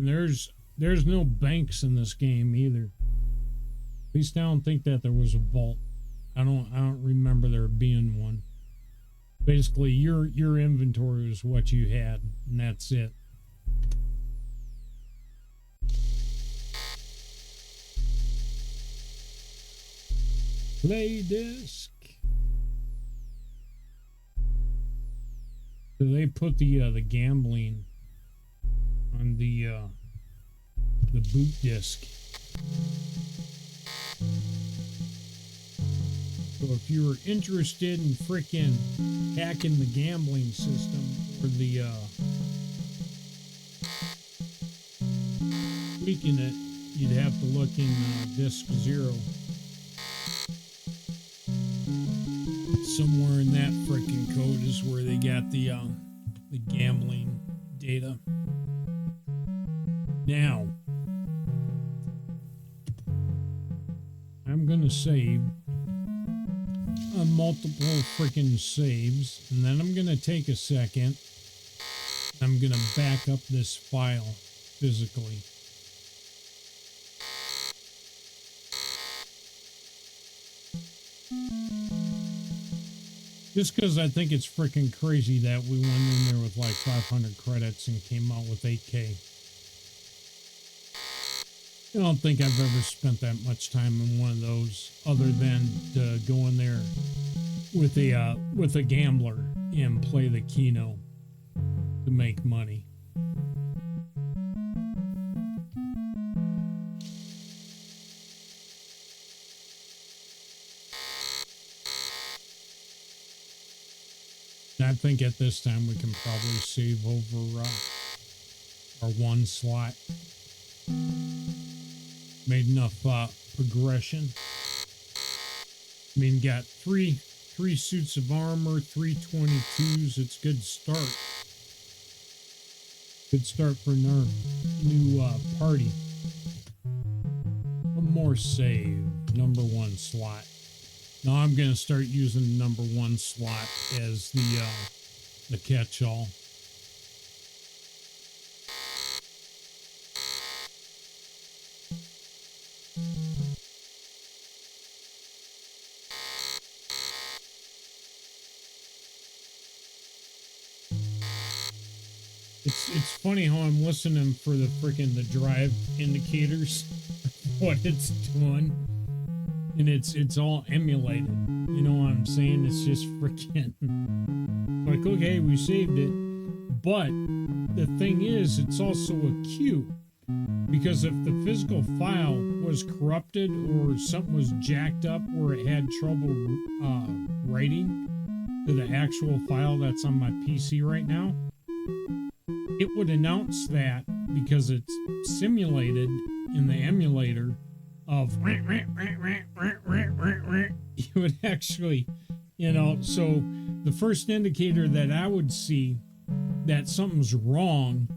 And there's no banks in this game either. At least I don't think that there was a vault. I don't remember there being one. Basically, your inventory was what you had, and that's it. Play disc. So they put the gambling on the boot disc. So if you were interested in frickin' hacking the gambling system or the tweaking it, you'd have to look in disk 0. Somewhere in that frickin' code is where they got the gambling data. Now, I'm gonna save on multiple freaking saves, and then I'm gonna take a second. I'm gonna back up this file physically. Just because I think it's freaking crazy that we went in there with like 500 credits and came out with 8K. I don't think I've ever spent that much time in one of those, other than to go in there with a gambler and play the Keno to make money. I think at this time we can probably save over our one slot. Made enough progression. I mean, got three suits of armor, 322s. It's a good start. Good start for our new party. One more save. Number 1 slot. Now I'm going to start using the number 1 slot as the catch-all. It's funny how I'm listening for the drive indicators, what it's doing, and it's all emulated. You know what I'm saying? It's just freaking like, okay, we saved it, but the thing is, it's also a queue, because if the physical file was corrupted or something was jacked up or it had trouble writing to the actual file that's on my PC right now, it would announce that, because it's simulated in the emulator of you would actually, you know, so the first indicator that I would see that something's wrong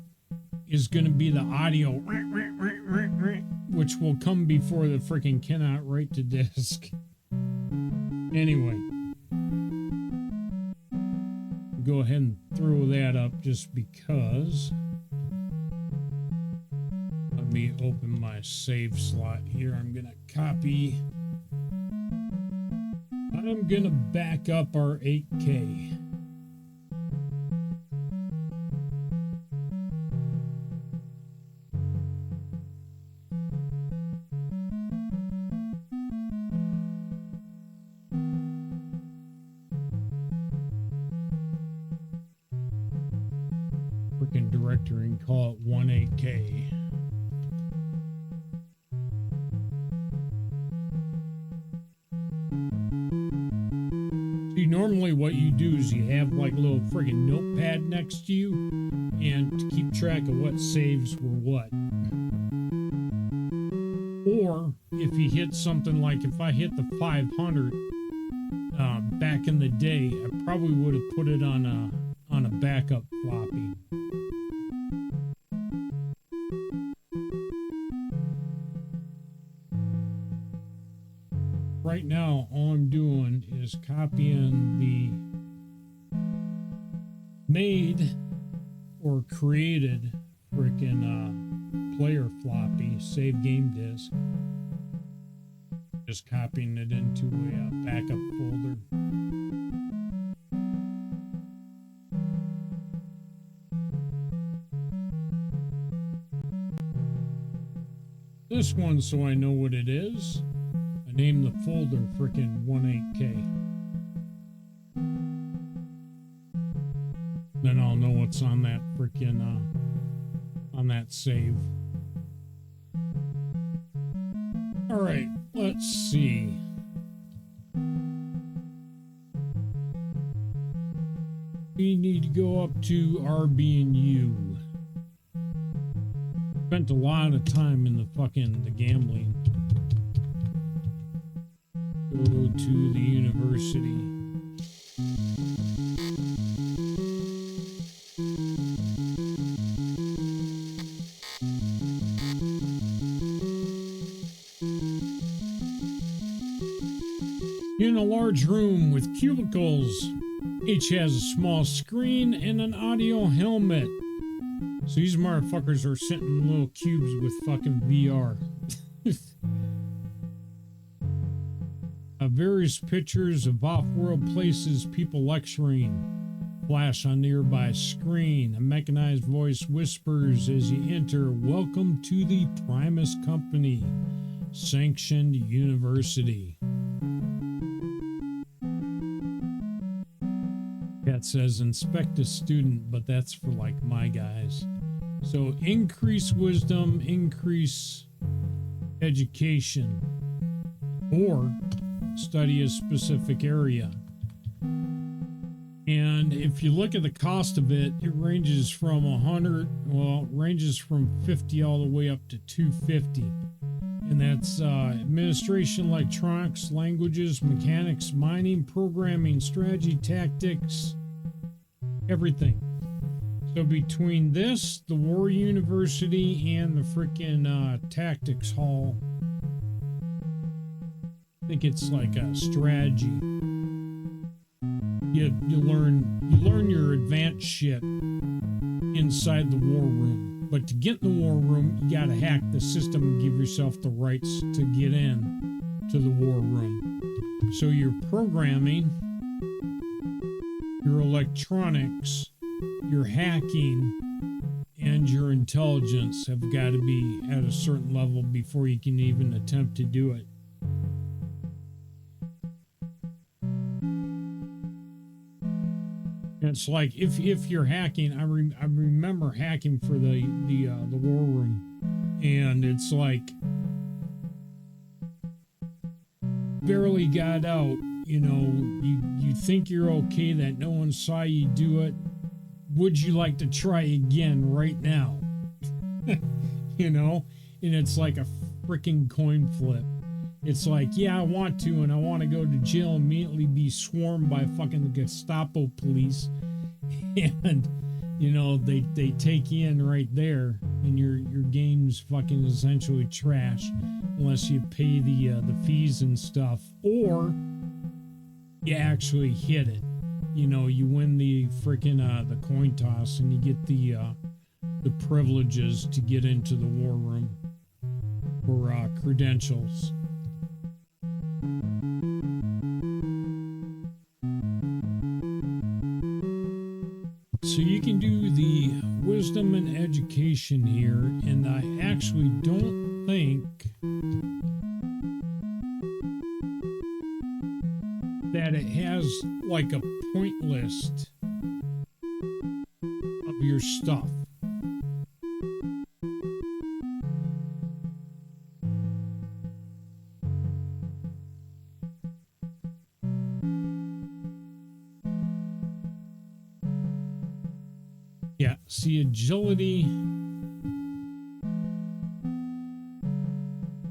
is going to be the audio, which will come before the freaking cannot write to disk. Anyway, go ahead and throw that up just because. Let me open my save slot here. I'm going to copy. I'm going to back up our 8K. Freaking directory and call it 18K. Normally what you do is you have like a little friggin' notepad next to you, and to keep track of what saves were what. Or if you hit something like, if I hit the 500 back in the day, I probably would have put it on a backup floppy. Right now, all I'm doing is copying the made or created frickin' player floppy, save game disk. Just copying it into a backup folder. This one, so I know what it is. I named the folder frickin' 18K. Then I'll know what's on that frickin' on that save. All right, let's see. We need to go up to RB and U. Spent a lot of time in the gambling. Go to the university. In a large room with cubicles, each has a small screen and an audio helmet. So these motherfuckers are sitting in little cubes with fucking VR. Various pictures of off-world places, people lecturing, flash on nearby screen. A mechanized voice whispers as you enter, "Welcome to the Primus Company, sanctioned university." Cat says, "Inspect a student," but that's for like my guys. So increase wisdom, increase education, or study a specific area. And if you look at the cost of it, it ranges from 100, well, it ranges from 50 all the way up to 250. And that's administration, electronics, languages, mechanics, mining, programming, strategy, tactics, everything. So between this, the War University, and the frickin' Tactics Hall, I think it's like a strategy. You learn your advanced shit inside the war room. But to get in the war room, you gotta hack the system and give yourself the rights to get in to the war room. So your programming, your electronics, your hacking, and your intelligence have got to be at a certain level before you can even attempt to do it. It's like if you're hacking, I remember hacking for the war room, and it's like barely got out. You know, you think you're okay that no one saw you do it. Would you like to try again right now? You know, and it's like a freaking coin flip. It's like, yeah, I want to, and I want to go to jail, immediately be swarmed by fucking Gestapo police, and you know they take you in right there, and your game's fucking essentially trash unless you pay the fees and stuff, or you actually hit it. You know, you win the freaking the coin toss, and you get the privileges to get into the war room for credentials. So you can do the wisdom and education here, and I actually don't think that it has like a point list of your stuff. Yeah, see, agility.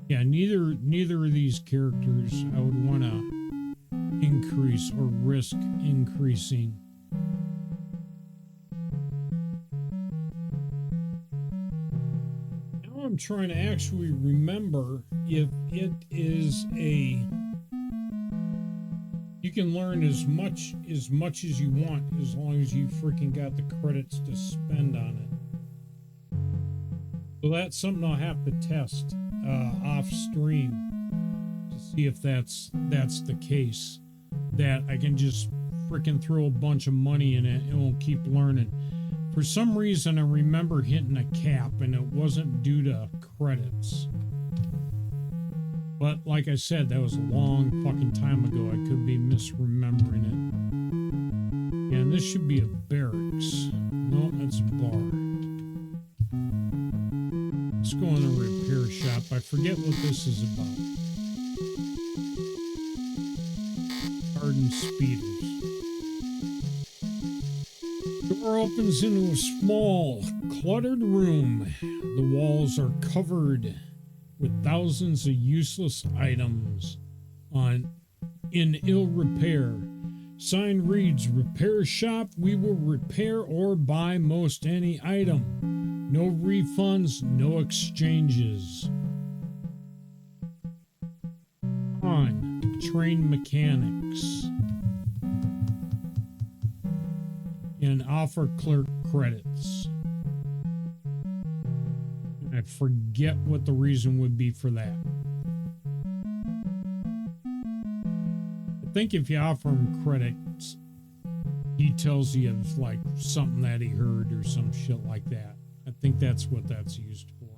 Yeah, neither of these characters I would want to increase or risk increasing. Now I'm trying to actually remember if it is a... You can learn as much as you want as long as you freaking got the credits to spend on it. So that's something I'll have to test off stream to see if that's the case. That I can just freaking throw a bunch of money in it and we'll keep learning. For some reason, I remember hitting a cap, and it wasn't due to credits. But like I said, that was a long fucking time ago. I could be misremembering it. And this should be a barracks. No, that's a bar. Let's go in a repair shop. I forget what this is about. Garden speeders. Door opens into a small, cluttered room. The walls are covered with thousands of useless items in ill repair. Sign reads, "Repair shop. We will repair or buy most any item. No refunds, no exchanges. On, train mechanics. And offer clerk credits." I forget what the reason would be for that. I think if you offer him credits, he tells you of like something that he heard or some shit like that. I think that's what that's used for.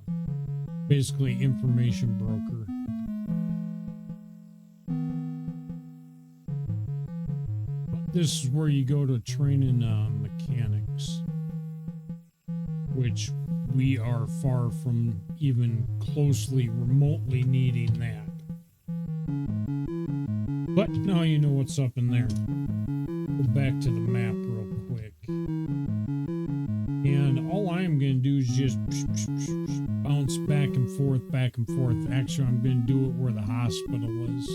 Basically, information broker. But this is where you go to training mechanics, which we are far from even closely, remotely needing that. But now you know what's up in there. Go back to the map real quick. And all I'm going to do is just bounce back and forth, back and forth. Actually, I'm going to do it where the hospital is.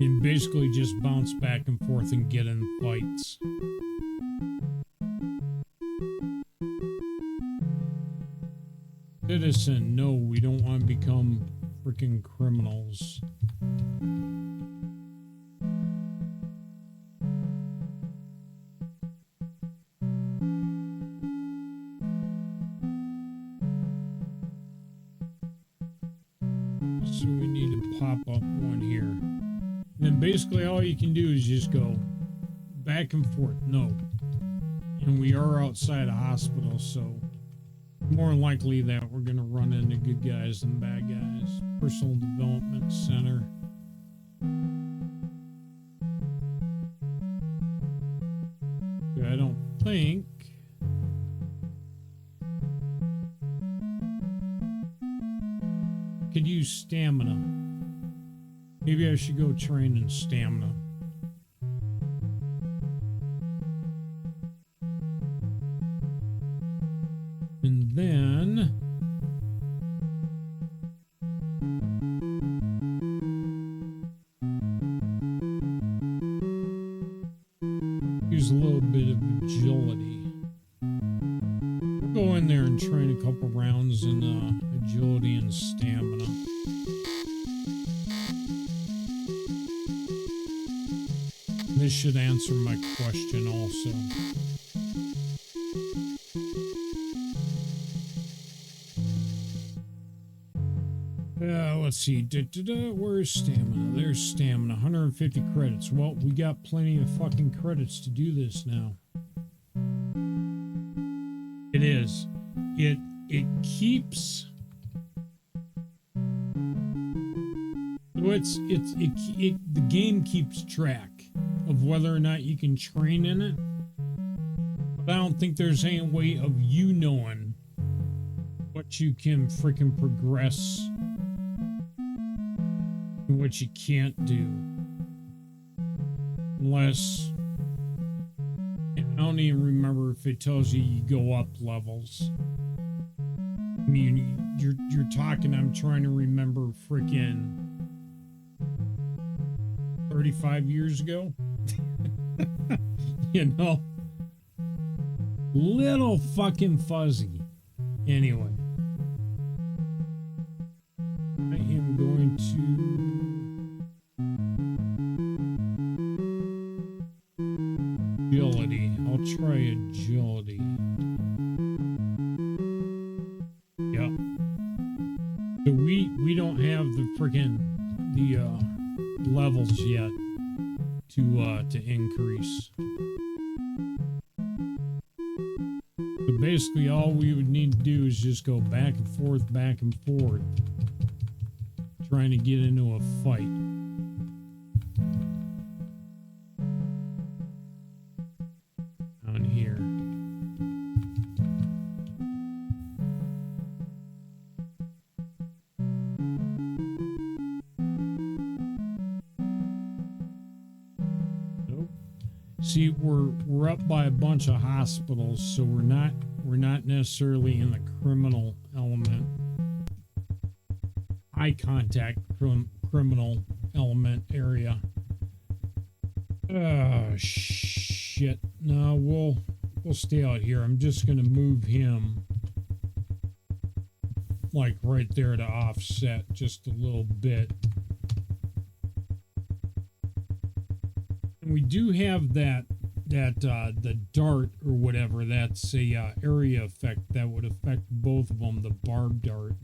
And basically just bounce back and forth and get in fights. Citizen, no, we don't want to become freaking criminals. So we need to pop up one here. And then basically all you can do is just go back and forth. No. And we are outside a hospital, so more likely that we're going to run into good guys than bad guys. Personal Development Center. I don't think. I could use stamina. Maybe I should go train in stamina. And then use a little bit of agility. We'll go in there and train a couple rounds in agility and stamina. And this should answer my question also. Let's see. Where's stamina? There's stamina. 150 credits. Well, we got plenty of fucking credits to do this now. It is. It keeps. So the game keeps track of whether or not you can train in it. But I don't think there's any way of you knowing what you can freaking progress and what you can't do. Unless, I don't even remember if it tells you you go up levels. I mean, you're talking, I'm trying to remember freaking 35 years ago. You know? Little fucking fuzzy. Anyway. I am going to agility. I'll try agility. So we don't have the freaking levels yet to increase. So basically all we would need to do is just go back and forth, trying to get into a fight. Down here. Nope. See, we're up by a bunch of hospitals, so we're not necessarily in the criminal element. High contact criminal element area. Oh shit. No, we'll stay out here. I'm just gonna move him like right there to offset just a little bit. And we do have that the dart or whatever. That's a area effect that would affect both of them. The barb dart.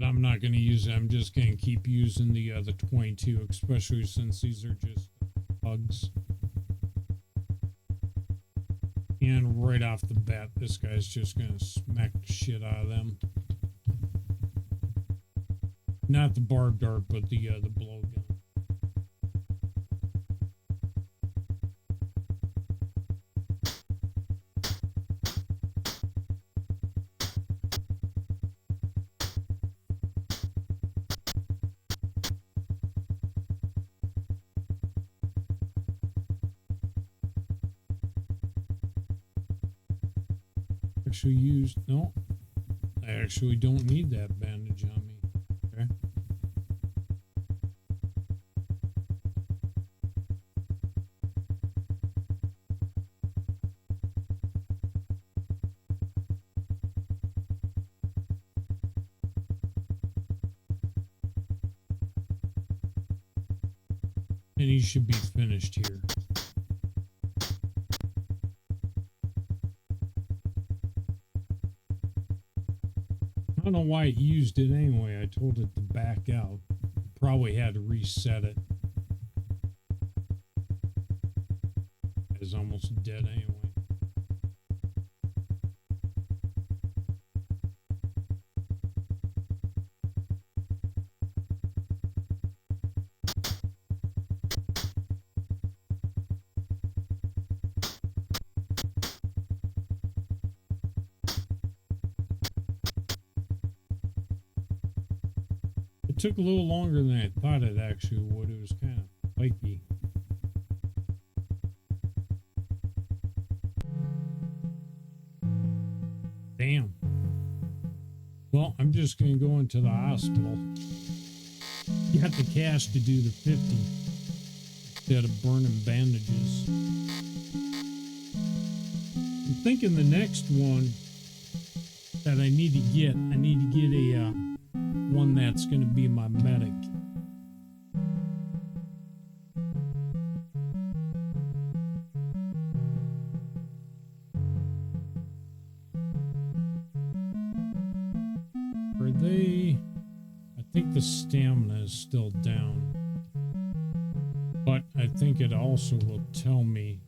I'm not going to use it. I'm just going to keep using the 22, especially since these are just bugs. And right off the bat, this guy's just going to smack the shit out of them. Not the barb dart, but the blow gun. No, I actually don't need that bandage on me. Okay. And he should be finished here. I don't know why it used it anyway. I told it to back out. Probably had to reset it. It's almost dead anyway. It took a little longer than I thought it actually would. It was kind of spiky. Damn. Well, I'm just going to go into the hospital. You have the cash to do the 50 instead of burning bandages. I'm thinking the next one that I need to get a one that's going to be my medic. Are they? I think the stamina is still down, but I think it also will tell me.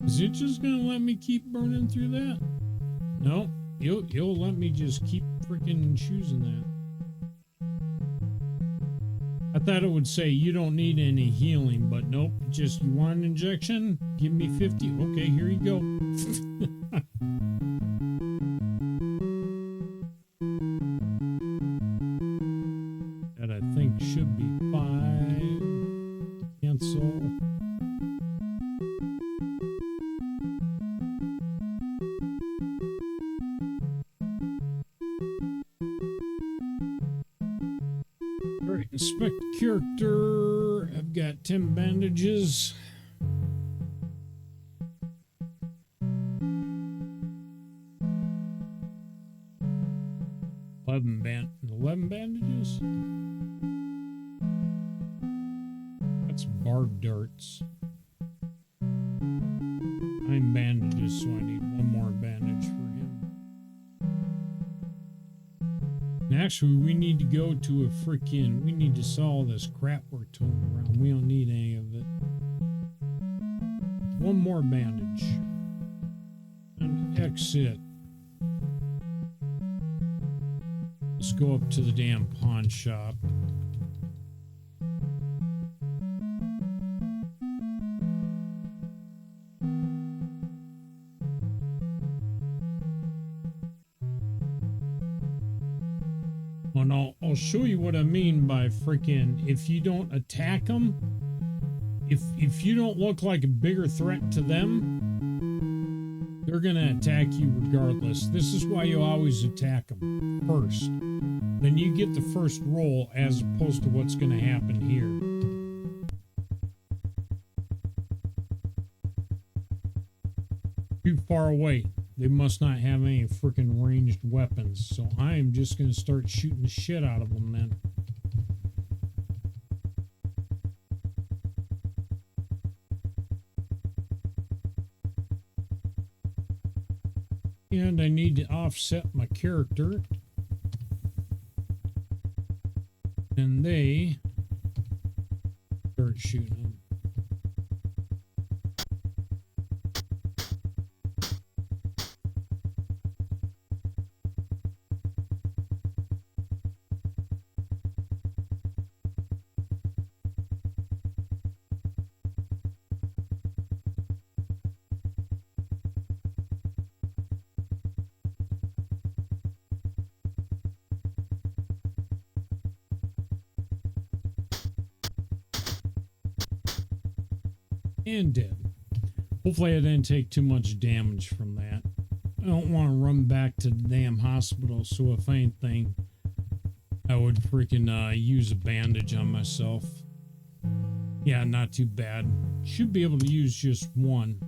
Is it just gonna let me keep burning through that? No, you'll let me just keep freaking choosing that. I thought it would say you don't need any healing, but nope, just you want an injection? Give me 50. Okay, here you go. That I think should be 5. Cancel. Inspect character. I've got 10 bandages. Eleven bandages. barb darts. 9 bandages, so I need 1 more bandage for him. And actually, we need to go to a freaking... We need to sell all this crap we're towing around. We don't need any of it. 1 more bandage. And exit. Let's go up to the damn pawn shop. And I'll show you what I mean by freaking, if you don't attack them, if you don't look like a bigger threat to them, they're gonna attack you regardless. This is why you always attack them first. Then you get the first roll as opposed to what's gonna happen here. Too far away. They must not have any freaking ranged weapons, so I am just going to start shooting the shit out of them then. And I need to offset my character. And they start shooting them. And dead. Hopefully I didn't take too much damage from that. I don't want to run back to the damn hospital, so if anything, I would freaking use a bandage on myself. Yeah, not too bad. Should be able to use just 1.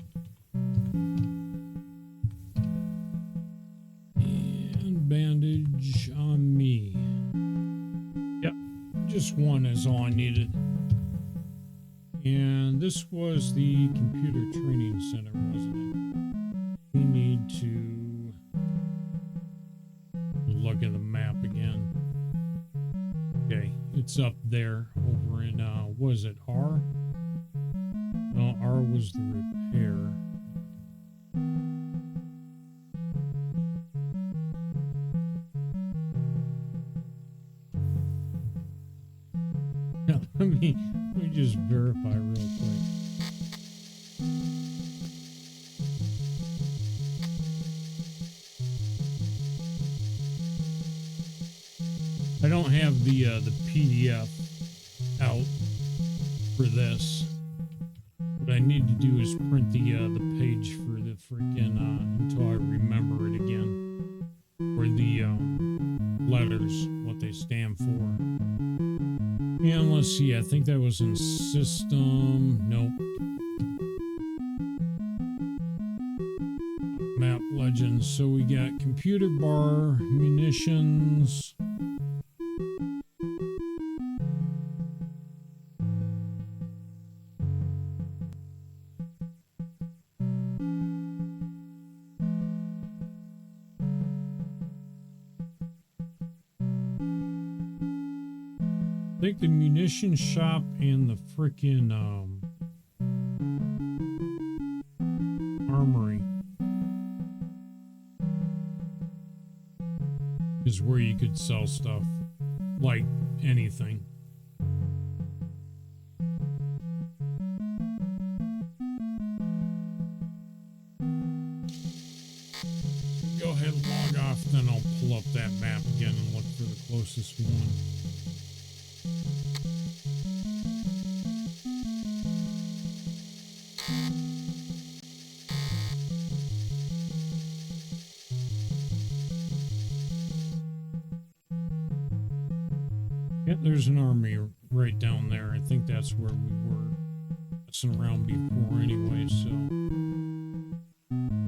And bandage on me. Yep, just 1 is all I needed. And this was the computer training center, wasn't it? We need to look at the map again. Okay, it's up there over in, was it R? No, R was the repair. Yeah, let me just verify real quick. I don't have the PDF out for this. What I need to do is print the page for the freaking until I remember it again, or the letters, what they stand for. And let's see, I think that was in system. Nope. Map legends. So we got computer bar, munitions. I think the munition shop and the frickin' armory is where you could sell stuff, like anything. Go ahead and log off, then I'll pull up that map again and look for the closest one. Yep, there's an army right down there. I think that's where we were messing around before anyway, so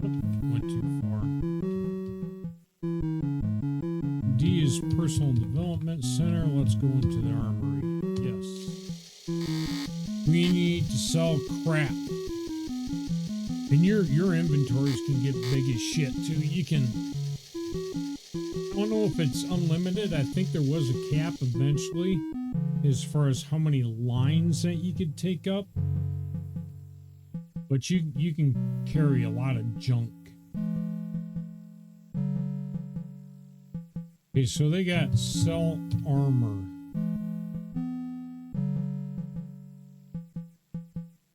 went too far. D is Personal Development Center. Let's go into the armory. Yes. We we need to sell crap. And your inventories can get big as shit too. You can, I don't know if it's unlimited. I think there was a cap eventually as far as how many lines that you could take up. But you can carry a lot of junk. Okay, so they got sell armor.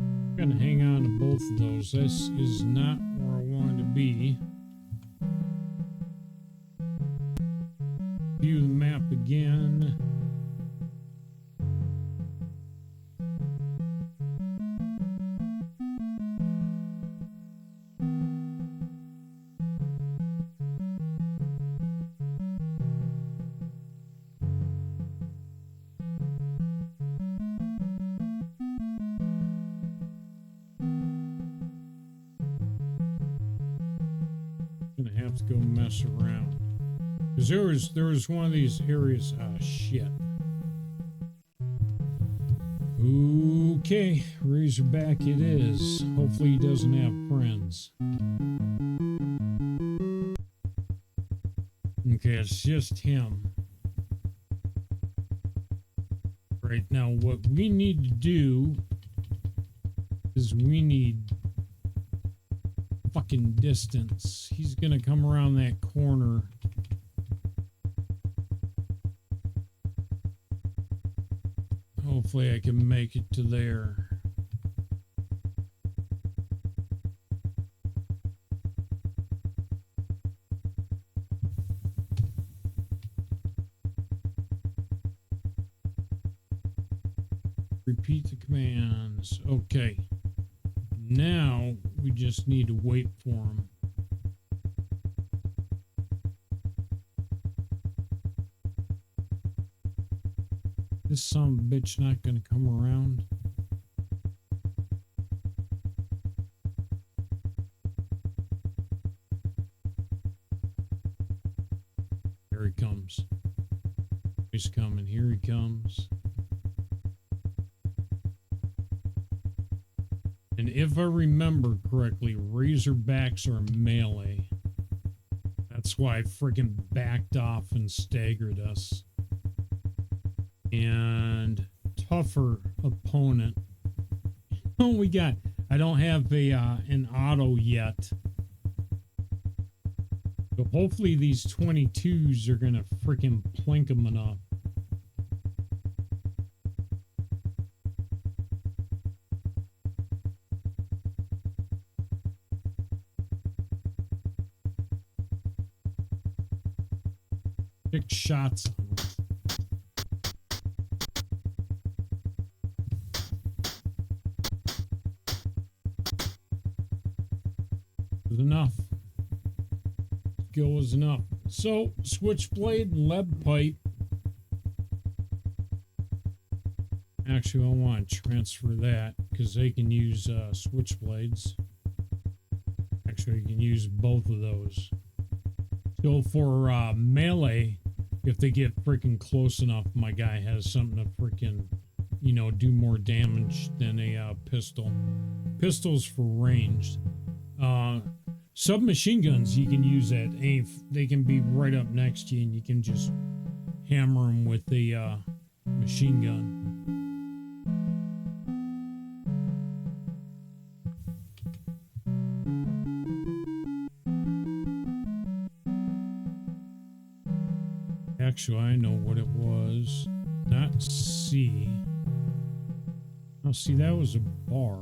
I'm gonna hang on to both of those. This is not where I wanted to be. View the map again. Go mess around, because there was one of these areas. Ah, shit. Okay, Razorback it is. Hopefully he doesn't have friends. Okay, it's just him right now. What we need to do is we need fucking distance. He's gonna come around that corner. Hopefully I can make it to there. Repeat the commands. Okay. Now we just need to wait for him. This son of a bitch not gonna come around. Here he comes. He's coming. Here he comes. And if I remember correctly, Razorbacks are melee. That's why I freaking backed off and staggered us. And tougher opponent. Oh, we got. I don't have a an auto yet. So hopefully these 22s are gonna freaking plink them enough. Pick shots on them. Was enough. Skill was enough. So, switchblade and lead pipe. Actually, I want to transfer that because they can use switchblades. Actually, you can use both of those. So for melee, if they get freaking close enough, my guy has something to freaking, you know, do more damage than a pistol. Pistols for ranged. Submachine guns you can use at aim. They can be right up next to you and you can just hammer them with the machine gun. Actually, I know what it was. Not C. Oh, see, that was a bar.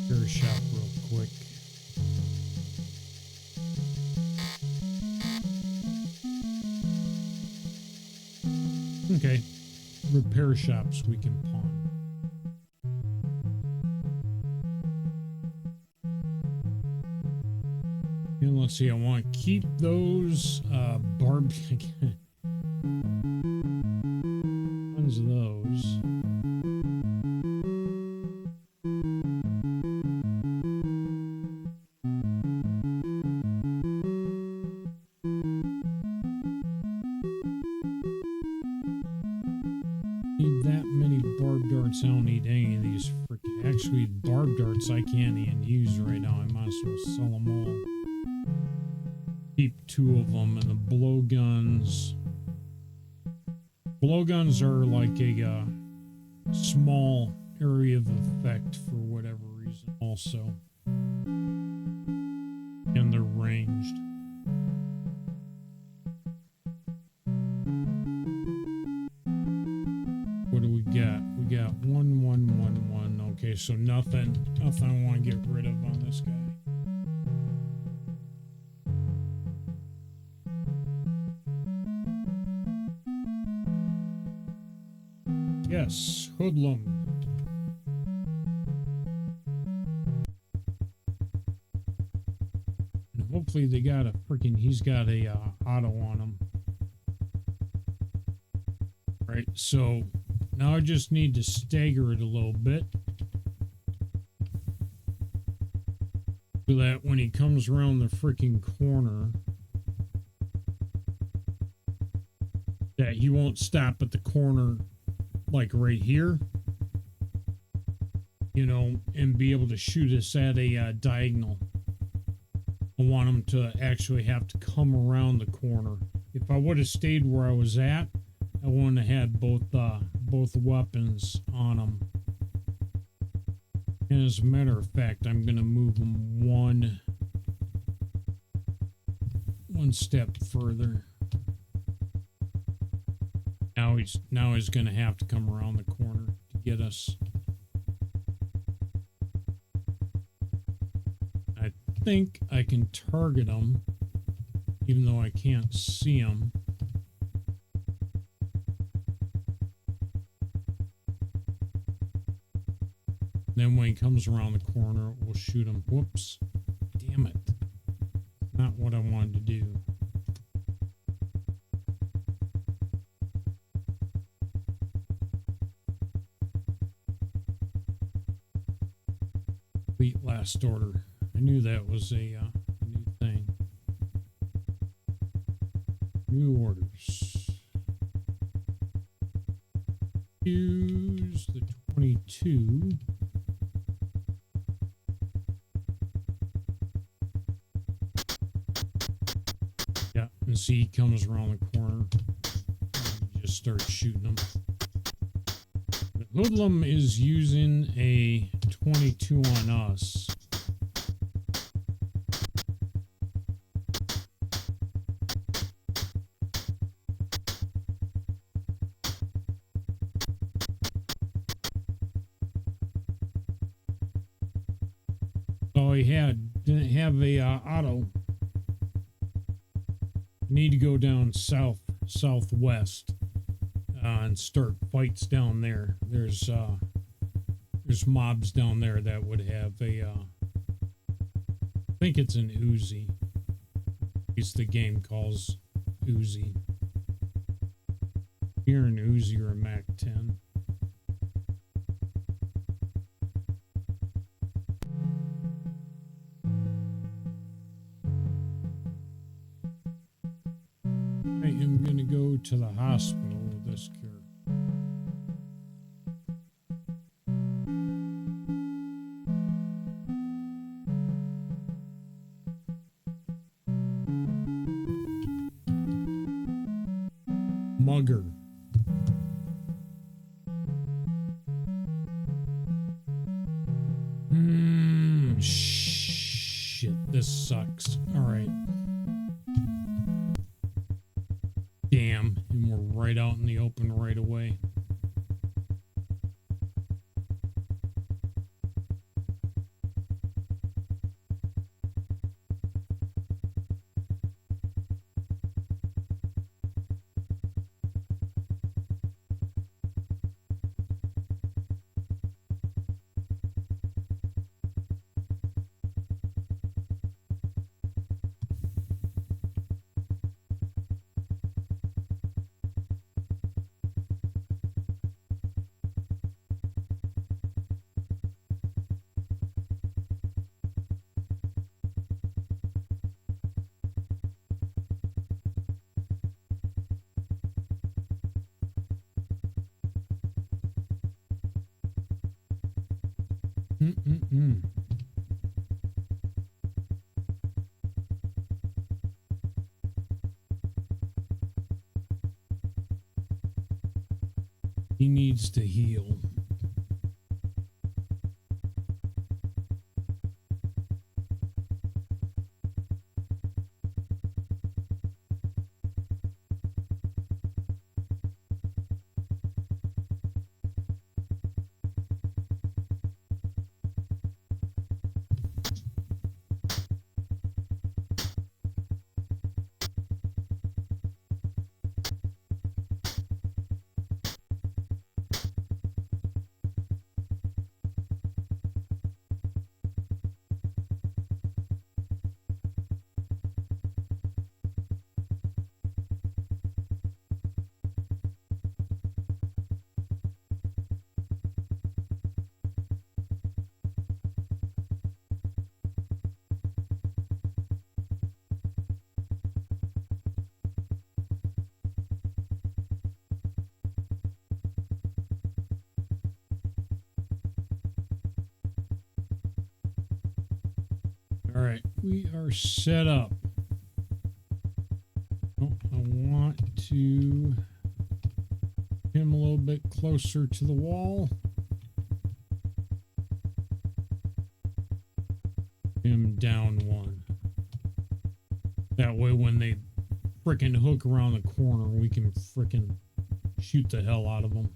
Repair shop real quick. Okay. Repair shops we can pawn. And let's see, I want to keep those barbecue. Tons of those. barb darts I can't even use right now. I might as well sell them all. Keep 2 of them, and the blowguns. Blowguns are like a small area of effect for whatever reason also. And they're ranged. What do we got? We got 1, 1, 1, 1. Okay, so nothing I want to get rid of on this guy. Yes, hoodlum. And hopefully they got he's got a auto on him. Right, so now I just need to stagger it a little bit. So that when he comes around the freaking corner, that he won't stop at the corner like right here, you know, and be able to shoot us at a diagonal. I want him to actually have to come around the corner. If I would have stayed where I was at, I wouldn't have had both weapons on him. And as a matter of fact, I'm going to move him one step further. Now he's going to have to come around the corner to get us. I think I can target him, even though I can't see him. Then when he comes around the corner, we'll shoot him. Whoops. Damn it. Not what I wanted to do. Complete last order. I knew that was a new thing. New orders. Use the 22. Yeah, and see he comes around the corner. You just start shooting him. The hoodlum is using a 22 on us. All he didn't have a auto. Need to go down southwest and start fights down there. There's mobs down there that would have a I think it's an Uzi. It's the game calls Uzi. Here an Uzi or a Mac 10. I am going to go to the hospital with this character. Mugger. Shit, this sucks. All right. Damn, and we're right out in the open right away. He needs to heal. All right, we are set up. Oh, I want to get him a little bit closer to the wall. Him down one. That way when they frickin' hook around the corner, we can frickin' shoot the hell out of them.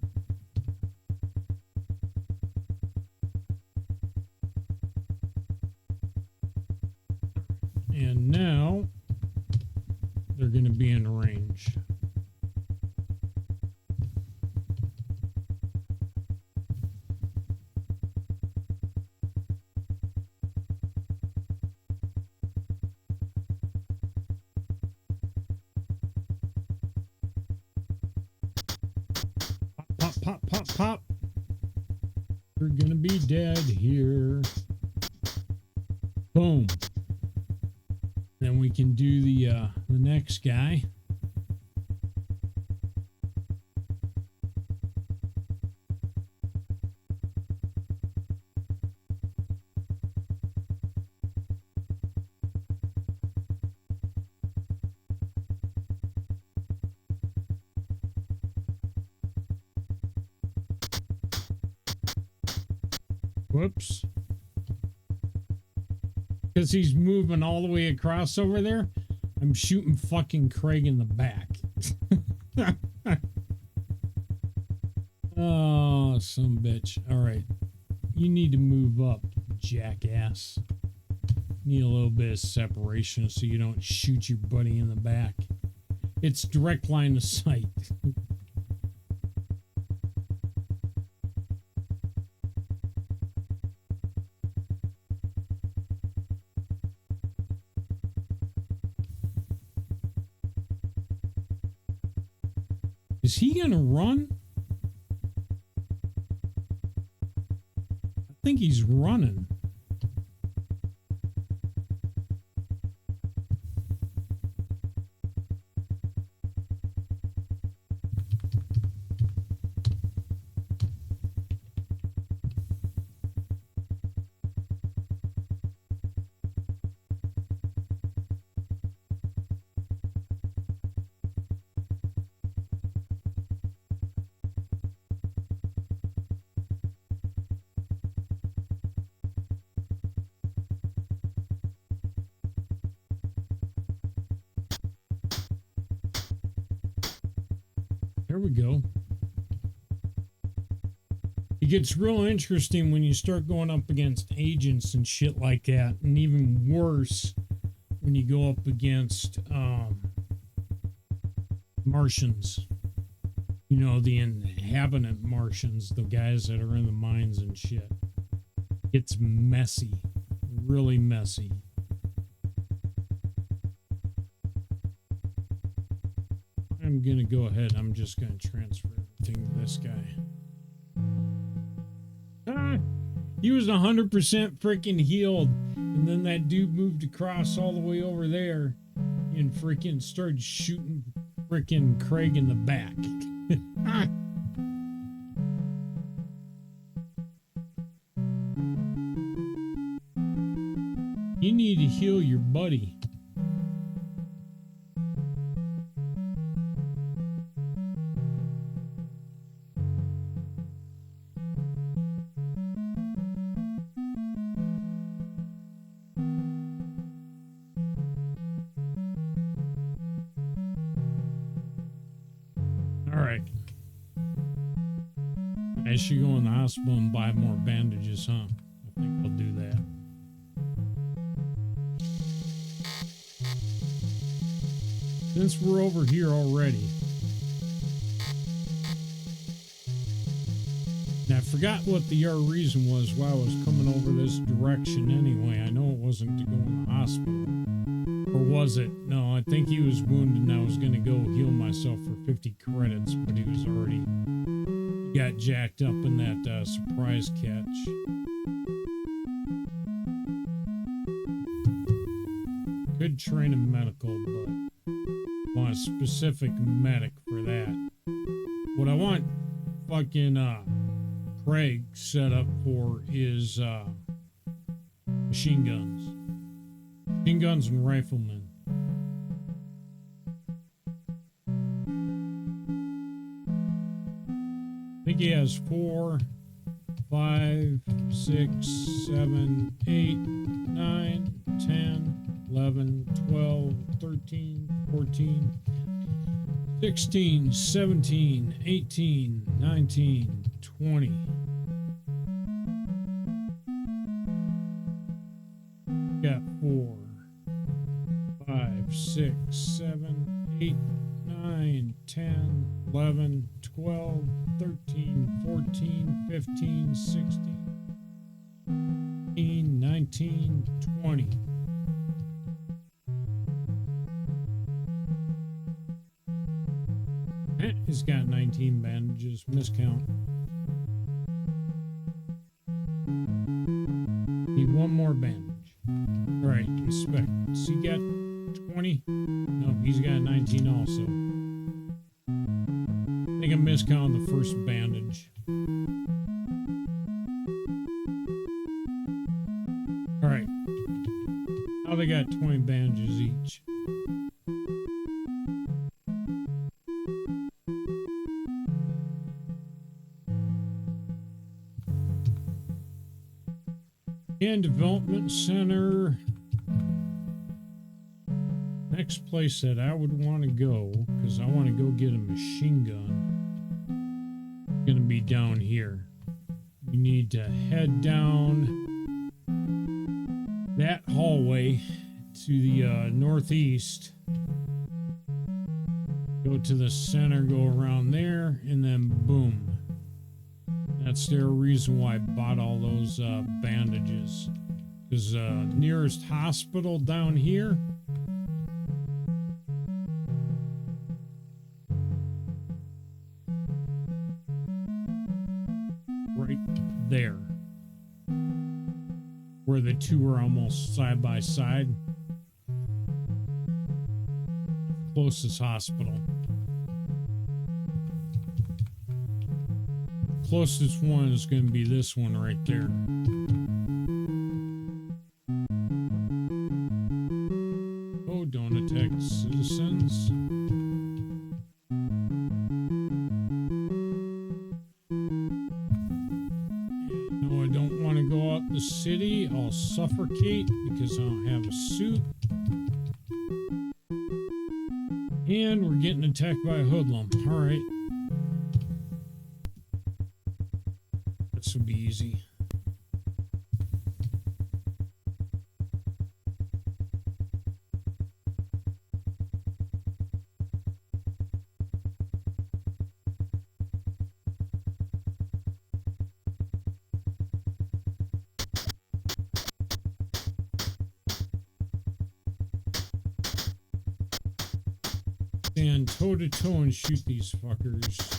And now they're going to be in range. Pop, pop, pop, pop. You're going to be dead here. Boom. Then we can do the next guy. Whoops. Because he's moving all the way across over there, I'm shooting fucking Craig in the back. Oh, some bitch. All right. You need to move up, jackass. Need a little bit of separation so you don't shoot your buddy in the back. It's direct line of sight. Is he gonna run? I think he's running. There we go. It gets real interesting when you start going up against agents and shit like that, and even worse when you go up against Martians. You know, the inhabitant Martians, the guys that are in the mines and shit. It's messy. Really messy. I'm gonna go ahead. I'm just gonna transfer everything to this guy. He was 100% freaking healed, and then that dude moved across all the way over there and freaking started shooting freaking Craig in the back. You need to heal your buddy. All right. I should go in the hospital and buy more bandages, huh? I think I'll do that. Since we're over here already. And I forgot what the reason was why I was coming over this direction anyway. I know it wasn't to go in the hospital. Or was it? No, I think he was wounded and I was going to go heal myself for 50 credits, but he was already... He got jacked up in that surprise catch. Could train a medical, but I want a specific medic for that. What I want fucking Craig set up for is machine guns. Machine guns and riflemen. I think he has 4, 5, 6, 7, 8, 9, 10, 11, 12, 13, 14, 16, 17, 18, 19, 20. Got 4, 5, 6, 7, 8, 9, 10, 11, 12, 13, 14, 15, 16, 18, 19, 20. He's got 19 bandages. Miscount. Need one more bandage. Alright, inspect. Has he got 20? No, he's got 19 also. I think I miscounted the first bandage. Alright. Now they got 20 bandages each. And Development Center. Next place that I would want to go, because I want to go get a machine gun, it's going to be down here. We need to head down that hallway to the northeast. Go to the center, go around there, and then boom. That's their reason why I bought all those bandages. Because nearest hospital down here. Right there. Where the two are almost side by side. Closest hospital. Closest one is going to be this one right there. Oh, don't attack citizens. No, I don't want to go out the city. I'll suffocate because I don't have a suit. And we're getting attacked by a hoodlum. All right. This will be easy. Stand toe to toe and shoot these fuckers.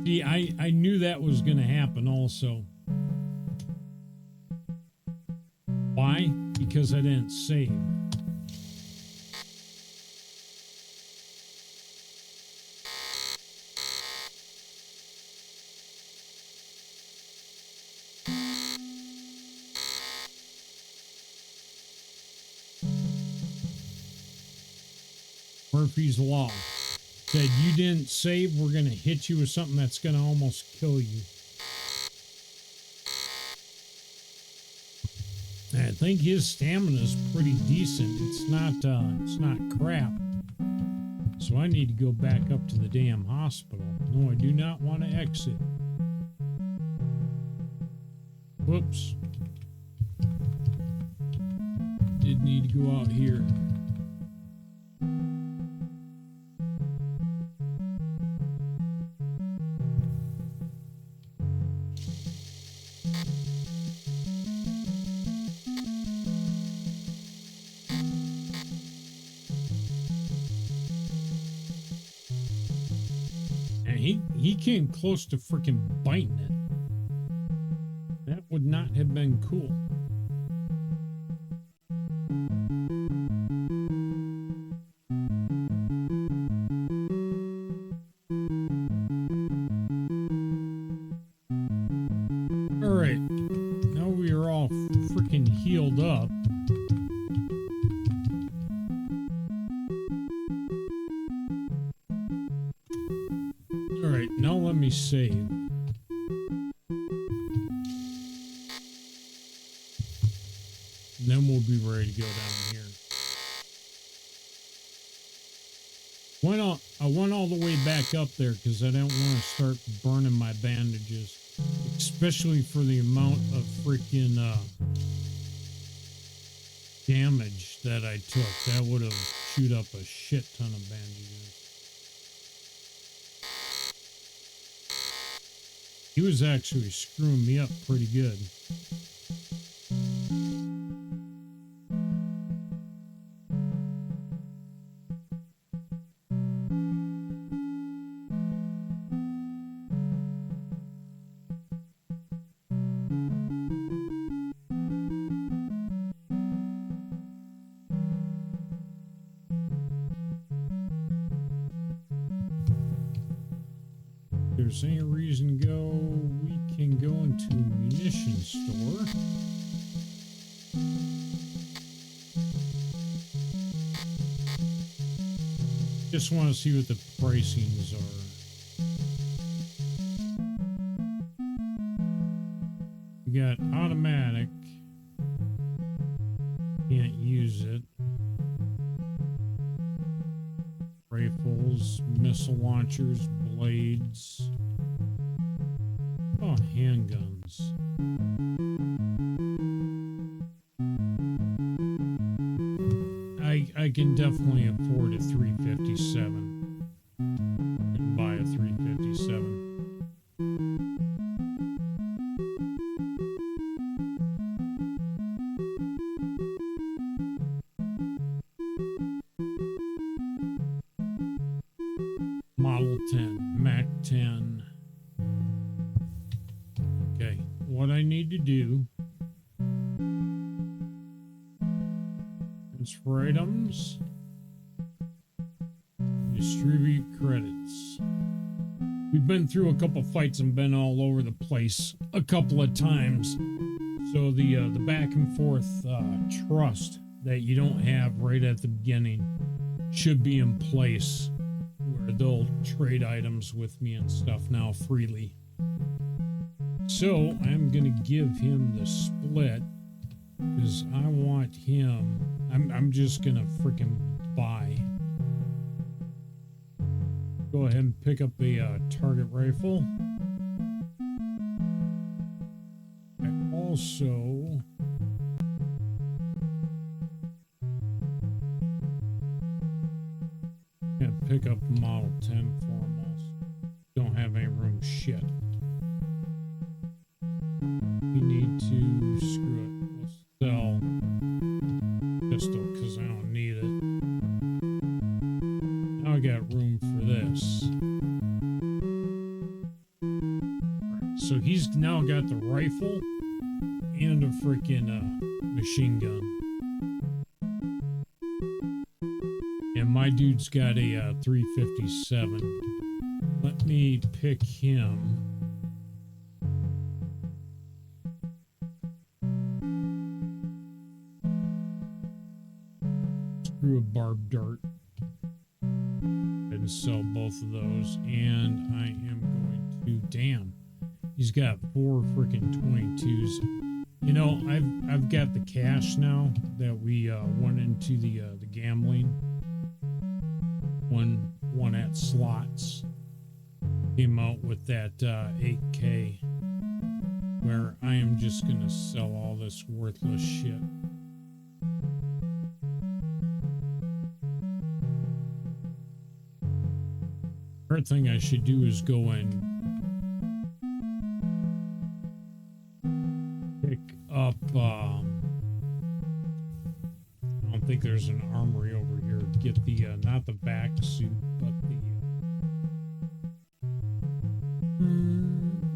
See, I knew that was going to happen also. Why? Because I didn't save. Murphy's Law said you didn't save, we're going to hit you with something that's going to almost kill you. I think his stamina is pretty decent. It's not crap. So I need to go back up to the damn hospital. No, I do not want to exit. Whoops. Did need to go out here. He came close to freaking biting it. That would not have been cool. All right. Now we are all freaking healed up. Now let me save. And then we'll be ready to go down here. I went all the way back up there because I don't want to start burning my bandages. Especially for the amount of freaking damage that I took. That would have chewed up a shit ton of bandages. He was actually screwing me up pretty good. If there's any reason to go, we can go into a munitions store. Just want to see what the pricings are. We got automatic. Can't use it. Rifles, missile launchers, blades. Oh, handguns. I can definitely afford a 357 and buy a 357. Model 10, Mac 10. Okay, what I need to do, transfer items, distribute credits. We've been through a couple fights and been all over the place a couple of times, so the back and forth trust that you don't have right at the beginning should be in place, where they'll trade items with me and stuff now freely. So I'm gonna give him the split because I want him. I'm just gonna freaking buy. Go ahead and pick up a target rifle. I also can pick up Model 10 for him also. Don't have any room shit. We need to screw it. We'll sell pistol because I don't need it. Now I got room for this. so he's now got the rifle and a freaking machine gun. And my dude's got a 357. Let me pick him. Screw a barbed dart. And sell both of those. And I am going to, damn, he's got 4 freaking 22s. You know, I've got the cash now that we went into the gambling. One at slots came out with that 8K, where I am just gonna sell all this worthless shit. First thing I should do is go and pick up. I don't think there's an armory over here. Get the not the vac suit, but the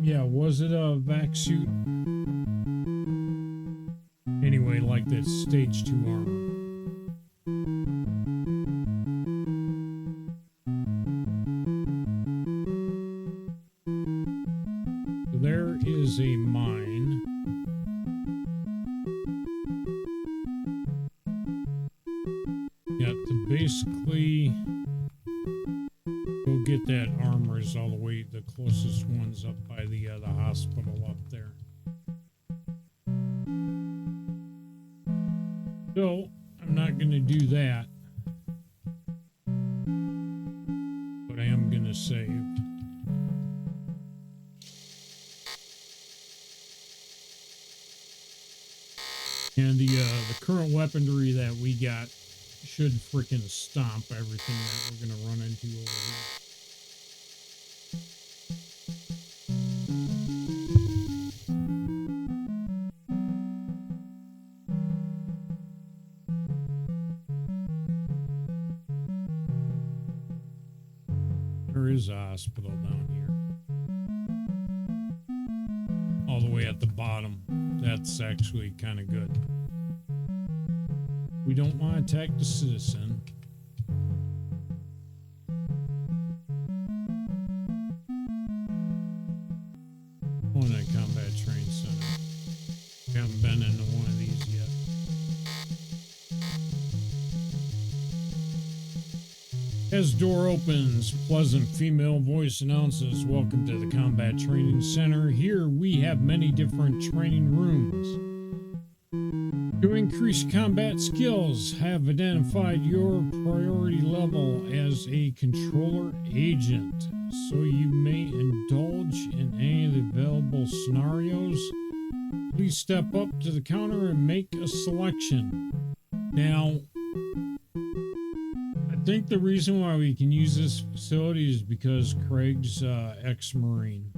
yeah, was it a vac suit? Anyway, like that stage 2 armor. So there is a mine. Basically go get that armors all the way, the closest ones up by the hospital up there. So I'm not gonna do that, but I am gonna save. And the current weaponry that we got should freaking stomp everything that we're gonna run into over here. There is a hospital down here. All the way at the bottom. That's actually kind of good. We don't want to attack the citizen. On a combat training center. We haven't been into one of these yet. As door opens, pleasant female voice announces, "Welcome to the Combat Training Center. Here we have many different training rooms. To increase combat skills, have identified your priority level as a controller agent, so you may indulge in any of the available scenarios. Please step up to the counter and make a selection." Now, I think the reason why we can use this facility is because Craig's ex-Marine.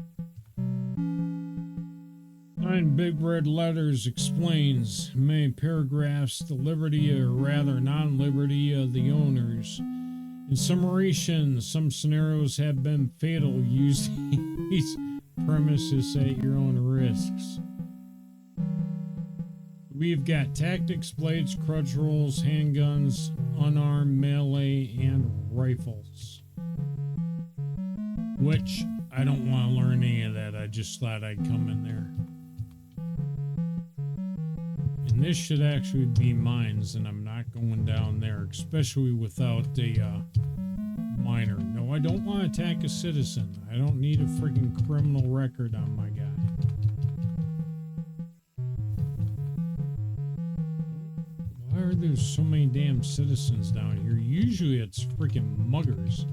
In big red letters explains many paragraphs the liberty, or rather non-liberty, of the owners. In summation, some scenarios have been fatal. Use these premises at your own risks. We've got tactics, blades, crutch rolls, handguns, unarmed, melee, and rifles. Which, I don't want to learn any of that. I just thought I'd come in there. And this should actually be mines, and I'm not going down there, especially without a miner. No, I don't want to attack a citizen. I don't need a freaking criminal record on my guy. Why are there so many damn citizens down here? Usually it's freaking muggers.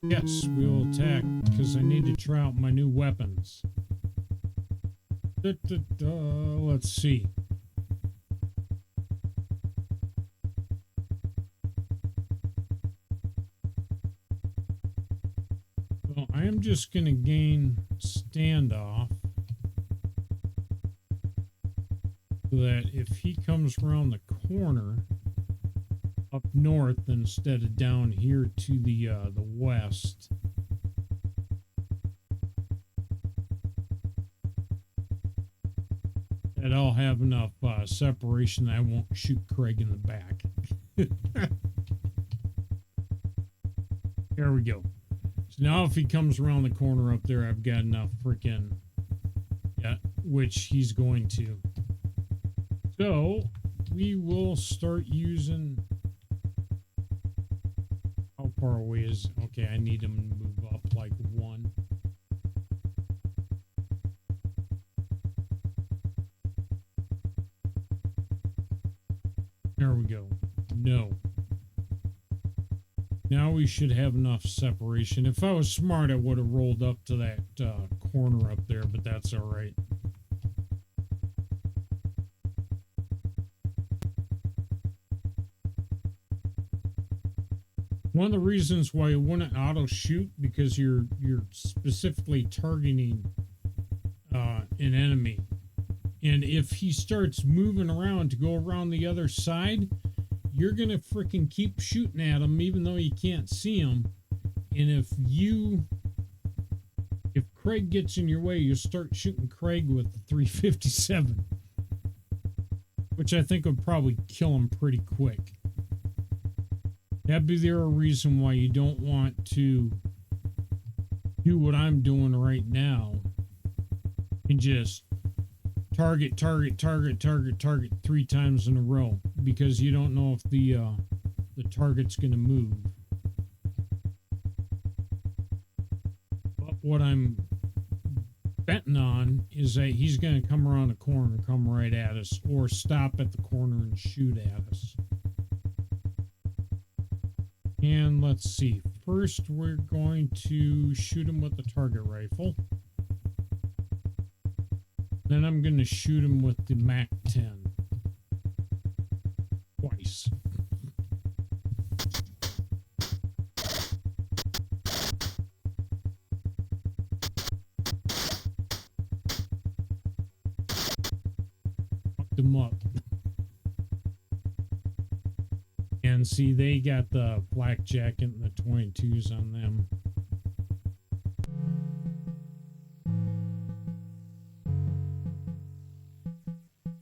Yes, we will attack because I need to try out my new weapons. Let's see. Well, I am just going to gain standoff so that if he comes around the corner, up north instead of down here to the west. And I'll have enough separation that I won't shoot Craig in the back. There we go. So now if he comes around the corner up there, I've got enough freaking, yeah, which he's going to. So we will start using, how far away is, okay, I need him to move up like 1. There we go. No. Now we should have enough separation. If I was smart, I would have rolled up to that corner up there, but that's all right. One of the reasons why you wouldn't auto shoot, because you're specifically targeting an enemy. And if he starts moving around to go around the other side, you're going to freaking keep shooting at him even though you can't see him. And if Craig gets in your way, you start shooting Craig with the 357. Which I think would probably kill him pretty quick. That'd be the reason why you don't want to do what I'm doing right now and just target 3 times in a row, because you don't know if the target's going to move. But what I'm betting on is that he's going to come around the corner and come right at us, or stop at the corner and shoot at us. And let's see. First, we're going to shoot him with the target rifle. Then I'm going to shoot him with the MAC-10. Twice. Fucked him up. And see, they got the flak jacket and the 22s on them.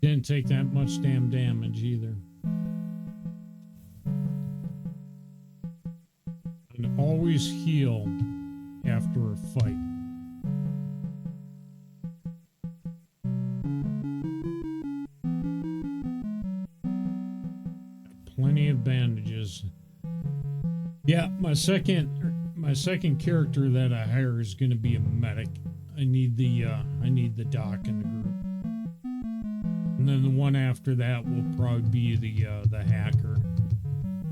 Didn't take that much damn damage either. And always heal after a fight. Plenty of bandages. Yeah, my second character that I hire is going to be a medic. I need the doc in the group. And then the one after that will probably be the hacker.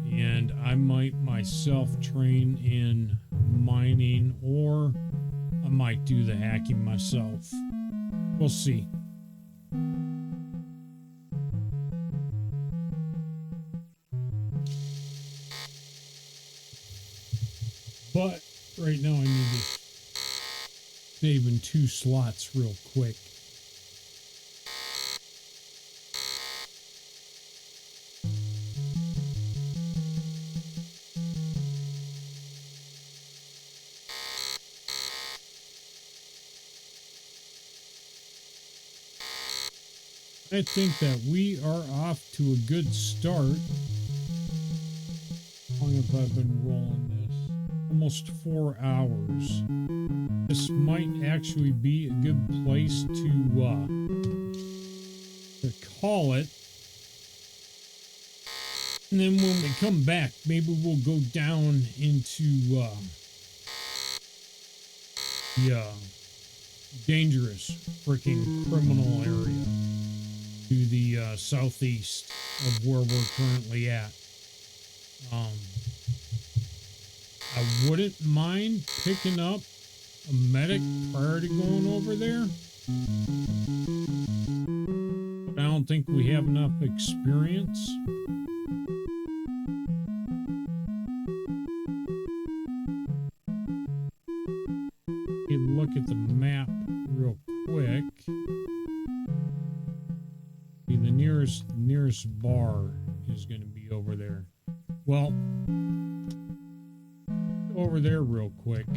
And I might myself train in mining, or I might do the hacking myself. We'll see. But right now I need to save in 2 slots real quick. I think that we are off to a good start. How long have I been rolling this? Almost 4 hours. This might actually be a good place to call it. And then when we come back, maybe we'll go down into the dangerous freaking criminal area to the southeast of where we're currently at. I wouldn't mind picking up a medic prior to going over there, but I don't think we have enough experience. You look at the map real quick. See, the nearest bar is going to be over there. Well, go over there real quick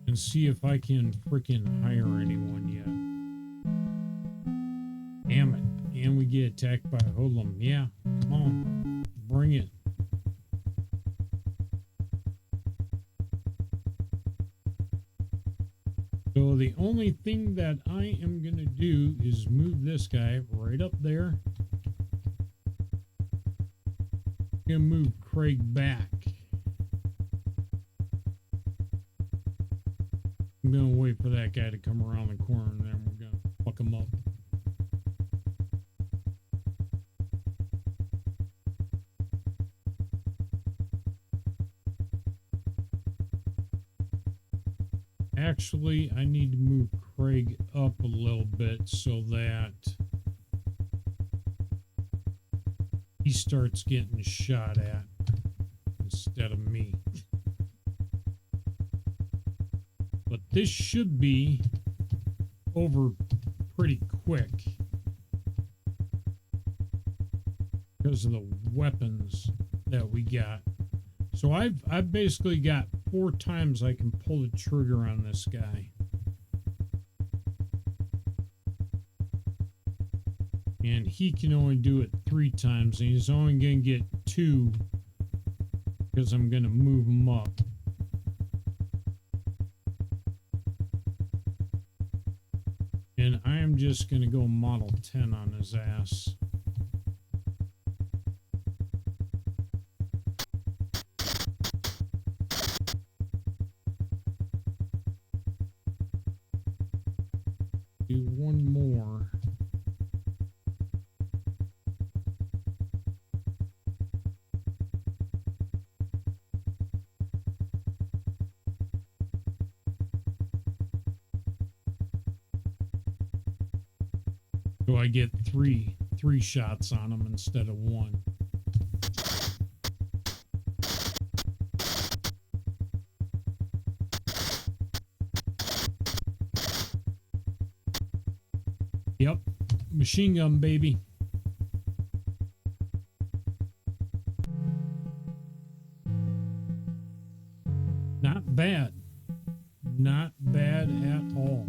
and see if I can freaking hire anyone yet. Damn it. And we get attacked by a hoodlum. Yeah, come on. Bring it. So the only thing that I am going to do is move this guy right up there. I'm going to move Craig back. I'm going to wait for that guy to come around the corner and then we're going to fuck him up. Actually, I need to move Craig up a little bit so that he starts getting shot at instead of me. But this should be over pretty quick because of the weapons that we got. So I've basically got 4 times I can pull the trigger on this guy. And he can only do it 3 times, and he's only going to get 2 because I'm going to move him up. And I am just going to go Model 10 on his ass. Do one more. So I get three shots on him instead of 1. Yep, machine gun, baby. Not bad. Not bad at all.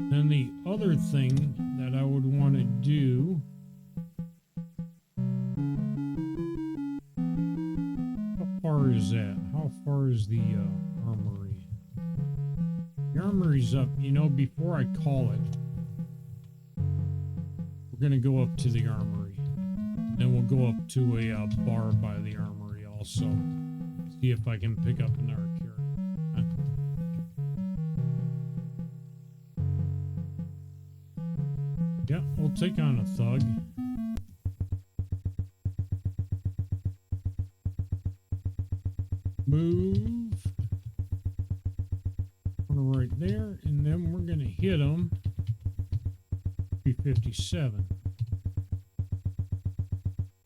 Then the other thing that I would want to do, how far is that? How far is the armory? The armory's up, you know, before I call it, we're going to go up to the armory. Then we'll go up to a bar by the armory also. See if I can pick up another character. Yeah, we'll take on a thug. Move. Right there, and then we're going to hit him. 357.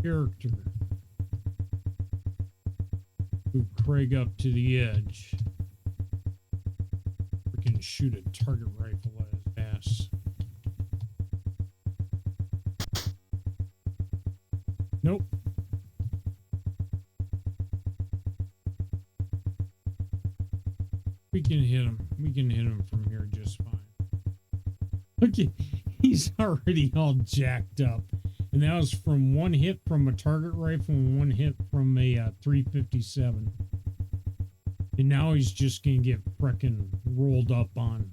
Character. Move Craig up to the edge. We can shoot a target rifle at his ass. Nope. We can hit him. We can hit him from here just fine. Look, he's already all jacked up. And that was from 1 hit from a target rifle and 1 hit from a 357. And now he's just going to get frickin' rolled up on.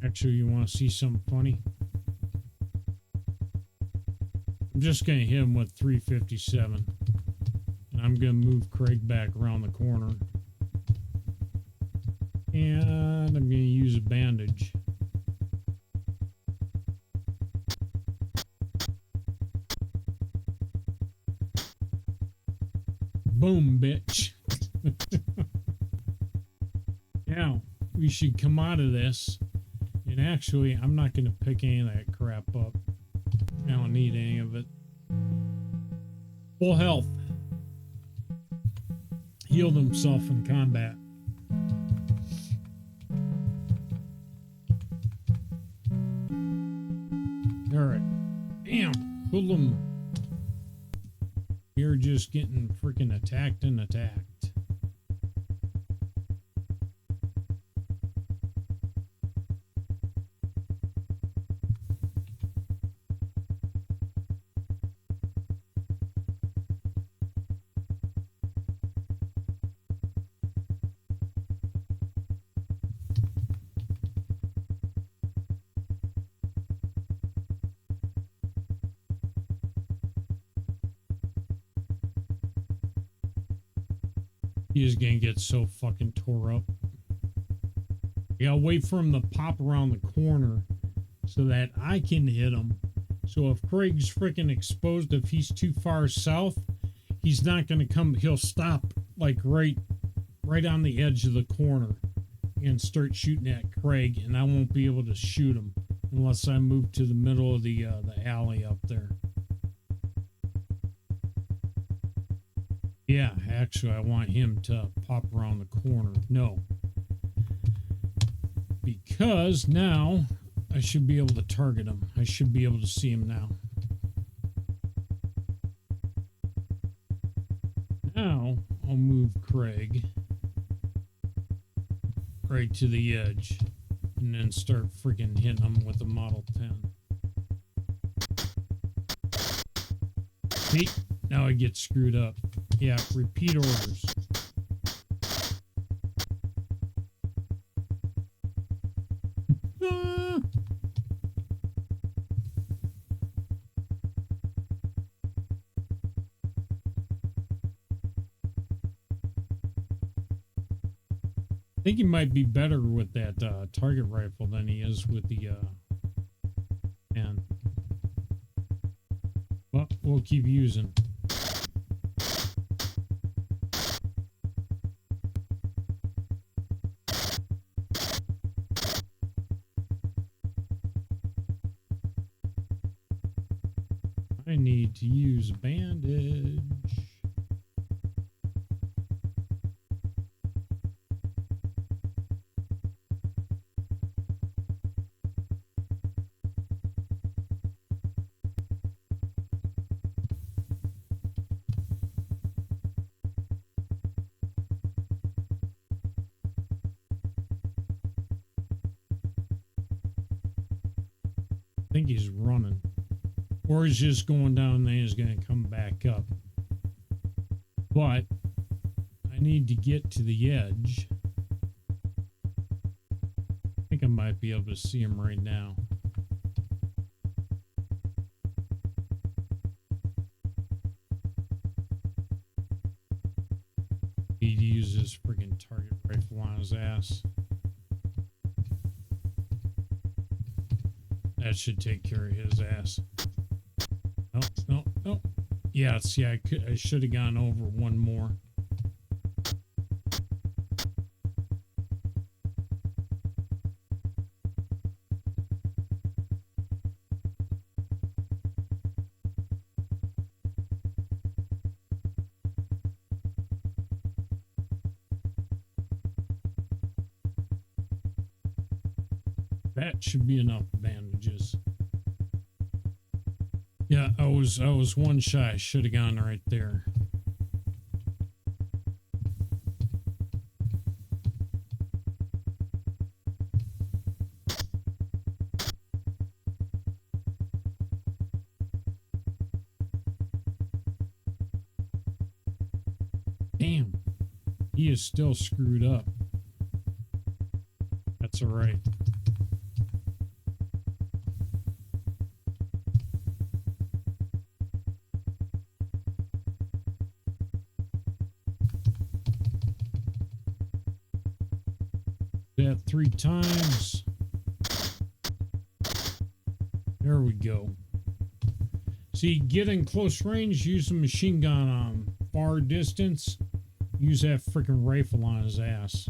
Actually, you want to see something funny? I'm just going to hit him with 357. And I'm going to move Craig back around the corner. And I'm going to use a bandage. Boom, bitch. Now, we should come out of this. And actually, I'm not going to pick any of that crap up. I don't need any of it. Full health. Healed himself in combat. Alright. Damn. Hoodlum. You're just getting freaking attacked and attacked. He's gonna get so fucking tore up. You gotta wait for him to pop around the corner so that I can hit him. So if Craig's freaking exposed, if he's too far south, he's not gonna come. He'll stop like right on the edge of the corner and start shooting at Craig, and I won't be able to shoot him unless I move to the middle of the alley up there. Yeah, actually, I want him to pop around the corner. No. Because now I should be able to target him. I should be able to see him now. Now, I'll move Craig right to the edge and then start freaking hitting him with the Model 10. See? Now I get screwed up. Yeah, repeat orders. I think he might be better with that target rifle than he is with the and well, we'll keep using. I need to use a bandage. I think he's running. Or he's just going down and then he's going to come back up. But I need to get to the edge. I think I might be able to see him right now. He'd use his friggin' target rifle on his ass. That should take care of his ass. No. Yeah, see, I should have gone over one more. That should be enough bandages. Yeah, I was one shy. Should have gone right there. Damn. He is still screwed up. That's all right. That 3 times. There we go. See, get in close range, use a machine gun on far distance, use that freaking rifle on his ass.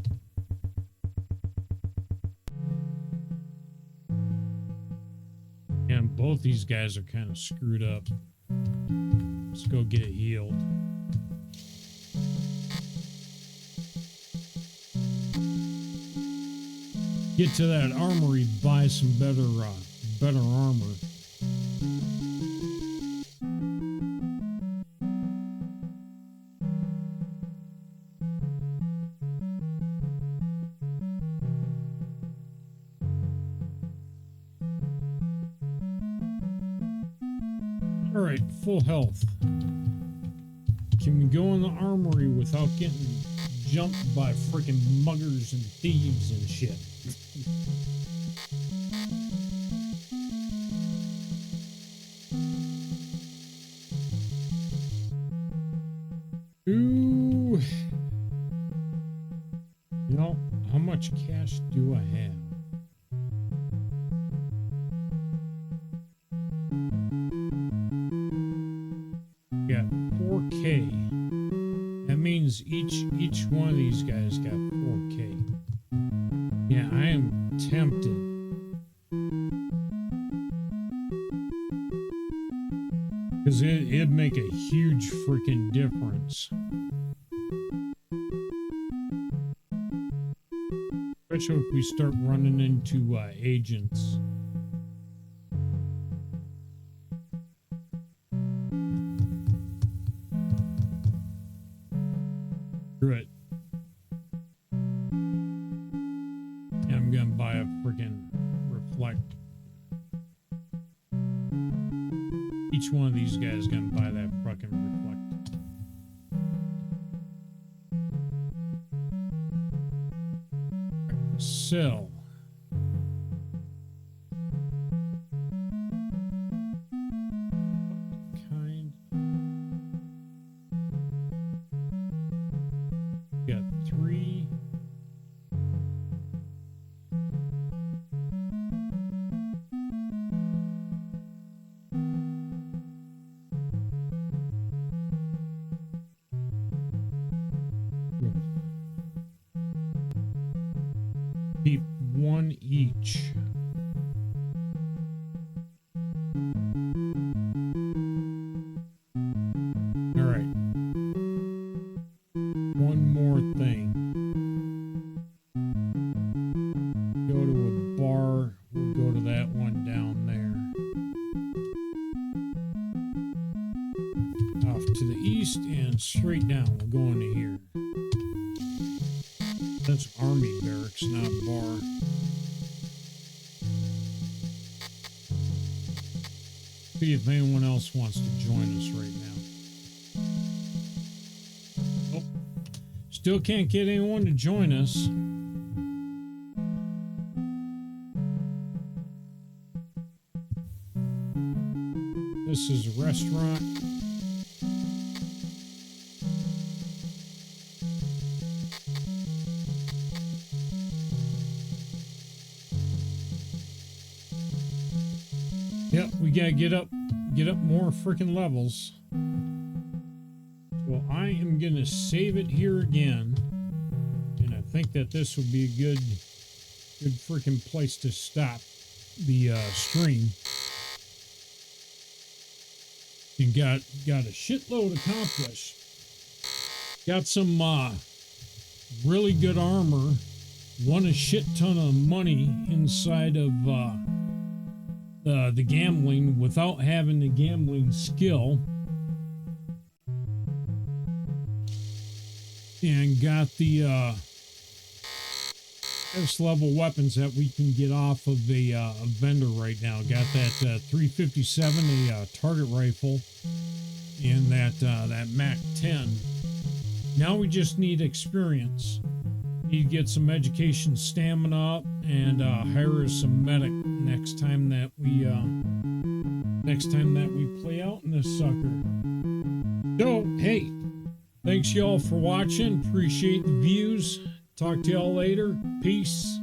And both these guys are kind of screwed up. Let's go get healed. Get to that armory, buy some better armor. Alright, full health. Can we go in the armory without getting jumped by freaking muggers and thieves and shit? Ooh. You know, how much cash do I have? Got 4K. That means each one of these guys got 4K. Yeah, I am tempted. Because it'd make a huge freaking difference. Especially if we start running into agents. Screw it. Yeah, I'm gonna buy a freaking reflect. Each one of these guys gonna buy that fucking reflect. Sell. What kind? Got 3. Keep 1 each. All right. One more thing. Go to a bar. We'll go to that one down there. Off to the east and straight down. We'll go into here. That's army barracks, not bar. See if anyone else wants to join us right now. Oh, still can't get anyone to join us. This is a restaurant. Yep, we gotta get up more freaking levels. Well, I am gonna save it here again, and I think that this would be a good freaking place to stop the stream. And got a shitload accomplished. Got some really good armor. Won a shit ton of money inside of the gambling without having the gambling skill, and got the S level weapons that we can get off of a vendor right now. Got that 357, a target rifle, and that Mac 10. Now we just need experience. Need to get some education stamina up and hire some medic next time that we play out in this sucker. So hey, thanks y'all for watching. Appreciate the views. Talk to y'all later. Peace.